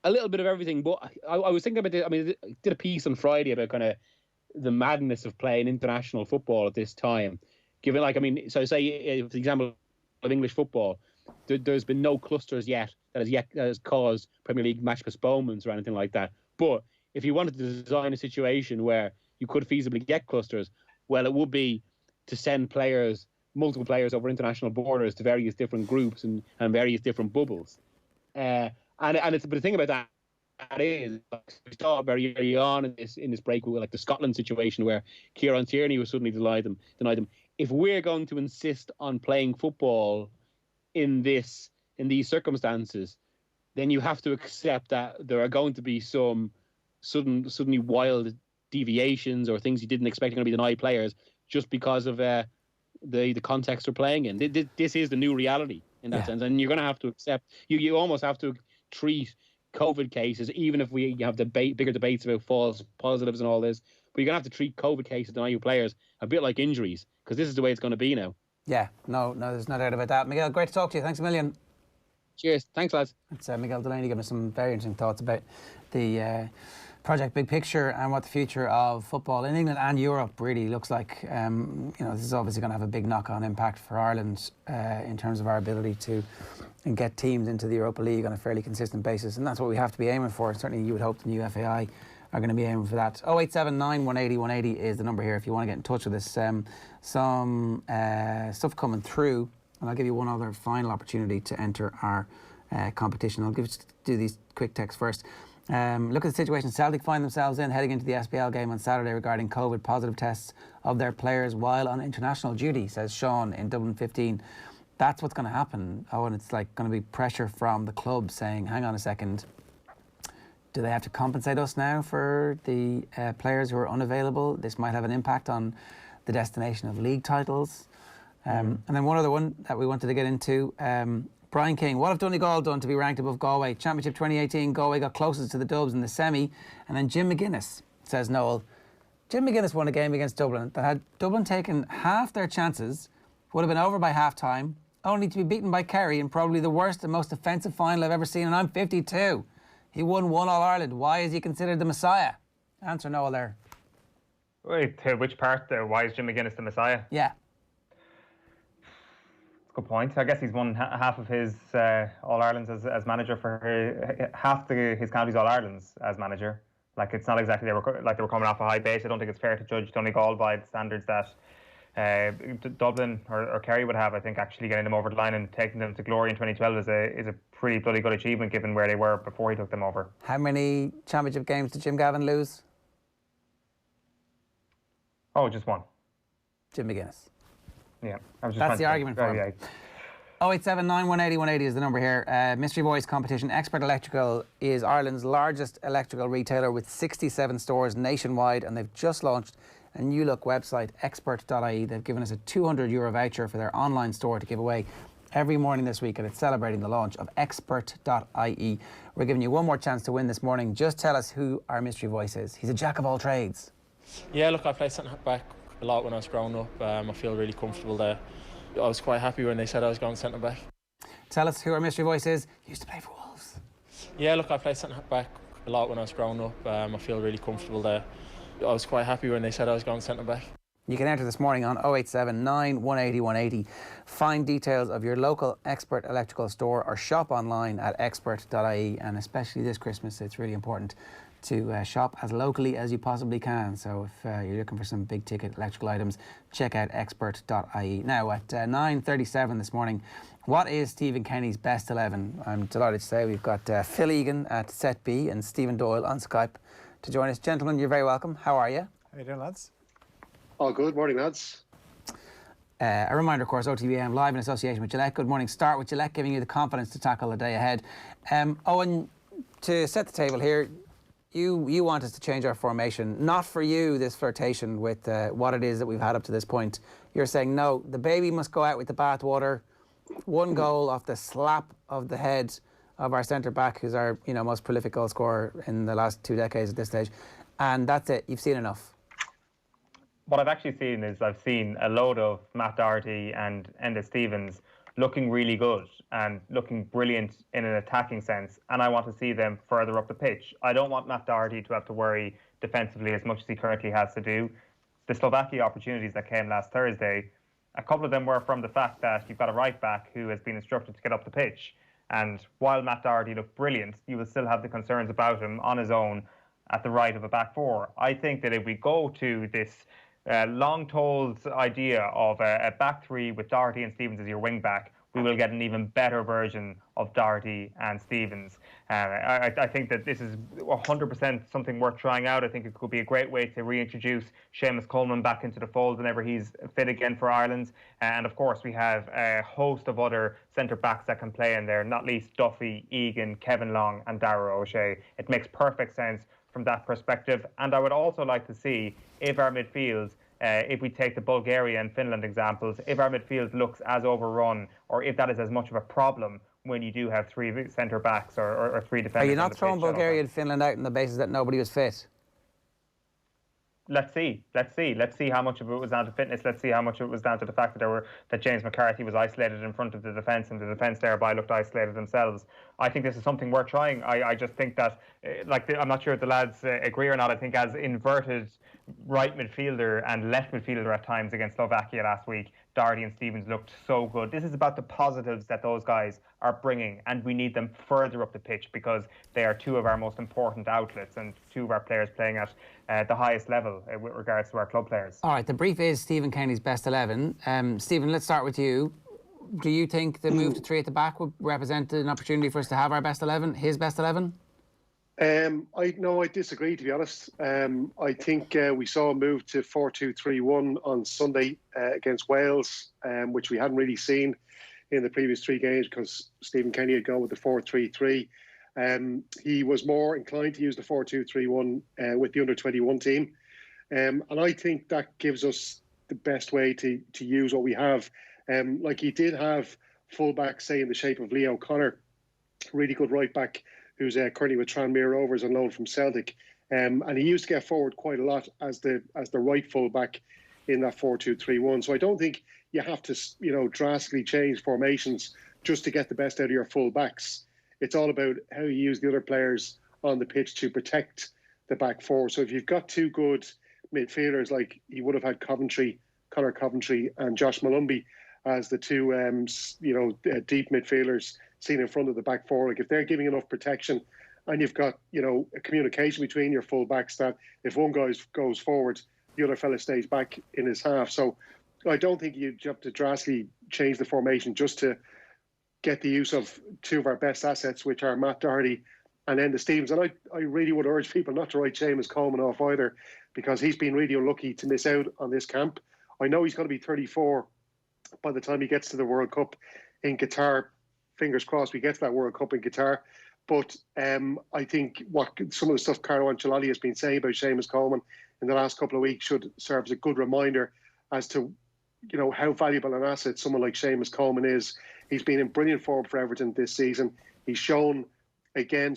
A little bit of everything, but I was thinking about it. I mean, I did a piece on Friday about kind of the madness of playing international football at this time. Given, like, I mean, so say, for example, of English football, there's been no clusters yet that has caused Premier League match postponements or anything like that. But if you wanted to design a situation where you could feasibly get clusters, well, it would be to send multiple players over international borders to various different groups and various different bubbles. But the thing about that is, we saw very early on in this break with like the Scotland situation where Kieran Tierney was suddenly denied them. If we're going to insist on playing football in these circumstances, then you have to accept that there are going to be some suddenly wild deviations or things you didn't expect are going to be denied players just because of the context they're playing in. This is the new reality in that sense, and you're going to have to accept. You almost have to treat COVID cases, even if we have bigger debates about false positives and all this, but you're going to have to treat COVID cases, deny you players, a bit like injuries, because this is the way it's going to be now. Yeah, no, there's no doubt about that. Miguel, great to talk to you. Thanks a million. Cheers. Thanks, lads. It's Miguel Delaney giving us some very interesting thoughts about the project big picture and what the future of football in England and Europe really looks like. This is obviously going to have a big knock-on impact for Ireland in terms of our ability to get teams into the Europa League on a fairly consistent basis, and that's what we have to be aiming for. Certainly you would hope the new FAI are going to be aiming for that. 0879 180 180 is the number here if you want to get in touch with us. Some stuff coming through, and I'll give you one other final opportunity to enter our competition. I'll do these quick texts first. Look at the situation Celtic find themselves in heading into the SPL game on Saturday regarding COVID positive tests of their players while on international duty, says Sean in Dublin 15. That's what's going to happen. Oh, and it's like going to be pressure from the club saying, hang on a second, do they have to compensate us now for the players who are unavailable? This might have an impact on the destination of league titles. And then one other one that we wanted to get into, Brian King, what have Donegal done to be ranked above Galway? Championship 2018, Galway got closest to the Dubs in the semi. And then Jim McGuinness, says Noel, Jim McGuinness won a game against Dublin that had Dublin taken half their chances, would have been over by half-time, only to be beaten by Kerry in probably the worst and most offensive final I've ever seen, and I'm 52. He won one All-Ireland. Why is he considered the Messiah? Answer Noel there. Wait, to which part there? Why is Jim McGuinness the Messiah? Yeah. Good point. I guess he's won half of his All-Irelands as manager for half his county's All-Irelands as manager. Like, it's not exactly they were coming off a high base. I don't think it's fair to judge Donegal by the standards that Dublin or Kerry would have. I think actually getting them over the line and taking them to glory in 2012 is a pretty bloody good achievement given where they were before he took them over. How many championship games did Jim Gavin lose? Oh, just one. Jim McGuinness. Yeah, that's the argument for him. 0879 180 180 is the number here. Mystery Voice competition. Expert Electrical is Ireland's largest electrical retailer with 67 stores nationwide, and they've just launched a new look website, expert.ie. They've given us a €200 voucher for their online store to give away every morning this week, and it's celebrating the launch of expert.ie. We're giving you one more chance to win this morning. Just tell us who our Mystery Voice is. He's a jack of all trades. Yeah, look, I played centre back a lot when I was growing up. I feel really comfortable there. I was quite happy when they said I was going centre back. Tell us who our Mystery Voice is. You used to play for Wolves. Yeah, look, I played centre back a lot when I was growing up. I feel really comfortable there. I was quite happy when they said I was going centre back. You can enter this morning on 0879 180 180. Find details of your local Expert Electrical store or shop online at expert.ie. And especially this Christmas, it's really important to shop as locally as you possibly can. So if you're looking for some big ticket electrical items, check out expert.ie. Now at 9:37 this morning, what is Stephen Kenny's best 11? I'm delighted to say we've got Phil Egan at set B and Stephen Doyle on Skype to join us. Gentlemen, you're very welcome. How are you? How you doing, lads? All good. Morning, lads. A reminder, of course, OTB AM live in association with Gillette. Good morning. Start with Gillette giving you the confidence to tackle the day ahead. Eoin, to set the table here, you want us to change our formation. Not for you, this flirtation with what it is that we've had up to this point. You're saying, no, the baby must go out with the bathwater. One goal off the slap of the head of our centre-back, who's our most prolific goal scorer in the last 2 decades at this stage. And that's it. You've seen enough. What I've actually seen is I've seen a load of Matt Doherty and Enda Stevens looking really good and looking brilliant in an attacking sense, and I want to see them further up the pitch. I don't want Matt Doherty to have to worry defensively as much as he currently has to do. The Slovakia opportunities that came last Thursday, a couple of them were from the fact that you've got a right back who has been instructed to get up the pitch, and while Matt Doherty looked brilliant, you will still have the concerns about him on his own at the right of a back four. I think that if we go to this long-told idea of a back three with Doherty and Stevens as your wing back, we will get an even better version of Doherty and Stevens. I think that this is 100% something worth trying out. I think it could be a great way to reintroduce Seamus Coleman back into the fold whenever he's fit again for Ireland. And of course, we have a host of other centre-backs that can play in there, not least Duffy, Egan, Kevin Long and Darragh O'Shea. It makes perfect sense from that perspective. And I would also like to see if our midfield, if we take the Bulgaria and Finland examples, if our midfield looks as overrun or if that is as much of a problem when you do have 3 centre-backs or 3 defenders. Are you not throwing Bulgaria and Finland out on the basis that nobody was fit? let's see how much of it was down to fitness. Let's see how much of it was down to the fact that James McCarthy was isolated in front of the defence, and the defence thereby looked isolated themselves. I think this is something worth trying. I just think that, I'm not sure if the lads agree or not. I think as inverted right midfielder and left midfielder at times against Slovakia last week, Doherty and Stevens looked so good. This is about the positives that those guys are bringing, and we need them further up the pitch because they are two of our most important outlets and two of our players playing at the highest level with regards to our club players. All right, the brief is Stephen Kenny's best 11. Stephen, let's start with you. Do you think the move to 3 at the back would represent an opportunity for us to have our best 11, his best 11? I disagree, to be honest. I think we saw a move to 4-2-3-1 on Sunday against Wales, which we hadn't really seen in the previous 3 games because Stephen Kenny had gone with the 4-3-3. He was more inclined to use the 4-2-3-1 with the under-21 team. And I think that gives us the best way to use what we have. Like he did have fullback, say, in the shape of Leo O'Connor, really good right back, who's currently with Tranmere Rovers on loan from Celtic. And he used to get forward quite a lot as the right fullback in that 4-2-3-1. So I don't think you have to, drastically change formations just to get the best out of your fullbacks. It's all about how you use the other players on the pitch to protect the back four. So if you've got 2 good midfielders, like he would have had Conor Coventry and Josh Malumbi as the 2, deep midfielders seen in front of the back four. Like if they're giving enough protection and you've got, a communication between your full backs that if one guy goes forward, the other fella stays back in his half. So I don't think you have to drastically change the formation just to get the use of 2 of our best assets, which are Matt Doherty and Enda Stevens. And I really would urge people not to write Seamus Coleman off either, because he's been really unlucky to miss out on this camp. I know he's going to be 34 by the time he gets to the World Cup in Qatar. Fingers crossed we get to that World Cup in Qatar. But I think some of the stuff Carlo Ancelotti has been saying about Seamus Coleman in the last couple of weeks should serve as a good reminder as to how valuable an asset someone like Seamus Coleman is. He's been in brilliant form for Everton this season. He's shown again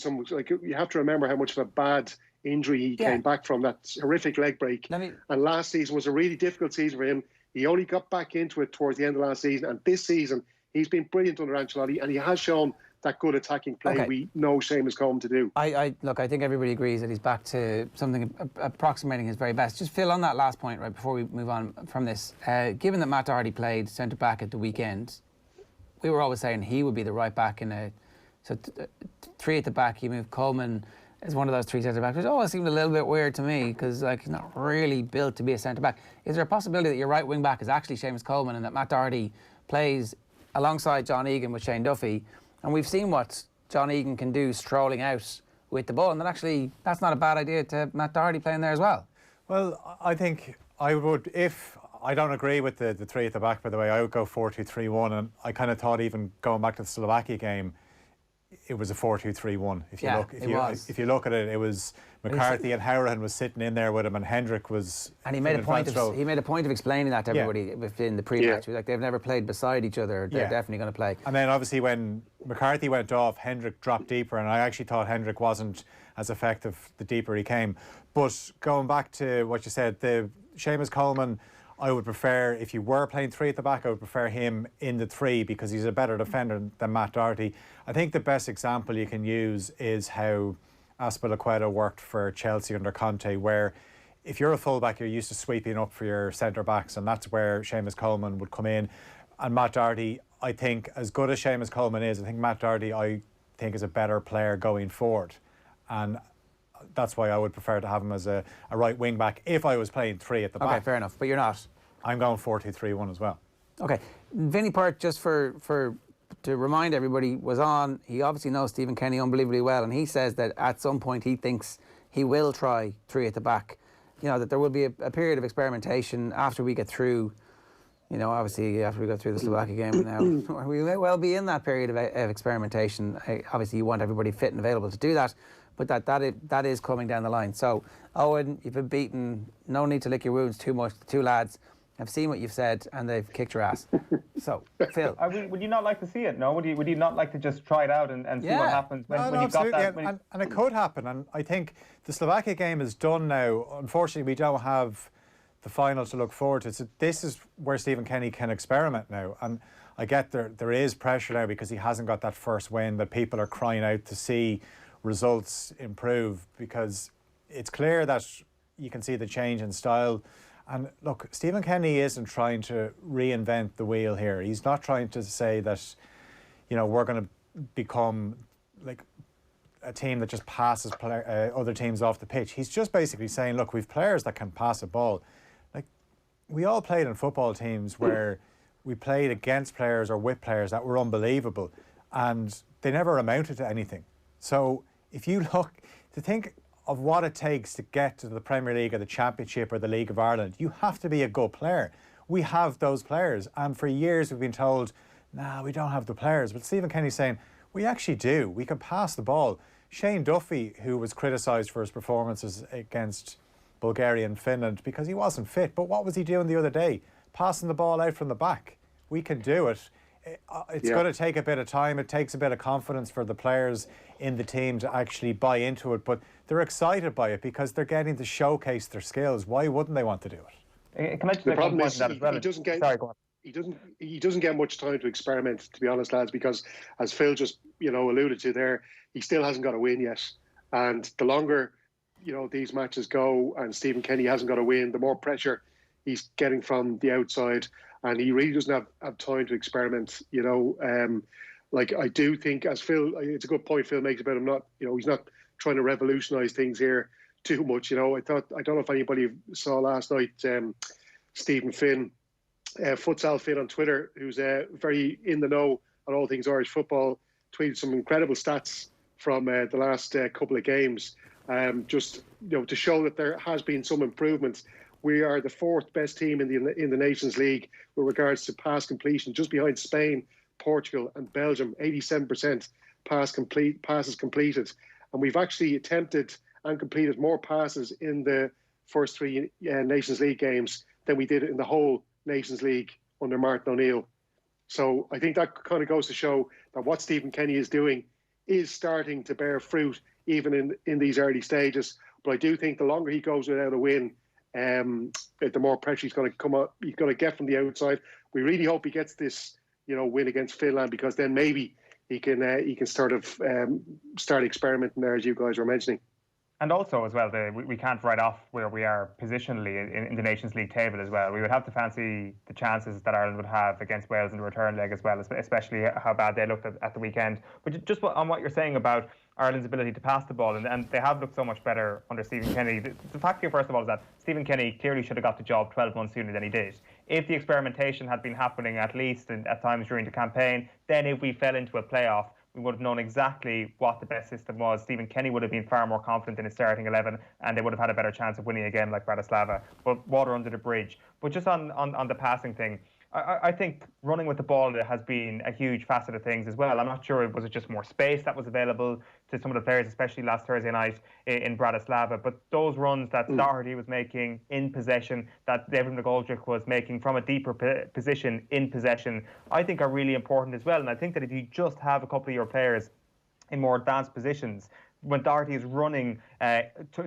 you have to remember how much of a bad injury he came back from, that horrific leg break. And last season was a really difficult season for him. He only got back into it towards the end of last season, and this season he's been brilliant under Ancelotti, and he has shown that good attacking play we know Seamus Coleman to do. I think everybody agrees that he's back to something approximating his very best. Just Phil, on that last point, right before we move on from this, given that Matt Doherty played centre back at the weekend, we were always saying he would be the right back in 3 at the back. You move Coleman as one of those 3 centre backs, which always seemed a little bit weird to me because he's not really built to be a centre back. Is there a possibility that your right wing back is actually Seamus Coleman and that Matt Doherty plays alongside John Egan with Shane Duffy? And we've seen what John Egan can do strolling out with the ball, and that's not a bad idea to have Matt Doherty playing there as well. Well, I think I would, if I don't agree with the 3 at the back, by the way, I would go 4-2-3-1, and I kind of thought even going back to the Slovakia game, it was a 4-2-3-1. If you look at it, it was McCarthy and Howrahan was sitting in there with him, and Hendrick was. And he made a point of explaining that to everybody in the pre-match. Like they've never played beside each other. They're definitely going to play. And then obviously when McCarthy went off, Hendrick dropped deeper, and I actually thought Hendrick wasn't as effective the deeper he came. But going back to what you said, the Seamus Coleman, I would prefer, if you were playing 3 at the back, I would prefer him in the 3 because he's a better defender than Matt Doherty. I think the best example you can use is how Azpilicueta worked for Chelsea under Conte, where if you're a fullback, you're used to sweeping up for your centre-backs, and that's where Seamus Coleman would come in. And Matt Doherty, I think, as good as Seamus Coleman is, I think Matt Doherty, is a better player going forward. And that's why I would prefer to have him as a right wing back if I was playing 3 at the back. Okay, fair enough. But you're not. I'm going 4-2-3-1 as well. Okay. Vinnie Pert, just to remind everybody, was on. He obviously knows Stephen Kenny unbelievably well, and he says that at some point he thinks he will try 3 at the back. That there will be a period of experimentation after we get through. Obviously after we go through the Slovakia game now, we may well be in that period of experimentation. Obviously you want everybody fit and available to do that. But that is coming down the line. So, Owen, you've been beaten. No need to lick your wounds too much. The 2 lads have seen what you've said and they've kicked your ass. So, Phil. Would you not like to see it? No? Would you not like to just try it out and see what happens when you've got that? And it could happen. And I think the Slovakia game is done now. Unfortunately, we don't have the final to look forward to. So this is where Stephen Kenny can experiment now. And I get there is pressure now because he hasn't got that first win, that people are crying out to see results improve, because it's clear that you can see the change in style. And look, Stephen Kenny isn't trying to reinvent the wheel here. He's not trying to say that, we're going to become like a team that just passes other teams off the pitch. He's just basically saying, look, we've players that can pass a ball. Like, we all played in football teams where we played against players or with players that were unbelievable, and they never amounted to anything. So if you look to think of what it takes to get to the Premier League or the Championship or the League of Ireland, you have to be a good player. We have those players, and for years we've been told, nah, we don't have the players. But Stephen Kenny's saying, we actually do. We can pass the ball. Shane Duffy, who was criticised for his performances against Bulgaria and Finland because he wasn't fit, but what was he doing the other day? Passing the ball out from the back. We can do it. It's going to take a bit of time. It takes a bit of confidence for the players in the team to actually buy into it, but they're excited by it because they're getting to showcase their skills. Why wouldn't they want to do it? Can I just make one point on that as well? He doesn't get much time to experiment, to be honest, lads, because as Phil just alluded to there, he still hasn't got a win yet. And the longer these matches go and Stephen Kenny hasn't got a win, the more pressure he's getting from the outside, and he really doesn't have time to experiment. I do think, as Phil, it's a good point Phil makes about him not, he's not trying to revolutionise things here too much. I don't know if anybody saw last night, Stephen Finn, Futsal Finn on Twitter, who's very in the know on all things Irish football, tweeted some incredible stats from the last couple of games, just to show that there has been some improvements. We are the fourth best team in the Nations League with regards to pass completion, just behind Spain, Portugal and Belgium. 87% passes completed, and we've actually attempted and completed more passes in the first three Nations League games than we did in the whole Nations League under Martin O'Neill. So I think that kind of goes to show that what Stephen Kenny is doing is starting to bear fruit even in these early stages. But I do think the longer he goes without a win, the more pressure he's going to get from the outside. We really hope he gets this win against Finland, because then maybe he can start experimenting there, as you guys were mentioning. And also, as well, we can't write off where we are positionally in the Nations League table as well. We would have to fancy the chances that Ireland would have against Wales in the return leg as well, especially how bad they looked at the weekend. But just on what you're saying about Ireland's ability to pass the ball, and they have looked so much better under Stephen Kenny. The fact here, first of all, is that Stephen Kenny clearly should have got the job 12 months sooner than he did. If the experimentation had been happening at least at times during the campaign, then if we fell into a playoff, we would have known exactly what the best system was. Stephen Kenny would have been far more confident in his starting 11, and they would have had a better chance of winning a game like Bratislava. But water under the bridge. But just on the passing thing, I think running with the ball has been a huge facet of things as well. I'm not sure, was it just more space that was available to some of the players, especially last Thursday night in Bratislava, but those runs that Doherty was making in possession, that David McGoldrick was making from a deeper position in possession, I think are really important as well. And I think that if you just have a couple of your players in more advanced positions, when Doherty is running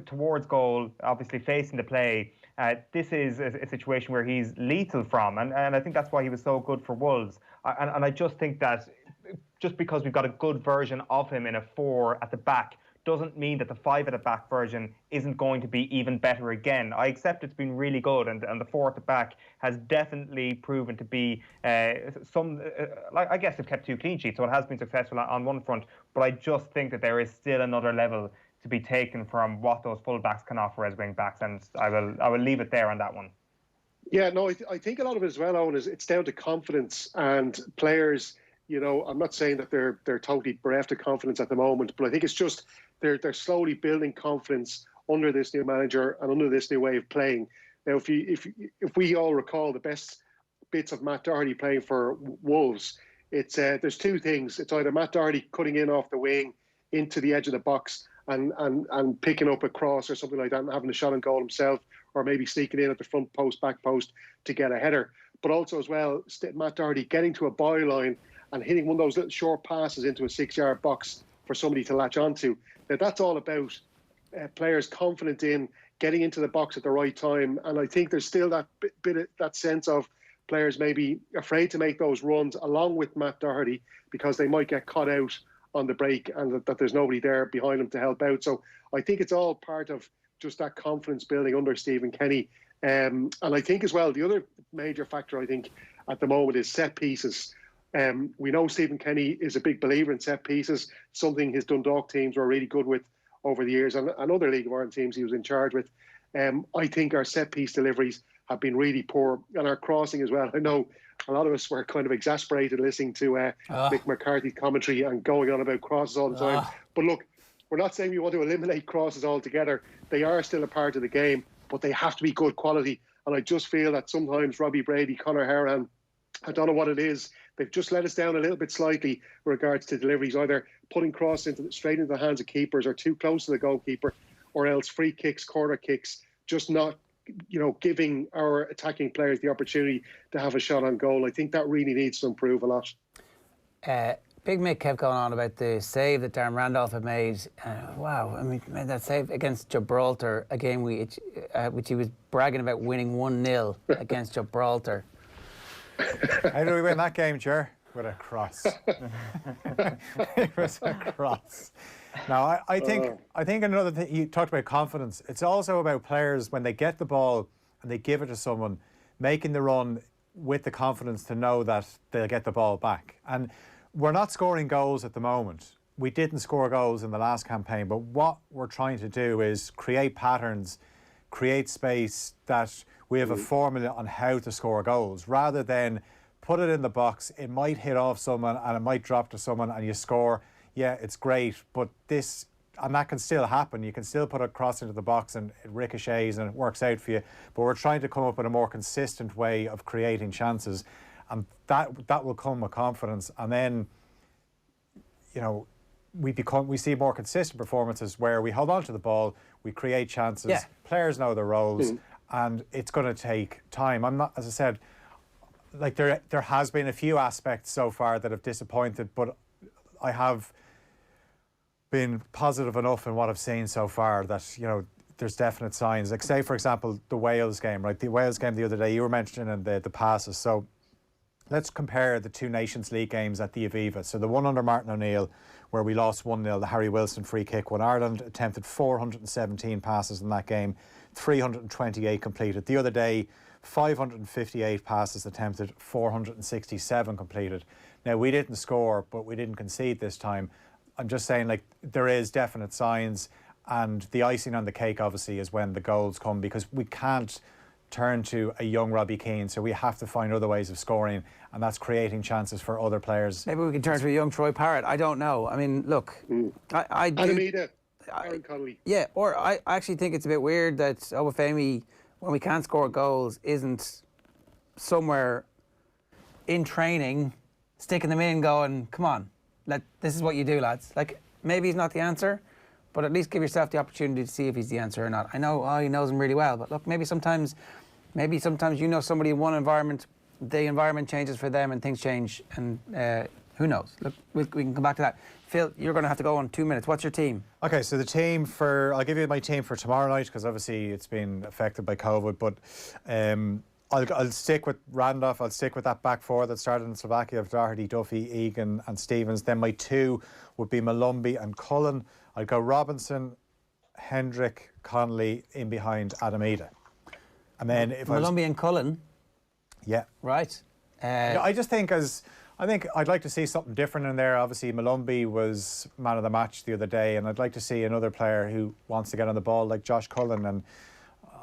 towards goal, obviously facing the play, this is a situation where he's lethal from, and I think that's why he was so good for Wolves. And I just think that just because we've got a good version of him in a 4 at the back doesn't mean that the 5 at the back version isn't going to be even better again. I accept it's been really good, and the 4 at the back has definitely proven to be I guess they've kept 2 clean sheets, so it has been successful on one front, but I just think that there is still another level to be taken from what those fullbacks can offer as wing backs, and I will leave it there on that one. Yeah, no, I think a lot of it as well, Eoin, is it's down to confidence, and players, I'm not saying that they're totally bereft of confidence at the moment, but I think it's just they're slowly building confidence under this new manager and under this new way of playing. Now, if we all recall the best bits of Matt Doherty playing for Wolves, it's there's 2 things. It's either Matt Doherty cutting in off the wing into the edge of the box and picking up a cross or something like that and having a shot on goal himself, or maybe sneaking in at the front post, back post to get a header. But also as well, Matt Doherty getting to a byline and hitting one of those little short passes into a 6-yard box for somebody to latch onto. Now, that's all about players confident in getting into the box at the right time. And I think there's still that that sense of players maybe afraid to make those runs along with Matt Doherty because they might get caught out on the break and that there's nobody there behind them to help out. So I think it's all part of just that confidence building under Stephen Kenny. And I think as well, the other major factor I think at the moment is set pieces. We know Stephen Kenny is a big believer in set pieces, something his Dundalk teams were really good with over the years, and other League of Ireland teams he was in charge with. I think our set piece deliveries have been really poor, and our crossing as well. I know a lot of us were kind of exasperated listening to Mick McCarthy's commentary and going on about crosses all the time. But look, we're not saying we want to eliminate crosses altogether. They are still a part of the game, but they have to be good quality. And I just feel that sometimes Robbie Brady, Conor Horan, I don't know what it is, they've just let us down a little bit slightly with regards to deliveries, either putting crosses straight into the hands of keepers or too close to the goalkeeper, or else free kicks, corner kicks, just not giving our attacking players the opportunity to have a shot on goal. I think that really needs to improve a lot. Big Mick kept going on about the save that Darren Randolph had made. Wow, I mean, made that save against Gibraltar, a game which he was bragging about winning 1-0 against Gibraltar. How did we win that game, Ger? With a cross. It was a cross. Now, I think another thing, you talked about confidence. It's also about players, when they get the ball and they give it to someone, making the run with the confidence to know that they'll get the ball back. And we're not scoring goals at the moment. We didn't score goals in the last campaign, but what we're trying to do is create patterns, create space, that we have a formula on how to score goals, rather than put it in the box. It might hit off someone and it might drop to someone and you score. Yeah, it's great, but and that can still happen. You can still put a cross into the box and it ricochets and it works out for you. But we're trying to come up with a more consistent way of creating chances, and that will come with confidence. And then, we see more consistent performances where we hold on to the ball, we create chances, players know their roles, and it's going to take time. I'm not, as I said, like there has been a few aspects so far that have disappointed, but I have been positive enough in what I've seen so far that, there's definite signs. Like, say, for example, the Wales game, right? The Wales game the other day, you were mentioning the passes. So let's compare the two Nations League games at the Aviva. So the one under Martin O'Neill, where we lost 1-0, the Harry Wilson free kick, when Ireland attempted 417 passes in that game, 328 completed. The other day, 558 passes attempted, 467 completed. Now, we didn't score, but we didn't concede this time. I'm just saying, like, there is definite signs, and the icing on the cake, obviously, is when the goals come, because we can't turn to a young Robbie Keane, so we have to find other ways of scoring, and that's creating chances for other players. Maybe we can turn to a young Troy Parrott. I don't know. I mean, look, I do... Adamida, Aaron Connolly. Yeah, or I actually think it's a bit weird that Obafemi, when we can't score goals, isn't somewhere in training, sticking them in, going, come on, this is what you do, lads. Like, maybe he's not the answer, but at least give yourself the opportunity to see if he's the answer or not. I know he knows him really well, but look, maybe sometimes somebody in one environment, the environment changes for them and things change, and who knows? Look, we can come back to that. Phil, you're going to have to go in 2 minutes. What's your team? Okay, so I'll give you my team for tomorrow night, because obviously it's been affected by COVID, but I'll stick with Randolph. I'll stick with that back four that started in Slovakia of Doherty, Duffy, Egan and Stevens. Then my two would be Malumbi and Cullen. I'd go Robinson, Hendrick, Connolly in behind Adamida. And then if Malumbi and Cullen? Yeah. Right. I think I'd like to see something different in there. Obviously, Malumbi was man of the match the other day, and I'd like to see another player who wants to get on the ball like Josh Cullen. And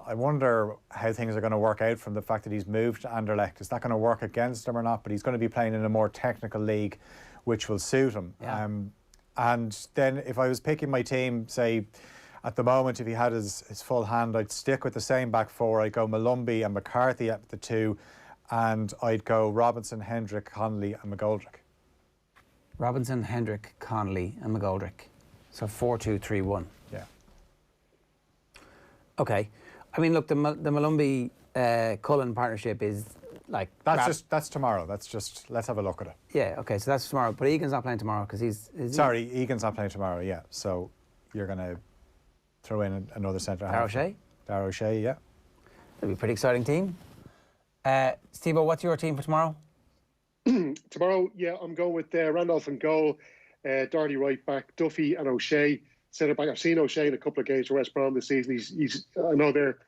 I wonder how things are going to work out from the fact that he's moved to Anderlecht. Is that going to work against him or not? But he's going to be playing in a more technical league, which will suit him. Yeah. And then if I was picking my team, say, at the moment, if he had his full hand, I'd stick with the same back four. I'd go Malumbi and McCarthy at the two, and I'd go Robinson, Hendrick, Connolly and McGoldrick. Robinson, Hendrick, Connolly and McGoldrick. So 4-2-3-1. Okay. I mean, look, the Malumbi Cullen partnership is like... That's tomorrow. Let's have a look at it. Yeah, okay, so that's tomorrow. But Egan's not playing tomorrow because Sorry, Egan's not playing tomorrow, yeah. So you're going to throw in another centre half. Darragh O'Shea, yeah. That'll be a pretty exciting team. Steve-O, what's your team for tomorrow? Tomorrow, I'm going with Randolph and goal, Doherty right back, Duffy and O'Shea centre back. I've seen O'Shea in a couple of games for West Brom this season. He's I know they're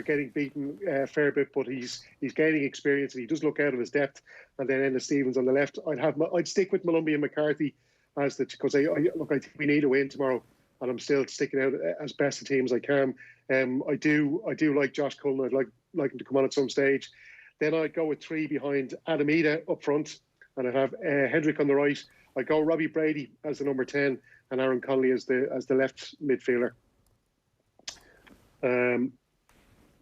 getting beaten a fair bit, but he's gaining experience and he does look out of his depth. And then Enda Stevens on the left. I'd stick with Malumbi and McCarthy because I think we need a win tomorrow, and I'm still sticking out as best a team as I can. I do like Josh Cullen. I'd like him to come on at some stage. Then I'd go with 3 behind Adam Ida up front, and I'd have Hendrick on the right. I'd go Robbie Brady as the number 10 and Aaron Connolly as the left midfielder.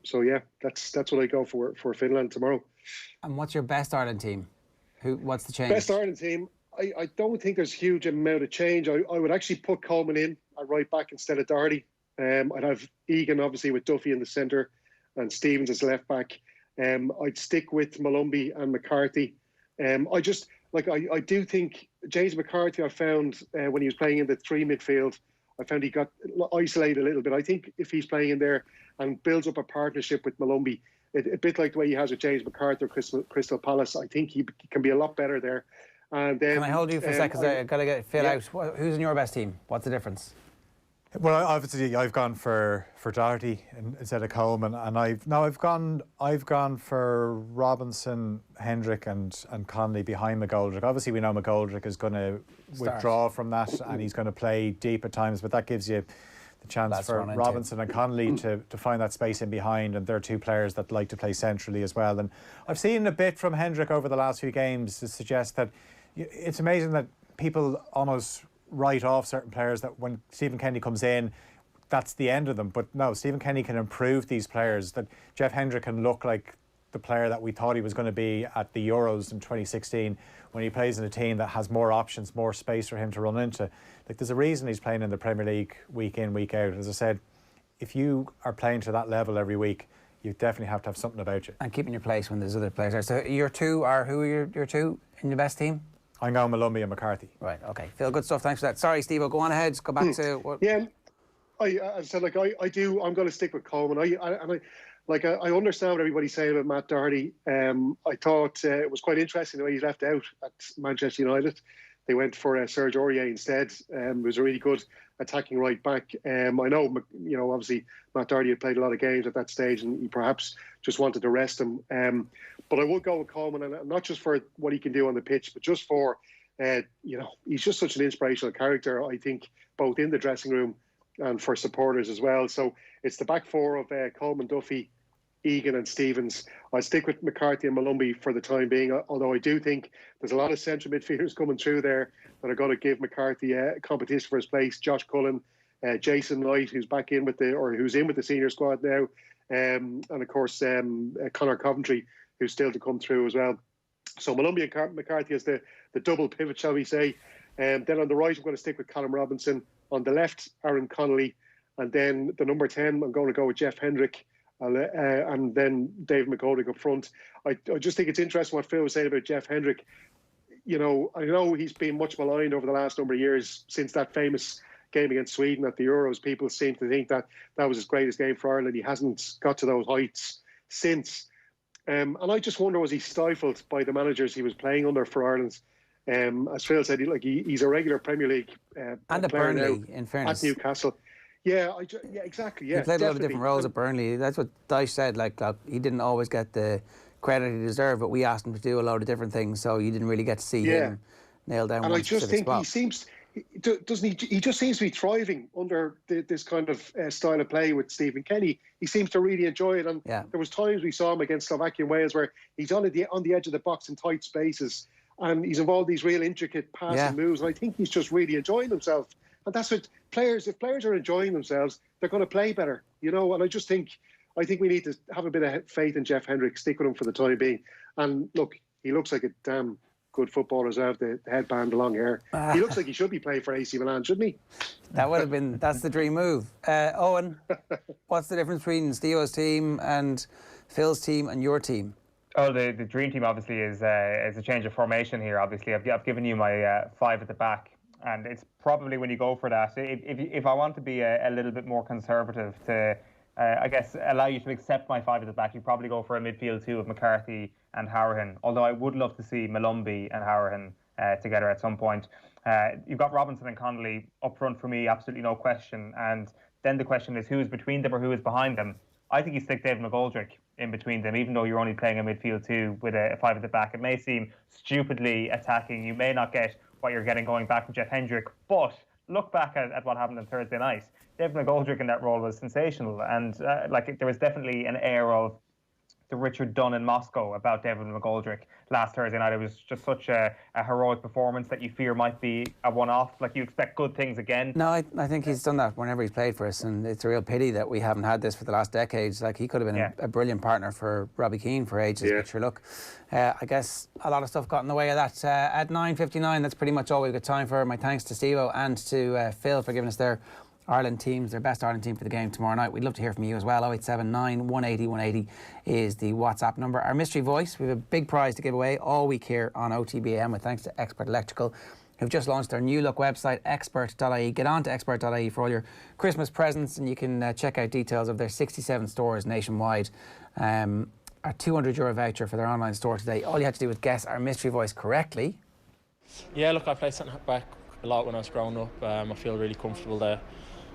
So yeah, that's what I go for Finland tomorrow. And what's your best Ireland team? What's the change? Best Ireland team. I don't think there's a huge amount of change. I would actually put Coleman in at right back instead of Doherty. I'd have Egan obviously with Duffy in the centre and Stevens as left back. I'd stick with Malumbi and McCarthy. I do think James McCarthy, I found when he was playing in the 3 midfield, I found he got isolated a little bit. I think if he's playing in there and builds up a partnership with Malumbi, a bit like the way he has with James McCarthy or Crystal Palace, I think he can be a lot better there. And then, can I hold you for a second? I've got to get Phil out. Who's in your best team? What's the difference? Well, obviously, I've gone for Doherty instead of Coleman, and I've gone for Robinson, Hendrick, and Connolly behind McGoldrick. Obviously, we know McGoldrick is going to withdraw from that, and he's going to play deep at times, but that gives you the chance for Robinson and Connolly to find that space in behind, and they're 2 players that like to play centrally as well. And I've seen a bit from Hendrick over the last few games to suggest that it's amazing that people almost write off certain players, that when Stephen Kenny comes in, that's the end of them. But no, Stephen Kenny can improve these players. That Jeff Hendrick can look like the player that we thought he was going to be at the Euros in 2016 when he plays in a team that has more options, more space for him to run into. Like, there's a reason he's playing in the Premier League week in, week out. As I said, if you are playing to that level every week, you definitely have to have something about you. And keeping your place when there's other players there. So your 2 are who are your 2 in your best team? I'm going Malumbi and McCarthy. Right, okay. Phil, good stuff. Thanks for that. Sorry, Steve, go on ahead. Go back to what... Yeah, I said, I'm going to stick with Coleman. I understand what everybody's saying about Matt Doherty. I thought it was quite interesting the way he's left out at Manchester United. They went for Serge Aurier instead. It was a really good attacking right back. I know, obviously Matt Doherty had played a lot of games at that stage, and he perhaps just wanted to rest him. But I would go with Coleman, and not just for what he can do on the pitch, but just for, he's just such an inspirational character, I think, both in the dressing room and for supporters as well. So it's the back 4 of Coleman, Duffy, Egan and Stevens. I'd stick with McCarthy and Malumbi for the time being, although I do think there's a lot of central midfielders coming through there that are going to give McCarthy a competition for his place. Josh Cullen, Jason Knight, who's back in who's in with the senior squad now, and of course Conor Coventry, who's still to come through as well. So Malumbi and McCarthy as the double pivot, shall we say. Then on the right, I'm going to stick with Callum Robinson. On the left, Aaron Connolly. And then the number 10, I'm going to go with Jeff Hendrick. And then Dave McGoldrick up front. I just think it's interesting what Phil was saying about Jeff Hendrick. I know he's been much maligned over the last number of years since that famous game against Sweden at the Euros. People seem to think that was his greatest game for Ireland. He hasn't got to those heights since. And I just wonder, was he stifled by the managers he was playing under for Ireland? As Phil said, he's a regular Premier League and at Burnley, in fairness, at Newcastle. Yeah, exactly. Yeah, he played a lot of different roles at Burnley. That's what Dyche said. He didn't always get the credit he deserved, but we asked him to do a lot of different things, so you didn't really get to see him nail down. And one I just think spot. he seems, doesn't he? He just seems to be thriving under this kind of style of play with Stephen Kenny. He seems to really enjoy it. And there was times we saw him against Slovakia and Wales where he's on the edge of the box in tight spaces, and he's involved in these real intricate passing moves. And I think he's just really enjoying himself. And that's what if players are enjoying themselves, they're going to play better, And I think we need to have a bit of faith in Jeff Hendrick, stick with him for the time being. And look, he looks like a damn good footballers have the headband, the long hair. He looks like he should be playing for AC Milan, shouldn't he? That's the dream move. Eoin, what's the difference between Stevo's team and Phil's team and your team? Oh, the dream team obviously is a change of formation here. Obviously, I've given you my 5 at the back, and it's probably when you go for that. If I want to be a little bit more conservative to, I guess, allow you to accept my 5 at the back, you probably go for a midfield 2 of McCarthy and Hourihan. Although I would love to see Malumbi and Hourihan together at some point. You've got Robinson and Connolly up front for me, absolutely no question. And then the question is, who is between them or who is behind them? I think you stick David McGoldrick in between them, even though you're only playing a midfield 2 with a 5 at the back. It may seem stupidly attacking. You may not get what you're getting going back from Jeff Hendrick, but look back at what happened on Thursday night. David McGoldrick in that role was sensational, and there was definitely an air of the Richard Dunn in Moscow about David McGoldrick last Thursday night. It was just such a heroic performance that you fear might be a one-off. Like, you expect good things again. No, I think he's done that whenever he's played for us, and it's a real pity that we haven't had this for the last decades. Like, he could have been a brilliant partner for Robbie Keane for ages. But sure, look, I guess a lot of stuff got in the way of that. At 9:59, that's pretty much all we've got time for. My thanks to Stevo and to Phil for giving us their Ireland teams, their best Ireland team for the game tomorrow night. We'd love to hear from you as well. 0879 180 180 is the WhatsApp number. Our mystery voice, we have a big prize to give away all week here on OTB AM with thanks to Expert Electrical, who've just launched their new look website, expert.ie. Get on to expert.ie for all your Christmas presents, and you can check out details of their 67 stores nationwide. Our €200 voucher for their online store today. All you have to do is guess our mystery voice correctly. Yeah, look, I played centre back a lot when I was growing up. I feel really comfortable there.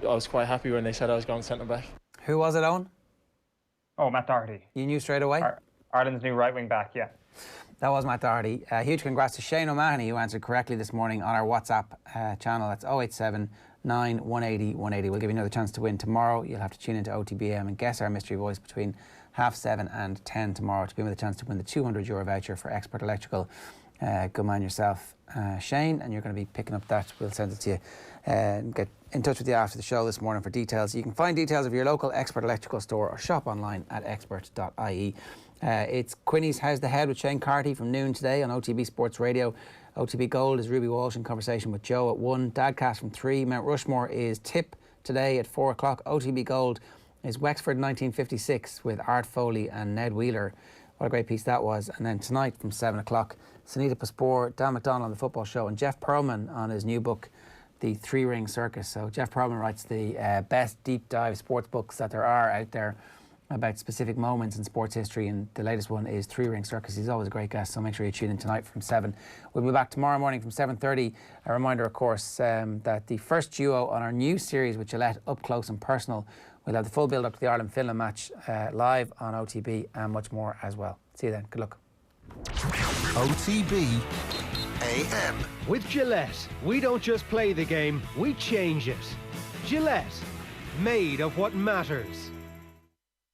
I was quite happy when they said I was going centre back. Who was it, Owen? Oh, Matt Doherty. You knew straight away? Ireland's new right wing back, yeah. That was Matt Doherty. Huge congrats to Shane O'Mahony, who answered correctly this morning on our WhatsApp channel. That's 0879 180 180. We'll give you another chance to win tomorrow. You'll have to tune into OTB AM and guess our mystery voice between 7:30 and 10 tomorrow to be with a chance to win the €200 voucher for Expert Electrical. Good man yourself, Shane, and you're going to be picking up that. We'll send it to you and get in touch with you after the show this morning for details. You can find details of your local Expert Electrical store or shop online at expert.ie. It's Quinny's How's the Head with Shane Carty from noon today on OTB Sports Radio. OTB Gold is Ruby Walsh in conversation with Joe at 1. Dadcast from 3. Mount Rushmore is Tip today at 4 o'clock. OTB Gold is Wexford 1956 with Art Foley and Ned Wheeler. What a great piece that was. And then tonight from 7 o'clock, Sunita Paspor, Dan McDonnell on the Football Show, and Jeff Perlman on his new book, The Three-Ring Circus. So Jeff Perlman writes the best deep dive sports books that there are out there about specific moments in sports history, and the latest one is Three-Ring Circus. He's always a great guest, so make sure you tune in tonight from 7. We'll be back tomorrow morning from 7:30. A reminder, of course, that the first duo on our new series with Gillette, Up Close and Personal, we'll have the full build-up to the Ireland-Finland match live on OTB and much more as well. See you then. Good luck. OTB AM. With Gillette, we don't just play the game, we change it. Gillette, made of what matters.